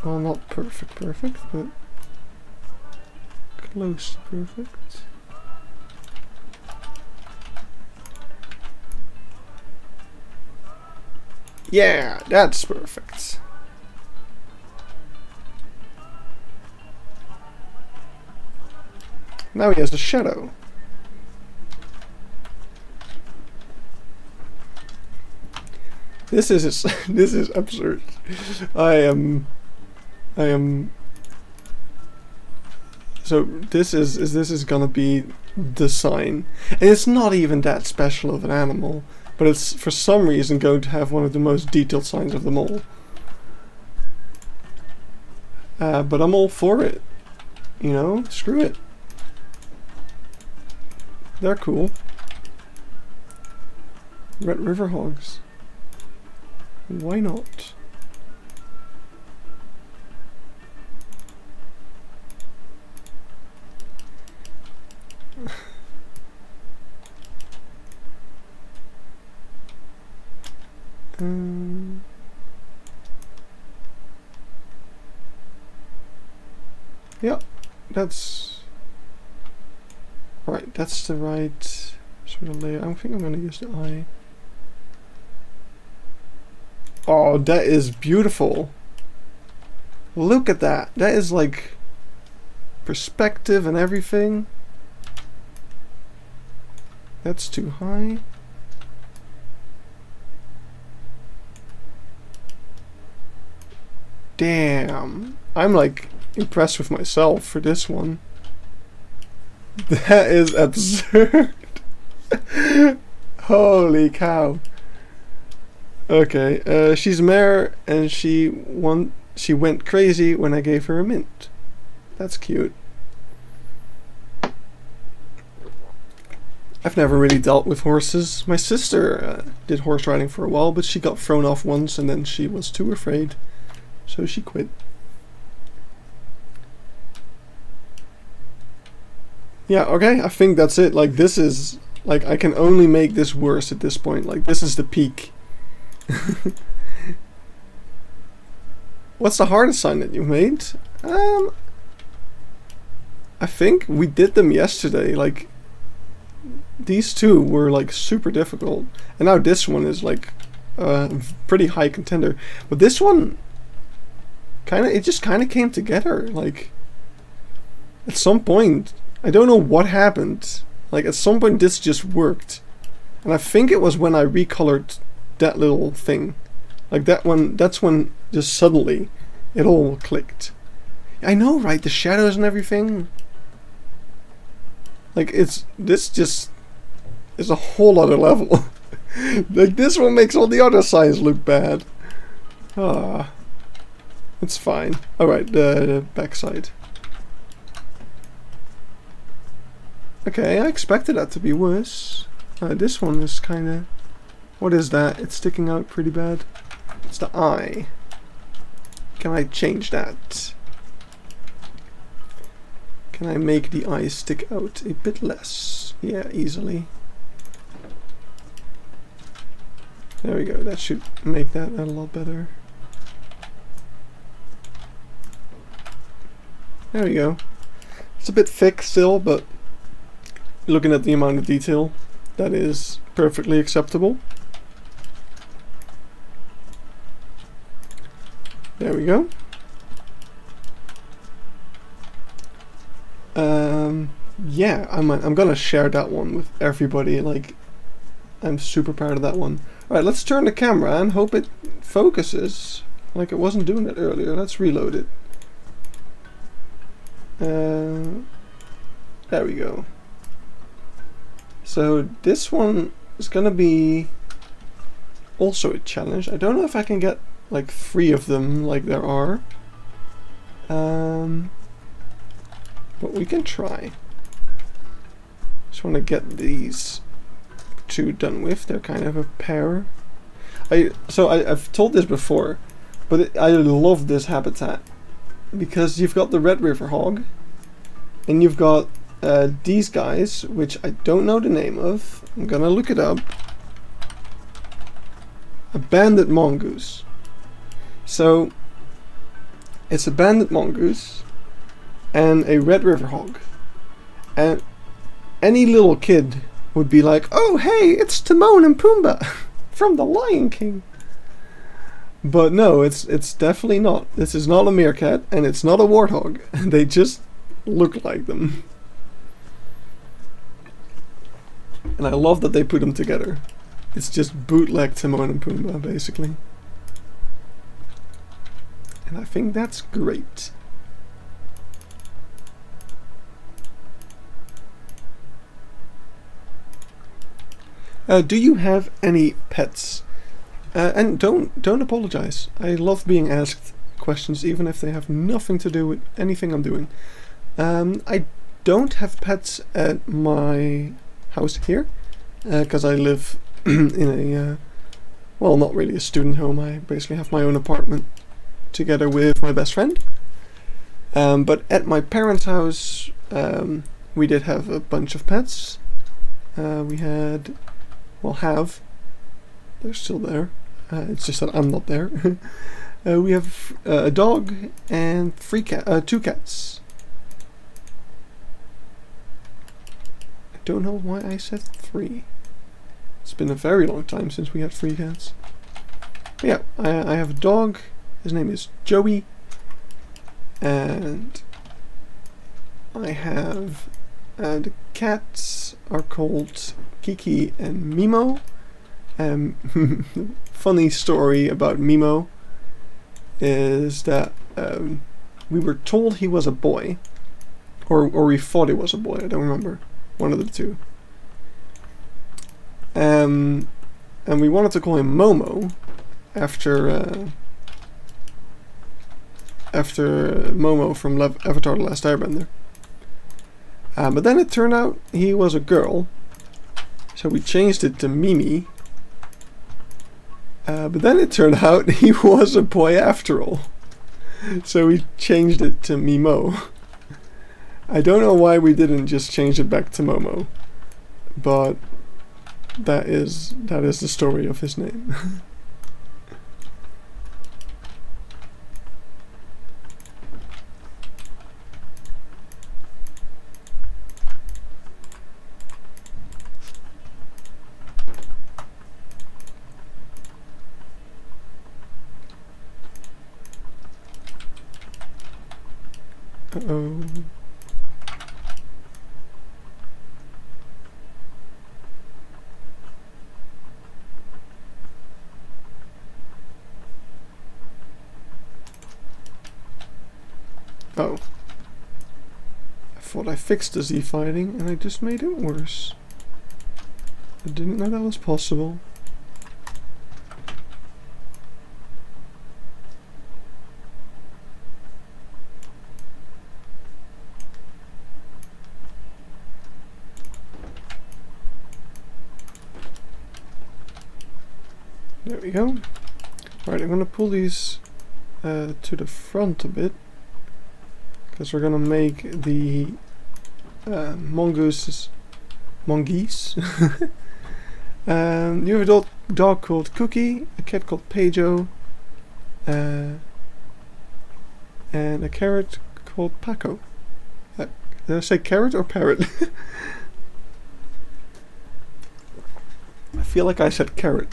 Well, not perfect, but close to perfect. Yeah, that's perfect. Now he has the shadow. This is this is absurd. I am. So this is gonna be the sign, and it's not even that special of an animal, but it's for some reason going to have one of the most detailed signs of them all. But I'm all for it. You know, screw it. They're cool. Red River Hogs. Why not? Yeah, that's right. That's the right sort of layer. I think I'm gonna use the eye. Oh, that is beautiful. Look at that. That is like perspective and everything. That's too high. Damn. I'm like impressed with myself for this one. That is absurd. Holy cow. Okay, she's mare and she went crazy when I gave her a mint. That's cute. I've never really dealt with horses. My sister did horse riding for a while, but she got thrown off once and then she was too afraid. So she quit. Yeah, okay, I think that's it. Like, this is... Like, I can only make this worse at this point. Like, this is the peak. What's the hardest sign that you made? I think we did them yesterday. Like, these two were, like, super difficult. And now this one is, like, a pretty high contender. But this one... it just kind of came together, like, at some point, I don't know what happened, like, at some point this just worked, and I think it was when I recolored that little thing, like that one, that's when just suddenly it all clicked. I know, right, the shadows and everything, like, this just is a whole other level. Like, this one makes all the other signs look bad. It's fine. Alright, the backside. Okay, I expected that to be worse. This one is kinda... What is that? It's sticking out pretty bad. It's the eye. Can I change that? Can I make the eye stick out a bit less? Yeah, easily. There we go, that should make that a lot better. There we go. It's a bit thick still, but looking at the amount of detail, that is perfectly acceptable. There we go. Yeah, I'm gonna share that one with everybody. Like, I'm super proud of that one. Alright, let's turn the camera and hope it focuses. Like it wasn't doing it earlier. Let's reload it. There we go. So this one is gonna be also a challenge. I don't know if I can get like 3 of them like there are. But we can try. Just want to get these 2 done with. They're kind of a pair. I've told this before, but I love this habitat because you've got the red river hog, and you've got these guys, which I don't know the name of. I'm gonna look it up. A banded mongoose. So it's a banded mongoose and a red river hog, and any little kid would be like, "Oh, hey, it's Timon and Pumbaa from The Lion King." But no, it's definitely not. This is not a meerkat, and it's not a warthog. They just look like them. And I love that they put them together. It's just bootleg Timon and Pumbaa, basically. And I think that's great. Do you have any pets? And don't apologize. I love being asked questions, even if they have nothing to do with anything I'm doing. I don't have pets at my house here, because I live in a well, not really a student home. I basically have my own apartment together with my best friend. But at my parents' house, we did have a bunch of pets. We had, well, have. They're still there. It's just that I'm not there. We have a dog and 2 cats. I don't know why I said 3. It's been a very long time since we had 3 cats. But yeah, I have a dog. His name is Joey. And I have the cats are called Kiki and Mimo. Funny story about Mimo is that we were told he was a boy, or we thought he was a boy. I don't remember, one of the 2. And we wanted to call him Momo after Momo from Avatar: The Last Airbender. But then it turned out he was a girl, so we changed it to Mimi. But then it turned out he was a boy after all, so we changed it to Mimo. I don't know why we didn't just change it back to Momo, but that is the story of his name. Uh-oh. Oh. I thought I fixed the Z fighting and I just made it worse. I didn't know that was possible. There we go. Alright, I'm gonna pull these to the front a bit, because we're gonna make the mongoose. You have a dog called Cookie, a cat called Pejo, and a carrot called Paco. Did I say carrot or parrot? I feel like I said carrot.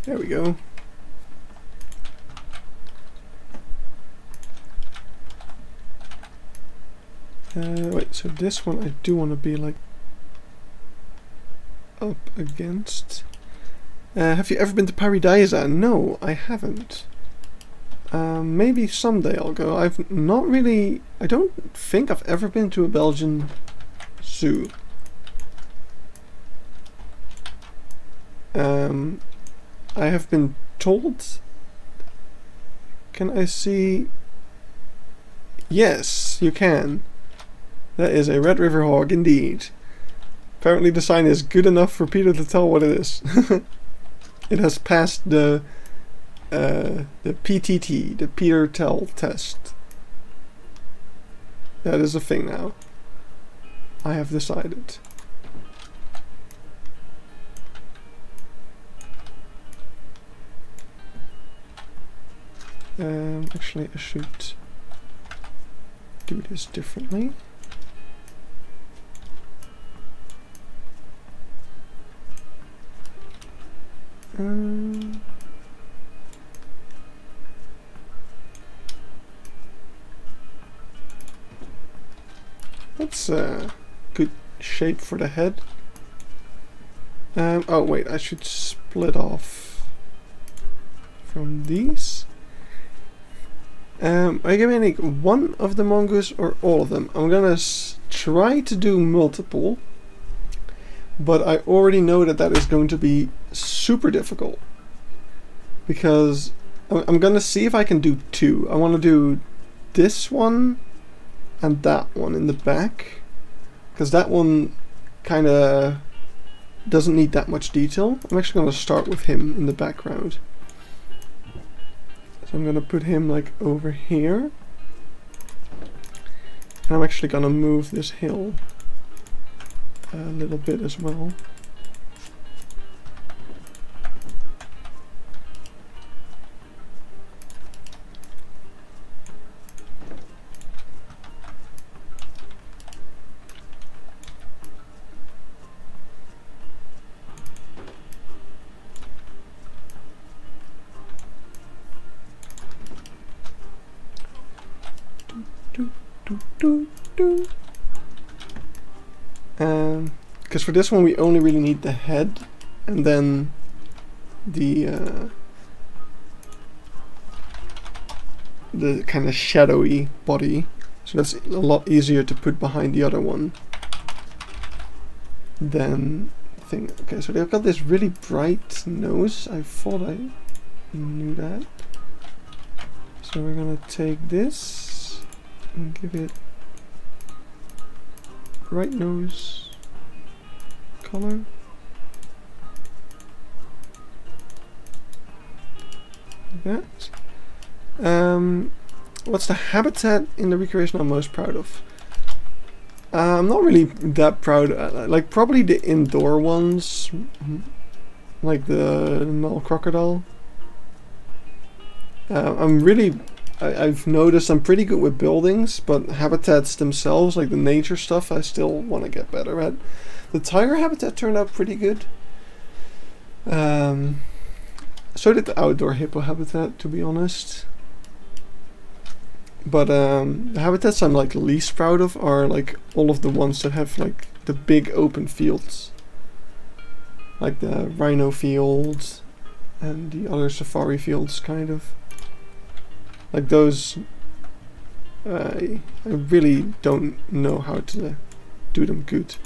There we go. Wait, so this one I do want to be like up against. Have you ever been to Paradise? No, I haven't. Maybe someday I'll go. I've not really... I don't think I've ever been to a Belgian zoo. I have been told... Can I see... Yes, you can. That is a Red River hog indeed. Apparently the sign is good enough for Peter to tell what it is. It has passed the PTT, the Peter Tell test. That is a thing now. I have decided. Actually, I should do this differently. That's a good shape for the head. Oh wait, I should split off from these. Are you gonna make one of the mongoose or all of them? I'm gonna try to do multiple, but I already know that that is going to be super difficult because I'm gonna see if I can do two. I want to do this one and that one in the back, because that one kind of doesn't need that much detail. I'm actually going to start with him in the background. So I'm going to put him like over here, and I'm actually going to move this hill a little bit as well. Because for this one we only really need the head and then the kind of shadowy body, so that's a lot easier to put behind the other one than the thing. Okay, so they've got this really bright nose. I thought I knew that. So we're gonna take this and give it bright nose color. Like that. What's the habitat in the recreation I'm most proud of? I'm not really that proud. Like probably the indoor ones, like the Nile crocodile. I've noticed I'm pretty good with buildings, but habitats themselves, like the nature stuff, I still want to get better at. The tiger habitat turned out pretty good. So did the outdoor hippo habitat, to be honest. But the habitats I'm like least proud of are like all of the ones that have like the big open fields, like the rhino fields and the other safari fields, kind of. Like those, I really don't know how to do them good.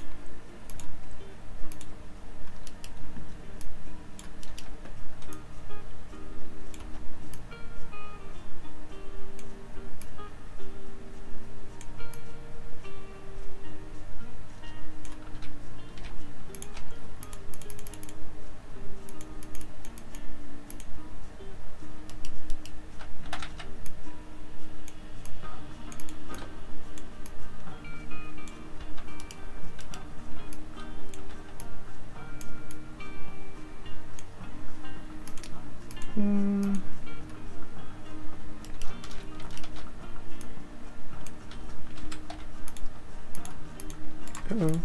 Uh-oh.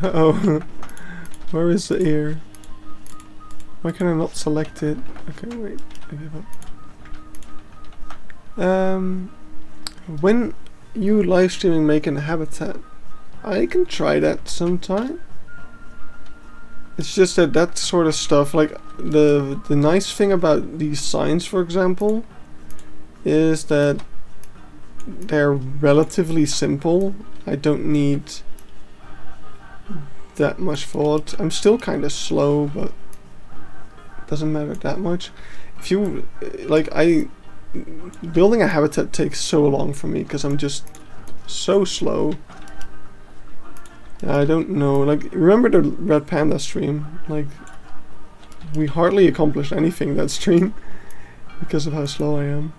Uh-oh. Where is the ear? Why can I not select it? Okay, wait. I give up. when you live streaming making a habitat, I can try that sometime. It's just that that sort of stuff, like the nice thing about these signs, for example, is that they're relatively simple. I don't need that much thought. I'm still kind of slow, but it doesn't matter that much. If you like, building a habitat takes so long for me because I'm just so slow. I don't know, like, remember the Red Panda stream? Like, we hardly accomplished anything that stream because of how slow I am.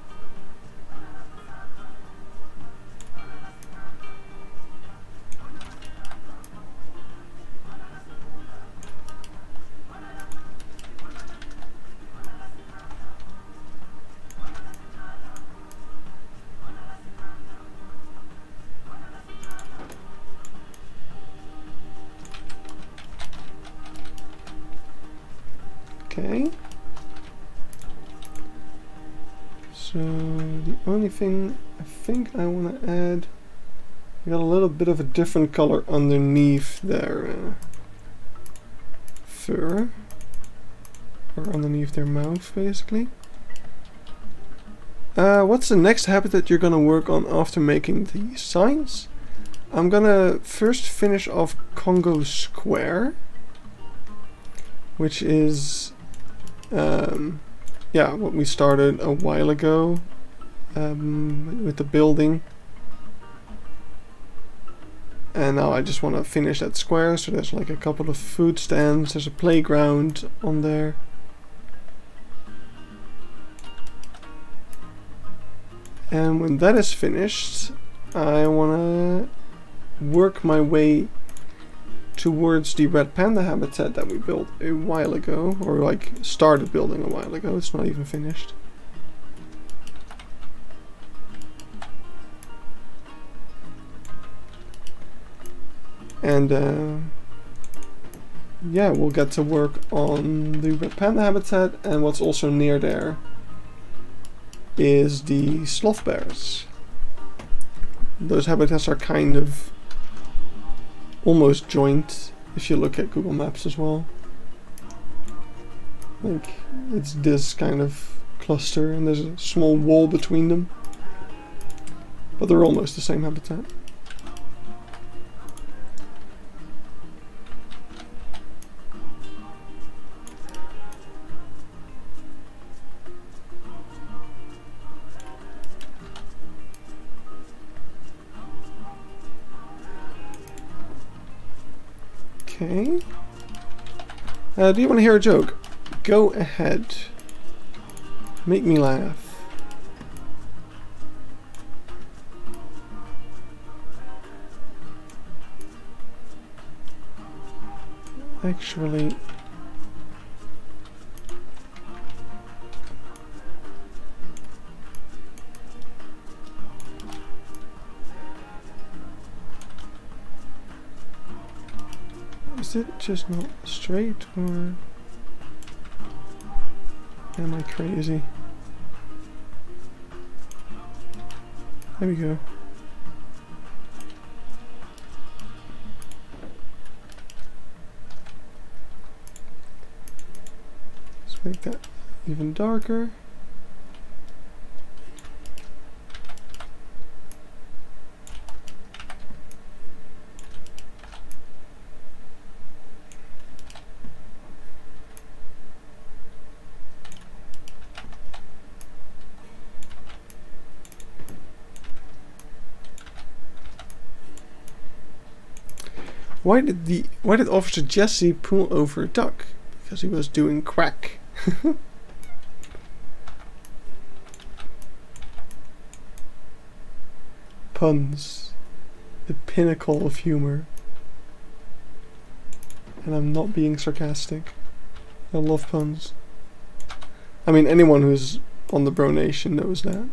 Okay. So the only thing I think I want to add, I got a little bit of a different color underneath their fur, or underneath their mouth, basically. What's the next habitat you're gonna work on after making the signs? I'm gonna first finish off Congo Square, which is yeah, what we started a while ago with the building. And now I just want to finish that square, so there's like a couple of food stands, there's a playground on there. And when that is finished, I want to work my way towards the red panda habitat that we built a while ago, or like started building a while ago. It's not even finished. And yeah, we'll get to work on the red panda habitat, and what's also near there is the sloth bears. Those habitats are kind of almost joint if you look at Google Maps as well. Like, it's this kind of cluster and there's a small wall between them, but they're almost the same habitat. Okay. Do you want to hear a joke? Go ahead. Make me laugh. Actually... is it just not straight, or am I crazy? There we go. Let's make that even darker. Why did Officer Jesse pull over a duck? Because he was doing crack. Puns. The pinnacle of humor. And I'm not being sarcastic. I love puns. I mean, anyone who's on the Bro Nation knows that.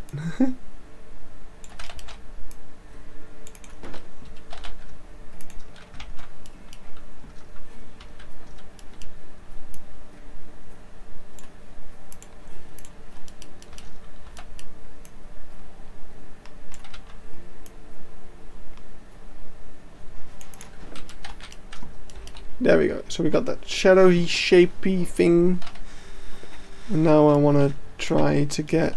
There we go. So we got that shadowy, shapey thing. And now I want to try to get...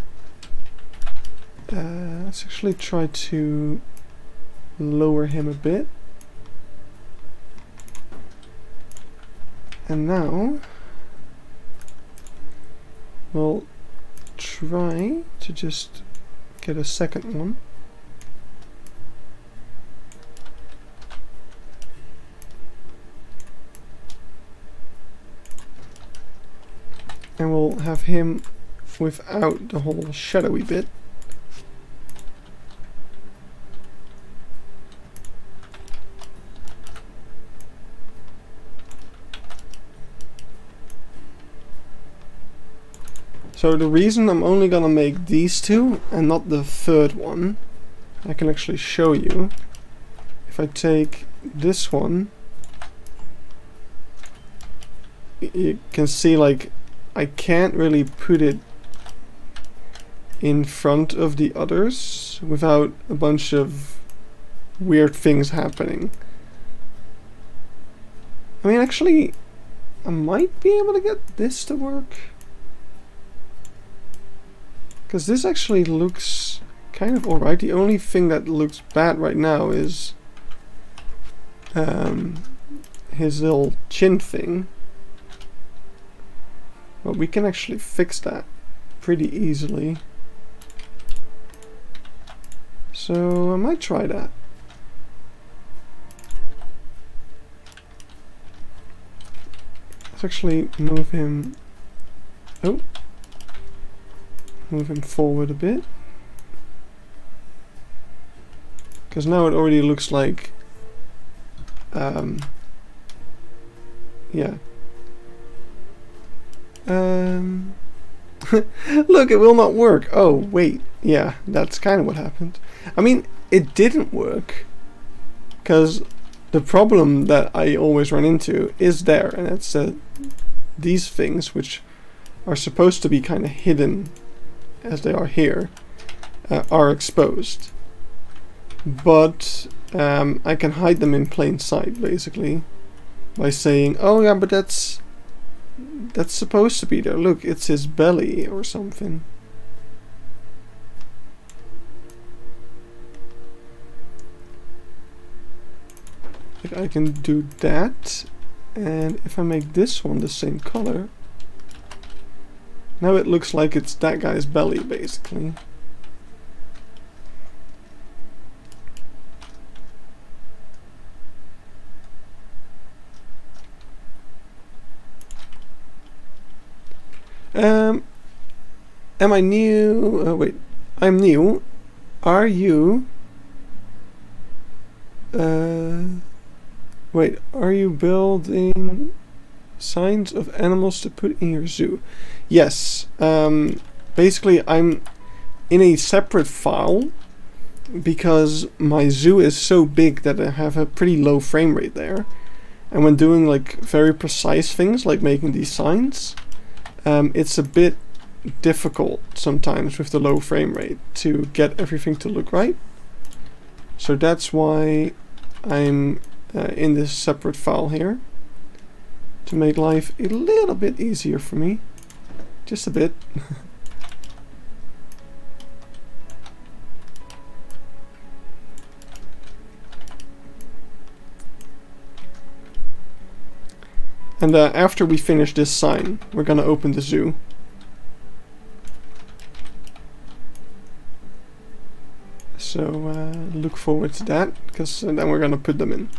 let's actually try to lower him a bit. And now we'll try to just get a second one. And we'll have him without the whole shadowy bit. So the reason I'm only gonna make these two and not the third one, I can actually show you. If I take this one, you can see like I can't really put it in front of the others without a bunch of weird things happening. I mean, actually, I might be able to get this to work. Because this actually looks kind of alright. The only thing that looks bad right now is his little chin thing. But we can actually fix that pretty easily. So I might try that. Let's actually move him... Oh! Move him forward a bit. Because now it already looks like... yeah. Look, it will not work. Oh, wait. Yeah, that's kind of what happened. I mean, it didn't work. Because the problem that I always run into is there. And it's these things, which are supposed to be kind of hidden as they are here, are exposed. But I can hide them in plain sight, basically. By saying, oh yeah, but that's supposed to be there. Look, it's his belly or something. Like I can do that, and if I make this one the same color, now it looks like it's that guy's belly, basically. Am I new? Wait, I'm new. Are you? Wait, are you building signs of animals to put in your zoo? Yes. Basically, I'm in a separate file because my zoo is so big that I have a pretty low frame rate there. And when doing like very precise things like making these signs, it's a bit difficult sometimes with the low frame rate to get everything to look right. So that's why I'm in this separate file here, to make life a little bit easier for me. Just a bit. And after we finish this sign, we're gonna open the zoo. So look forward to that, because then we're gonna put them in.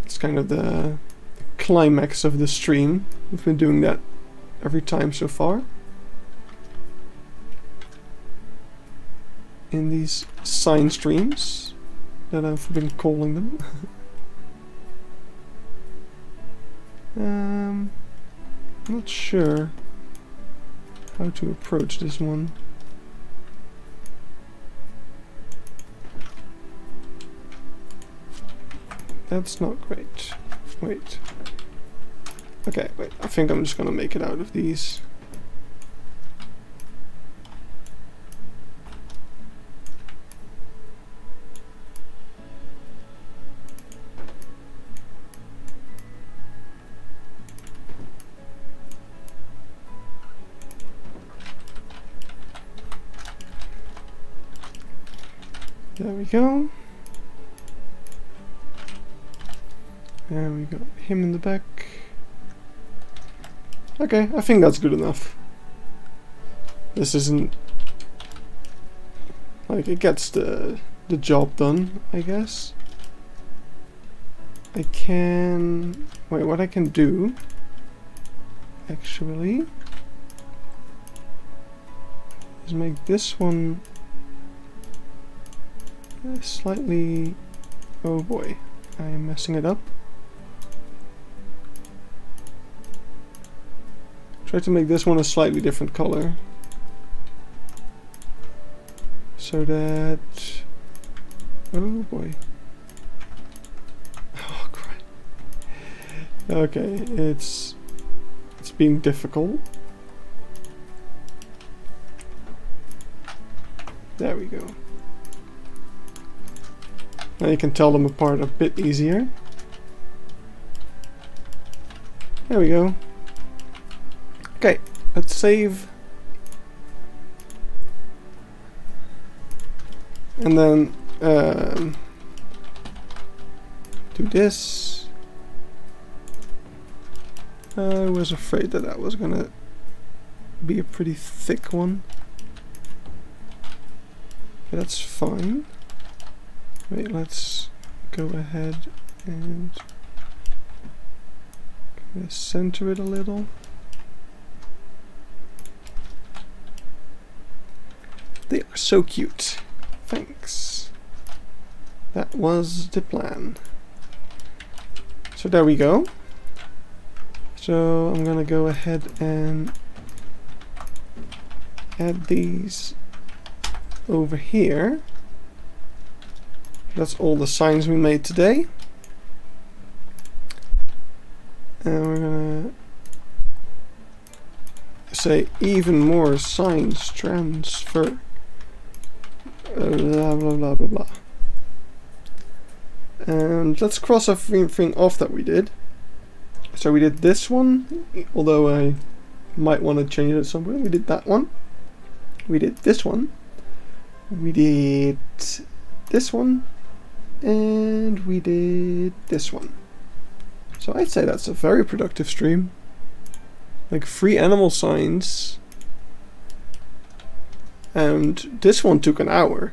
It's kind of the climax of the stream. We've been doing that every time so far. In these sign streams that I've been calling them. Not sure how to approach this one. That's not great. Wait. Okay, wait. I think I'm just gonna make it out of these. There we go. And we got him in the back. Okay, I think that's good enough. This isn't... like, it gets the job done, I guess. I can... wait, what I can do... actually... is make this one... slightly... oh boy, I am messing it up. Try to make this one a slightly different color. So that... oh boy. Oh crap. Okay, it's being difficult. There we go. Now you can tell them apart a bit easier. There we go. Okay, let's save. And then do this. I was afraid that that was gonna be a pretty thick one. But that's fine. Wait, let's go ahead and center it a little. They are so cute. Thanks. That was the plan. So there we go. So I'm gonna go ahead and add these over here. That's all the signs we made today. And we're gonna say even more signs transfer. Blah blah blah blah blah. And let's cross everything off that we did. So we did this one, although I might want to change it somewhere. We did that one. We did this one. We did this one. And we did this one. So I'd say that's a very productive stream. Like 3 animal signs. And this one took an hour.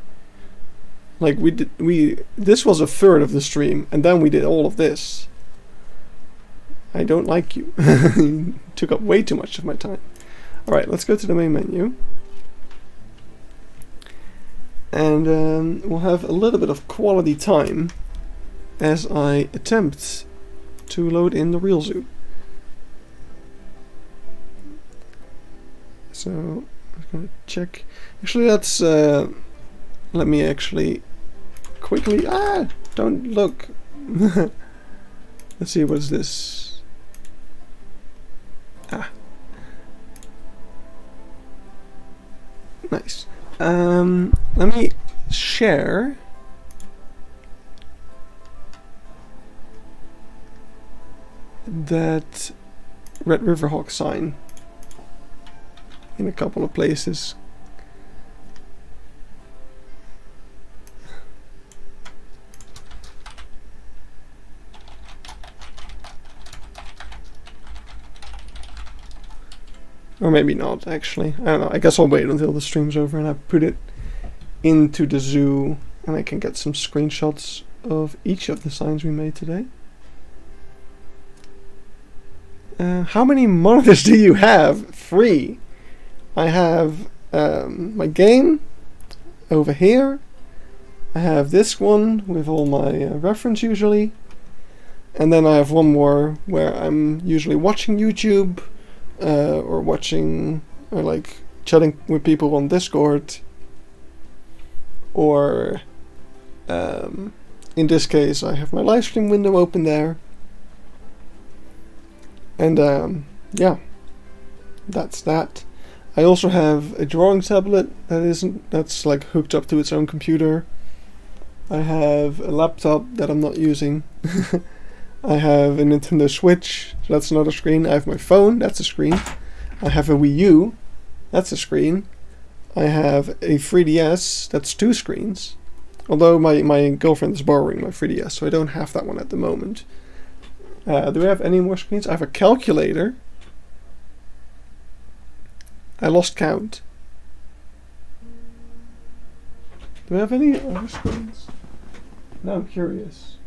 Like this was a third of the stream, and then we did all of this. I don't like you. You took up way too much of my time. Alright, let's go to the main menu. And we'll have a little bit of quality time as I attempt to load in the real zoo. So I'm gonna check. Actually, that's let me actually quickly. Don't look. Let's see, what is this? Nice. Let me share that Red River Hawk sign in a couple of places. Or maybe not, actually. I don't know. I guess I'll wait until the stream's over and I put it into the zoo and I can get some screenshots of each of the signs we made today. How many monitors do you have? 3. I have my game over here. I have this one with all my reference usually. And then I have one more where I'm usually watching YouTube. Or watching, or like chatting with people on Discord, or in this case I have my live stream window open there, and yeah, that's that. I also have a drawing tablet that's like hooked up to its own computer. I have a laptop that I'm not using. I have a Nintendo Switch, so that's not a screen. I have my phone, that's a screen. I have a Wii U, that's a screen. I have a 3DS, that's 2 screens. Although my girlfriend is borrowing my 3DS, so I don't have that one at the moment. Do we have any more screens? I have a calculator. I lost count. Do we have any other screens? Now I'm curious.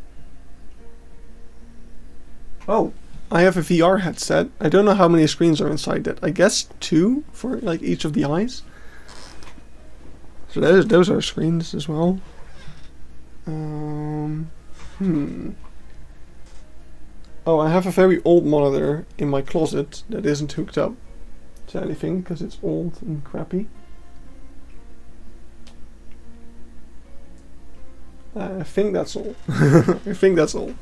Oh, I have a VR headset. I don't know how many screens are inside that. I guess 2 for like each of the eyes. So those are screens as well. Oh, I have a very old monitor in my closet that isn't hooked up to anything because it's old and crappy. I think that's all. I think that's all.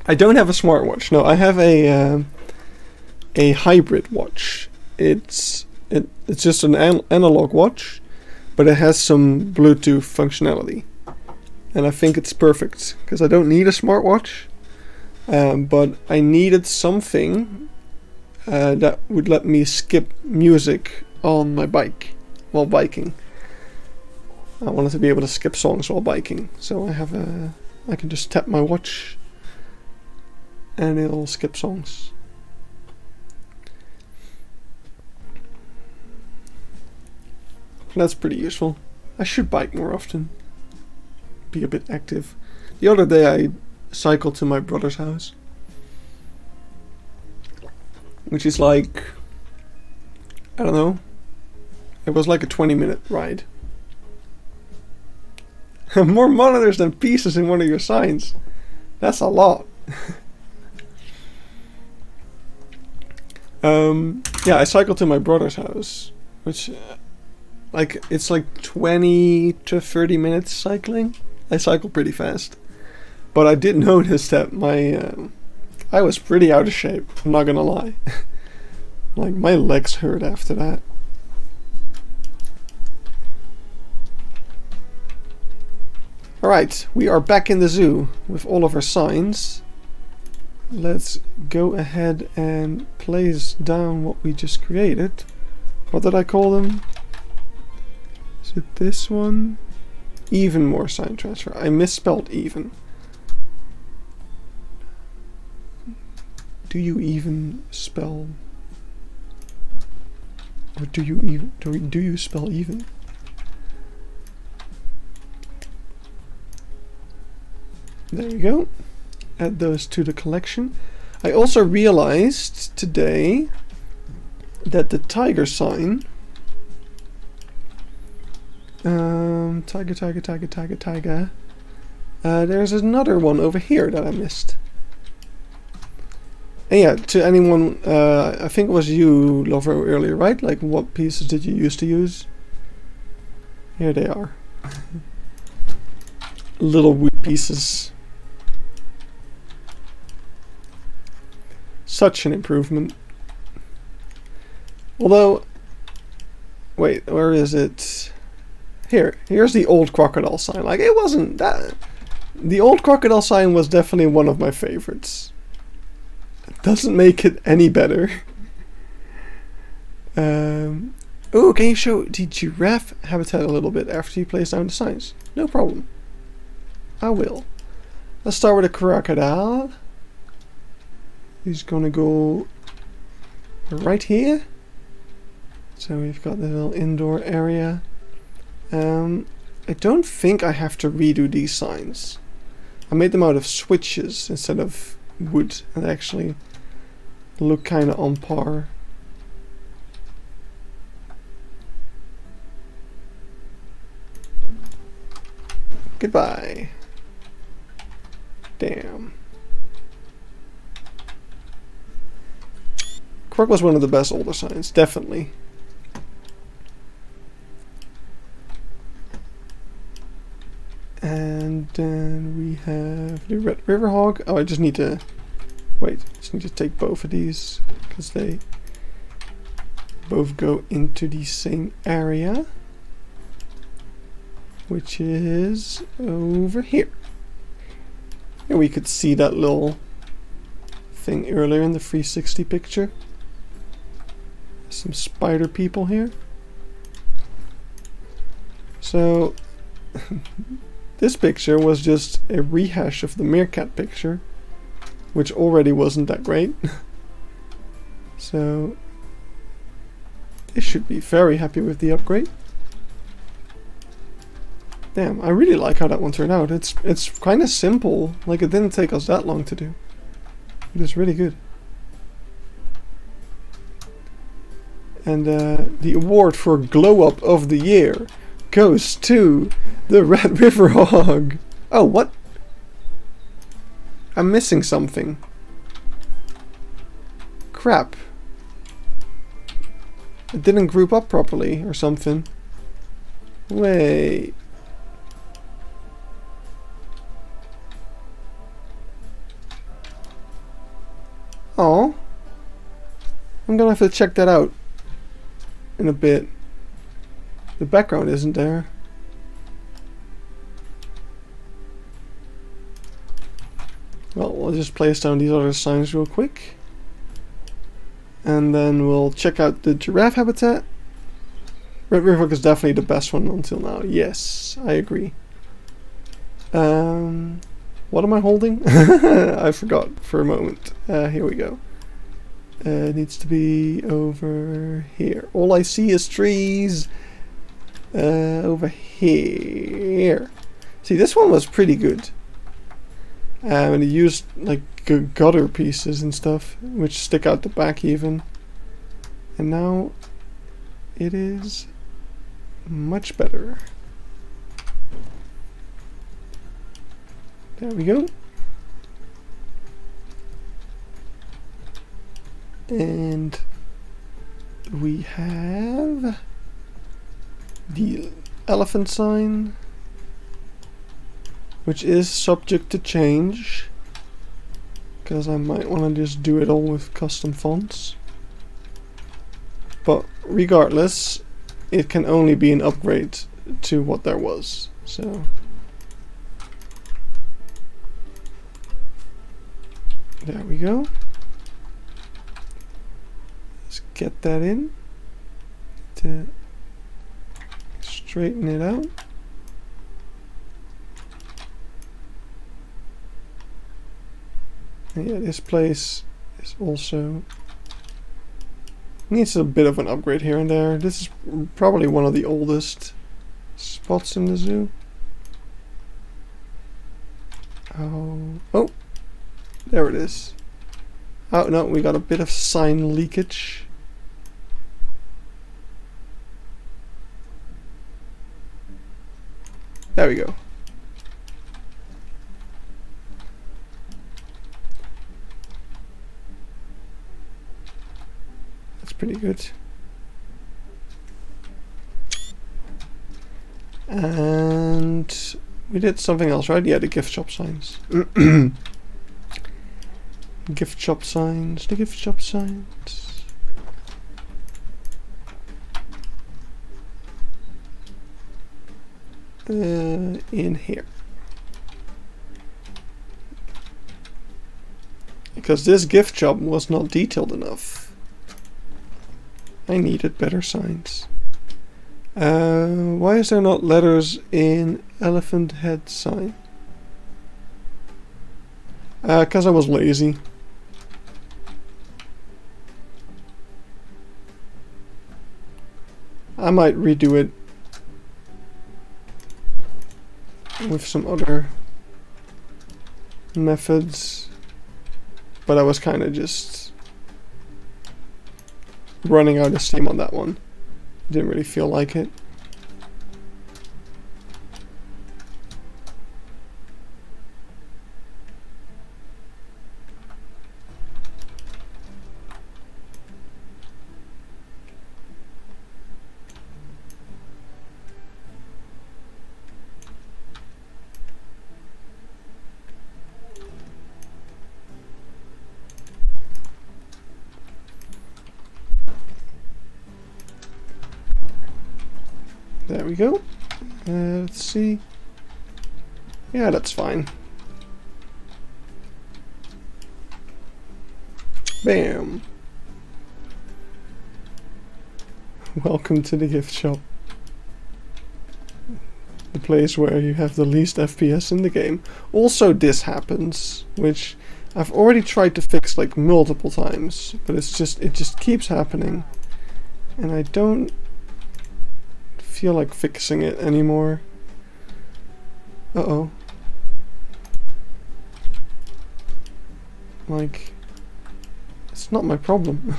I don't have a smartwatch. No, I have a hybrid watch. It's just an analog watch, but it has some Bluetooth functionality, and I think it's perfect because I don't need a smartwatch. But I needed something that would let me skip music on my bike while biking. I wanted to be able to skip songs while biking, so I can just tap my watch and it'll skip songs. That's pretty useful. I should bike more often. Be a bit active. The other day I cycled to my brother's house, which is like, I don't know, it was like a 20-minute ride. More monitors than pieces in one of your signs. That's a lot. Yeah, I cycled to my brother's house, which it's like 20 to 30 minutes cycling. I cycle pretty fast. But I did notice that I was pretty out of shape, I'm not gonna lie. Like, my legs hurt after that. Alright, we are back in the zoo with all of our signs. Let's go ahead and place down what we just created. What did I call them? Is it this one? Even more sign transfer. I misspelled even. Do you even spell, or do you spell even? There we go. Add those to the collection. I also realized today that the tiger sign, tiger. There's another one over here that I missed. And yeah, to anyone, I think it was you, Lover, earlier, right? Like, what pieces did you used to use? Here they are. Little wood pieces. Such an improvement. Although, wait, where is it? Here's the old crocodile sign. Like, it wasn't that. The old crocodile sign was definitely one of my favorites. Doesn't make it any better. Oh, can you show the giraffe habitat a little bit after you place down the signs? No problem. I will. Let's start with a crocodile. He's gonna go right here. So we've got the little indoor area. I don't think I have to redo these signs. I made them out of switches instead of wood, and actually look kind of on par. Goodbye. Damn. Croc was one of the best older signs, definitely. And then we have the red river hog. Oh, I just need to wait. Just need to take both of these because they both go into the same area, which is over here. And we could see that little thing earlier in the 360 picture. Some spider people here. So this picture was just a rehash of the meerkat picture, which already wasn't that great. So they should be very happy with the upgrade. Damn, I really like how that one turned out. It's kind of simple. Like, it didn't take us that long to do. It is really good. And the award for Glow Up of the Year goes to the Red River Hog. Oh, what? I'm missing something. Crap. It didn't group up properly or something. Wait. Oh. I'm gonna have to check that out in a bit. The background isn't there. Well, we'll just place down these other signs real quick. And then we'll check out the giraffe habitat. Red River Hog is definitely the best one until now. Yes, I agree. What am I holding? I forgot for a moment. Here we go. It needs to be over here. All I see is trees. Over here. See, this one was pretty good. And it used like gutter pieces and stuff, which stick out the back even. And now it is much better. There we go. And we have the elephant sign, which is subject to change, because I might want to just do it all with custom fonts. But regardless, it can only be an upgrade to what there was. So there we go. Let's get that in to straighten it out. And yeah, this place is also needs a bit of an upgrade here and there. This is probably one of the oldest spots in the zoo. Oh, there it is. Oh no, we got a bit of sign leakage. There we go. That's pretty good. And we did something else, right? Yeah, the gift shop signs. Gift shop signs, the gift shop signs. In here. Because this gift shop was not detailed enough. I needed better signs. Why is there not letters in elephant head sign? Because I was lazy. I might redo it with some other methods, but I was kind of just running out of steam on that one. Didn't really feel like it. There we go. Let's see. Yeah, that's fine. Bam. Welcome to the gift shop. the place where you have the least FPS in the game. Also, this happens, which I've already tried to fix like multiple times, but it just keeps happening, and I don't feel like fixing it anymore. Uh-oh. Like, it's not my problem.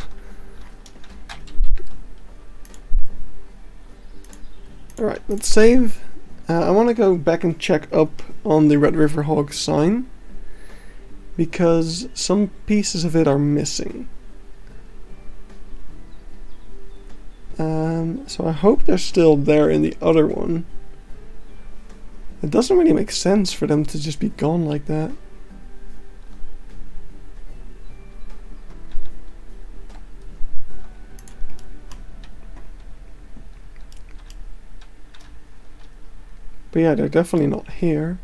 Alright, let's save. I want to go back and check up on the Red River Hog sign, because some pieces of it are missing. So I hope they're still there in the other one. It doesn't really make sense for them to just be gone like that. But yeah, they're definitely not here.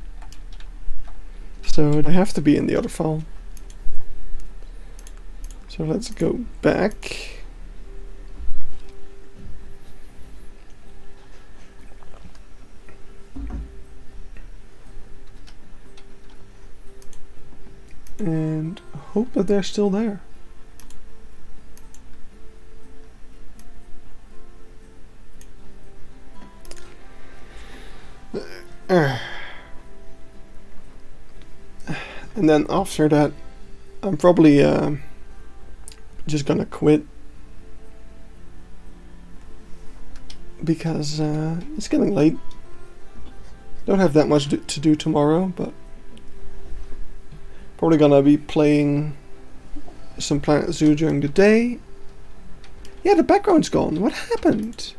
So they have to be in the other file. So let's go back. And hope that they're still there. And then after that, I'm probably just gonna quit, because it's getting late. Don't have that much to do tomorrow, but probably gonna be playing some Planet Zoo during the day. Yeah, the background's gone. What happened?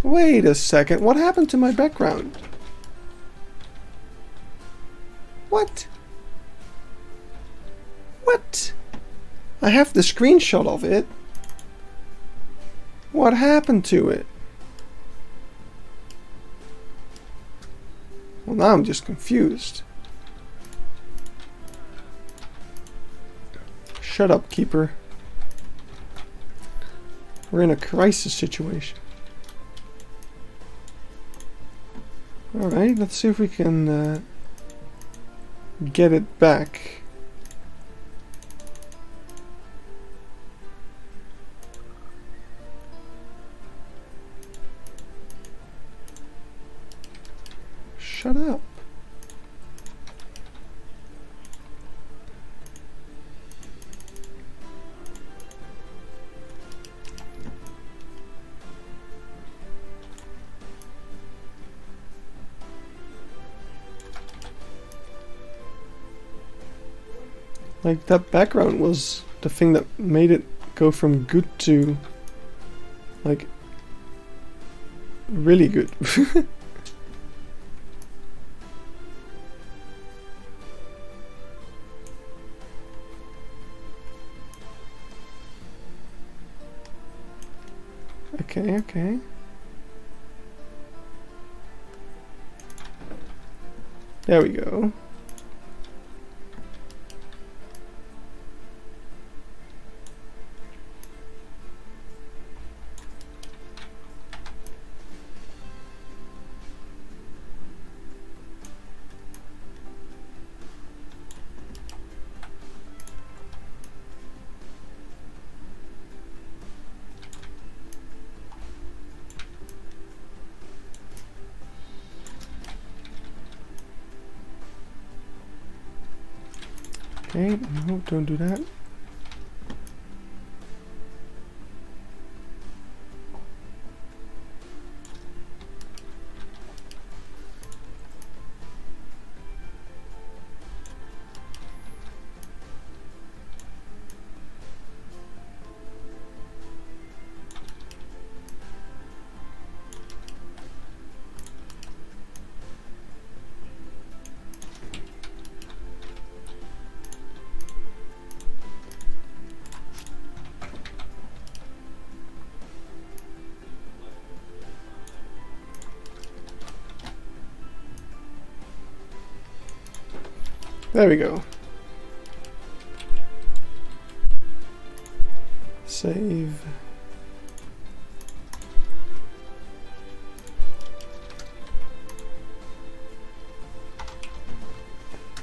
Wait a second. What happened to my background? What? What? I have the screenshot of it. What happened to it? Well, now I'm just confused. Shut up, Keeper. We're in a crisis situation. Alright, let's see if we can get it back. Shut up. Like, that background was the thing that made it go from good to, like, really good. Okay, okay. There we go. Okay, no, don't do that. There we go. Save.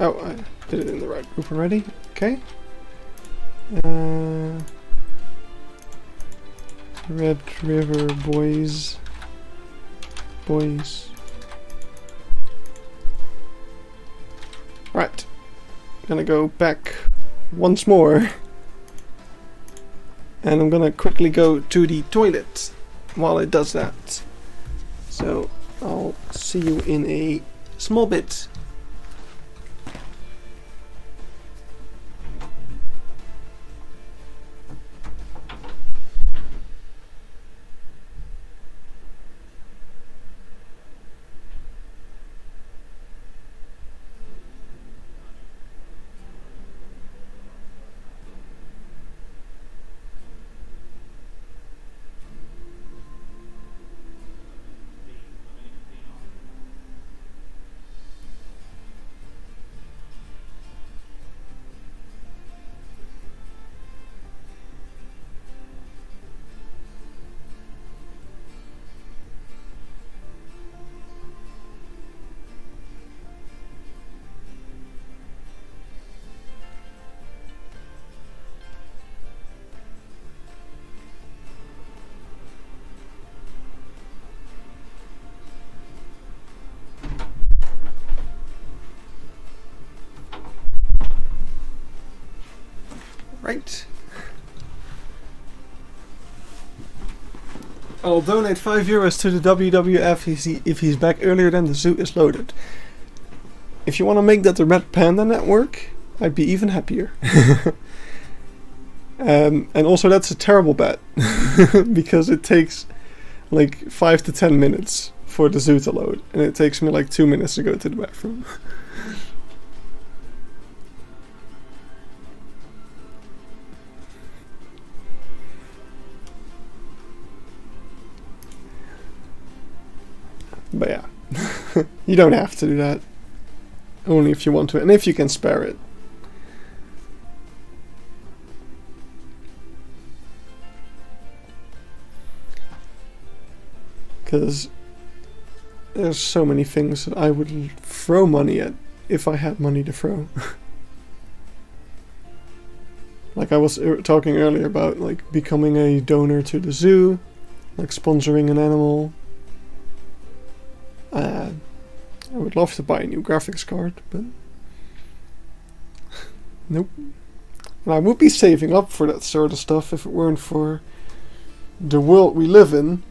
Oh, I did it in the right group already. Okay. Red River Boys. Right. Gonna go back once more. And I'm gonna quickly go to the toilet while it does that. So I'll see you in a small bit. Right. I'll donate €5 to the WWF if he's back earlier than the zoo is loaded. If you want to make that the Red Panda Network, I'd be even happier. And also that's a terrible bet. Because it takes like 5 to 10 minutes for the zoo to load. And it takes me like 2 minutes to go to the bathroom. But yeah, you don't have to do that. Only if you want to, and if you can spare it. Because there's so many things that I would throw money at if I had money to throw. Like I was talking earlier about like becoming a donor to the zoo, like sponsoring an animal. I would love to buy a new graphics card, but nope. And I would be saving up for that sort of stuff if it weren't for the world we live in.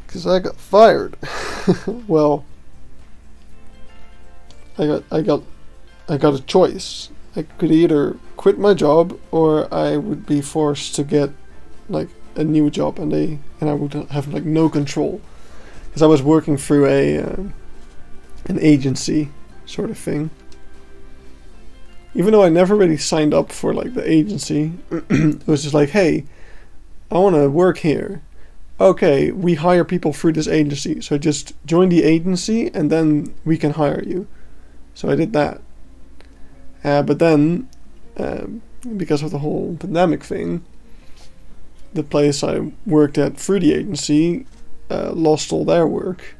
Because I got fired. Well, I got a choice. I could either quit my job or I would be forced to get like a new job, and I would have like no control. Because I was working through an agency sort of thing. Even though I never really signed up for like the agency, it was just like, hey, I want to work here. Okay, we hire people through this agency, so just join the agency and then we can hire you. So I did that. But then, because of the whole pandemic thing, the place I worked at through the agency lost all their work.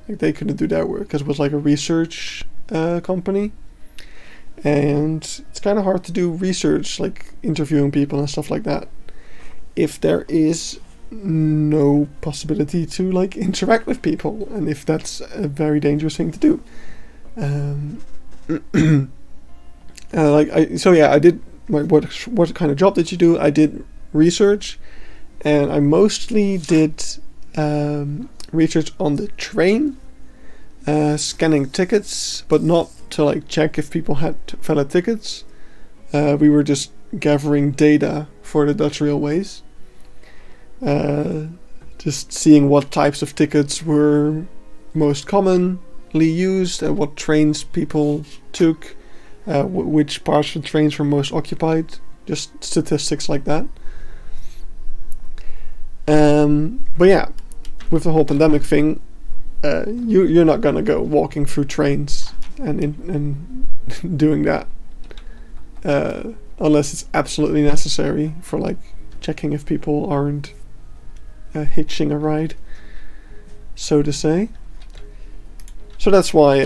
Like they couldn't do their work because it was like a research company, and it's kind of hard to do research, like interviewing people and stuff like that, if there is no possibility to like interact with people, and if that's a very dangerous thing to do. I did. What kind of job did you do? I did research, and I mostly did research on the train, scanning tickets, but not to like check if people had valid tickets. We were just gathering data for the Dutch railways, just seeing what types of tickets were most commonly used and what trains people took, which parts of the trains were most occupied, just statistics like that. But yeah, with the whole pandemic thing, you're not gonna go walking through trains and doing that unless it's absolutely necessary for like checking if people aren't hitching a ride, so to say. So that's why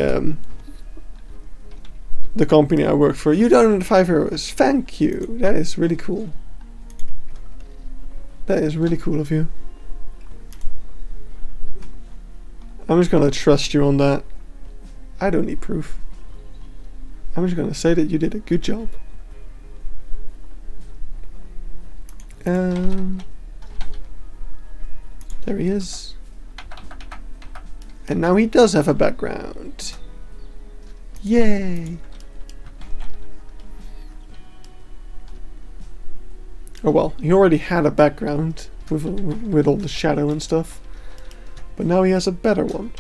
the company I work for, you donated €5. Thank you. That is really cool. That is really cool of you. I'm just gonna trust you on that. I don't need proof. I'm just gonna say that you did a good job. There he is. And now he does have a background. Yay! Oh well, he already had a background with all the shadow and stuff. But now he has a better one.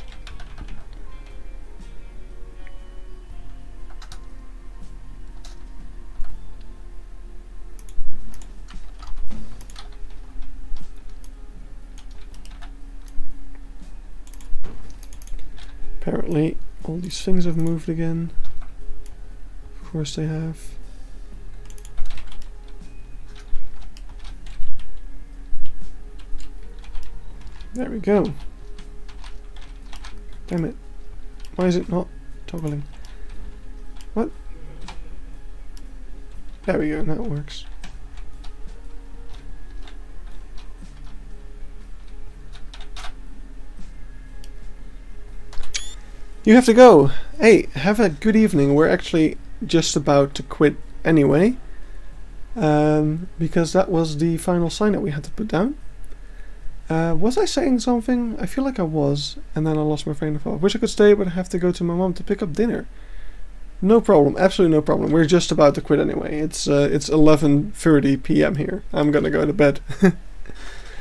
Apparently, all these things have moved again. Of course they have. There we go. Damn it. Why is it not toggling? What? There we go, now it works. You have to go! Hey, have a good evening. We're actually just about to quit anyway. Because that was the final sign that we had to put down. Was I saying something? I feel like I was, and then I lost my train of thought. Wish I could stay, but I have to go to my mom to pick up dinner. No problem, absolutely no problem. We're just about to quit anyway. It's 11:30 p.m. here. I'm gonna go to bed.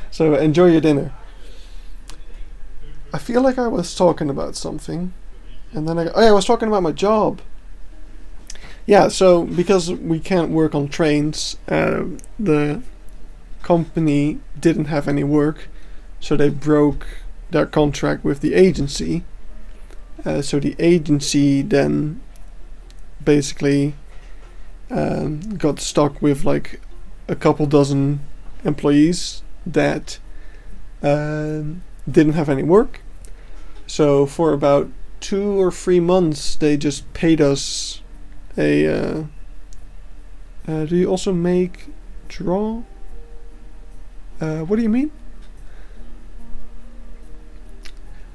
So enjoy your dinner. I feel like I was talking about something, and then I was talking about my job. Yeah, so because we can't work on trains, the company didn't have any work. So they broke their contract with the agency. So the agency then basically got stuck with like a couple dozen employees that didn't have any work. So for about 2 or 3 months they just paid us a... do you also make draw? What do you mean?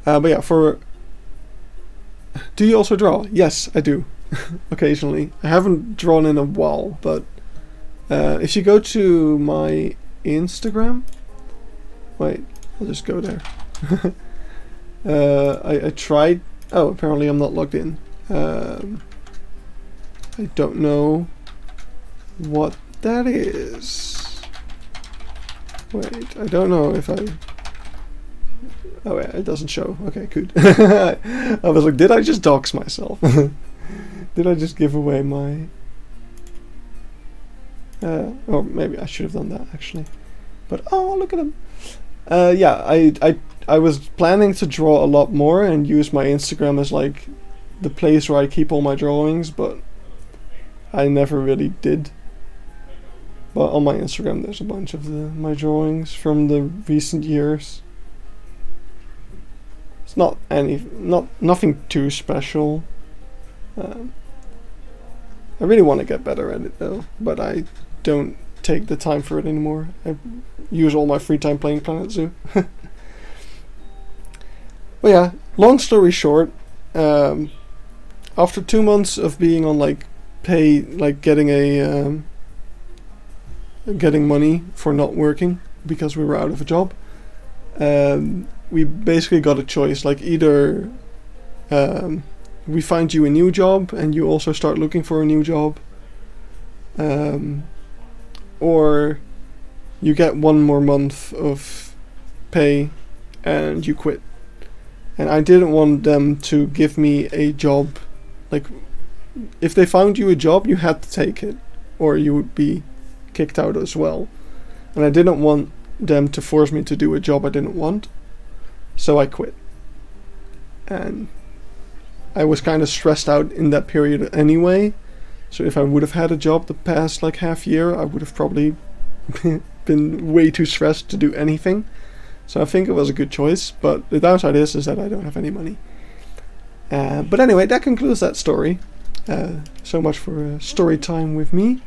But yeah, do you also draw? Yes, I do. Occasionally. I haven't drawn in a while, but if you go to my Instagram... Wait, I'll just go there. I tried... Oh, apparently I'm not logged in. I don't know what that is. Wait, I don't know if I... Oh yeah, it doesn't show. Okay, good. I was like, did I just dox myself? Did I just give away my... or maybe I should have done that actually. But oh, look at him. Yeah, I was planning to draw a lot more and use my Instagram as like the place where I keep all my drawings, but I never really did. But on my Instagram there's a bunch of my drawings from the recent years. It's nothing too special. I really want to get better at it though, but I don't take the time for it anymore. I use all my free time playing Planet Zoo. But yeah, long story short, after 2 months of being on like pay, like getting money for not working because we were out of a job, we basically got a choice, like either we find you a new job and you also start looking for a new job, or you get 1 more month of pay and you quit. And I didn't want them to give me a job, like if they found you a job you had to take it or you would be kicked out as well, and I didn't want them to force me to do a job I didn't want. So I quit. And I was kind of stressed out in that period anyway. So if I would have had a job the past like half year, I would have probably been way too stressed to do anything. So I think it was a good choice, but the downside is that I don't have any money. But anyway, that concludes that story. So much for story time with me.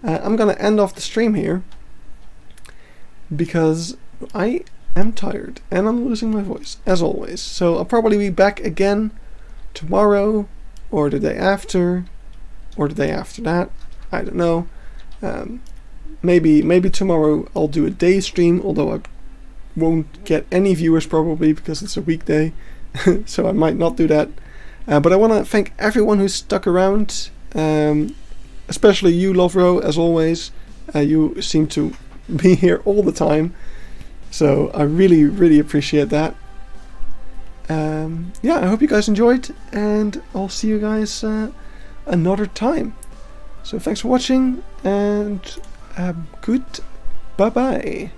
I'm gonna end off the stream here because I am tired and I'm losing my voice as always. So I'll probably be back again tomorrow or the day after or the day after that. I don't know. Maybe tomorrow I'll do a day stream, although I won't get any viewers probably because it's a weekday. So I might not do that. But I want to thank everyone who stuck around, especially you, Lovro, as always. You seem to be here all the time, so I really, really appreciate that. Yeah, I hope you guys enjoyed, and I'll see you guys another time. So thanks for watching, and good bye-bye.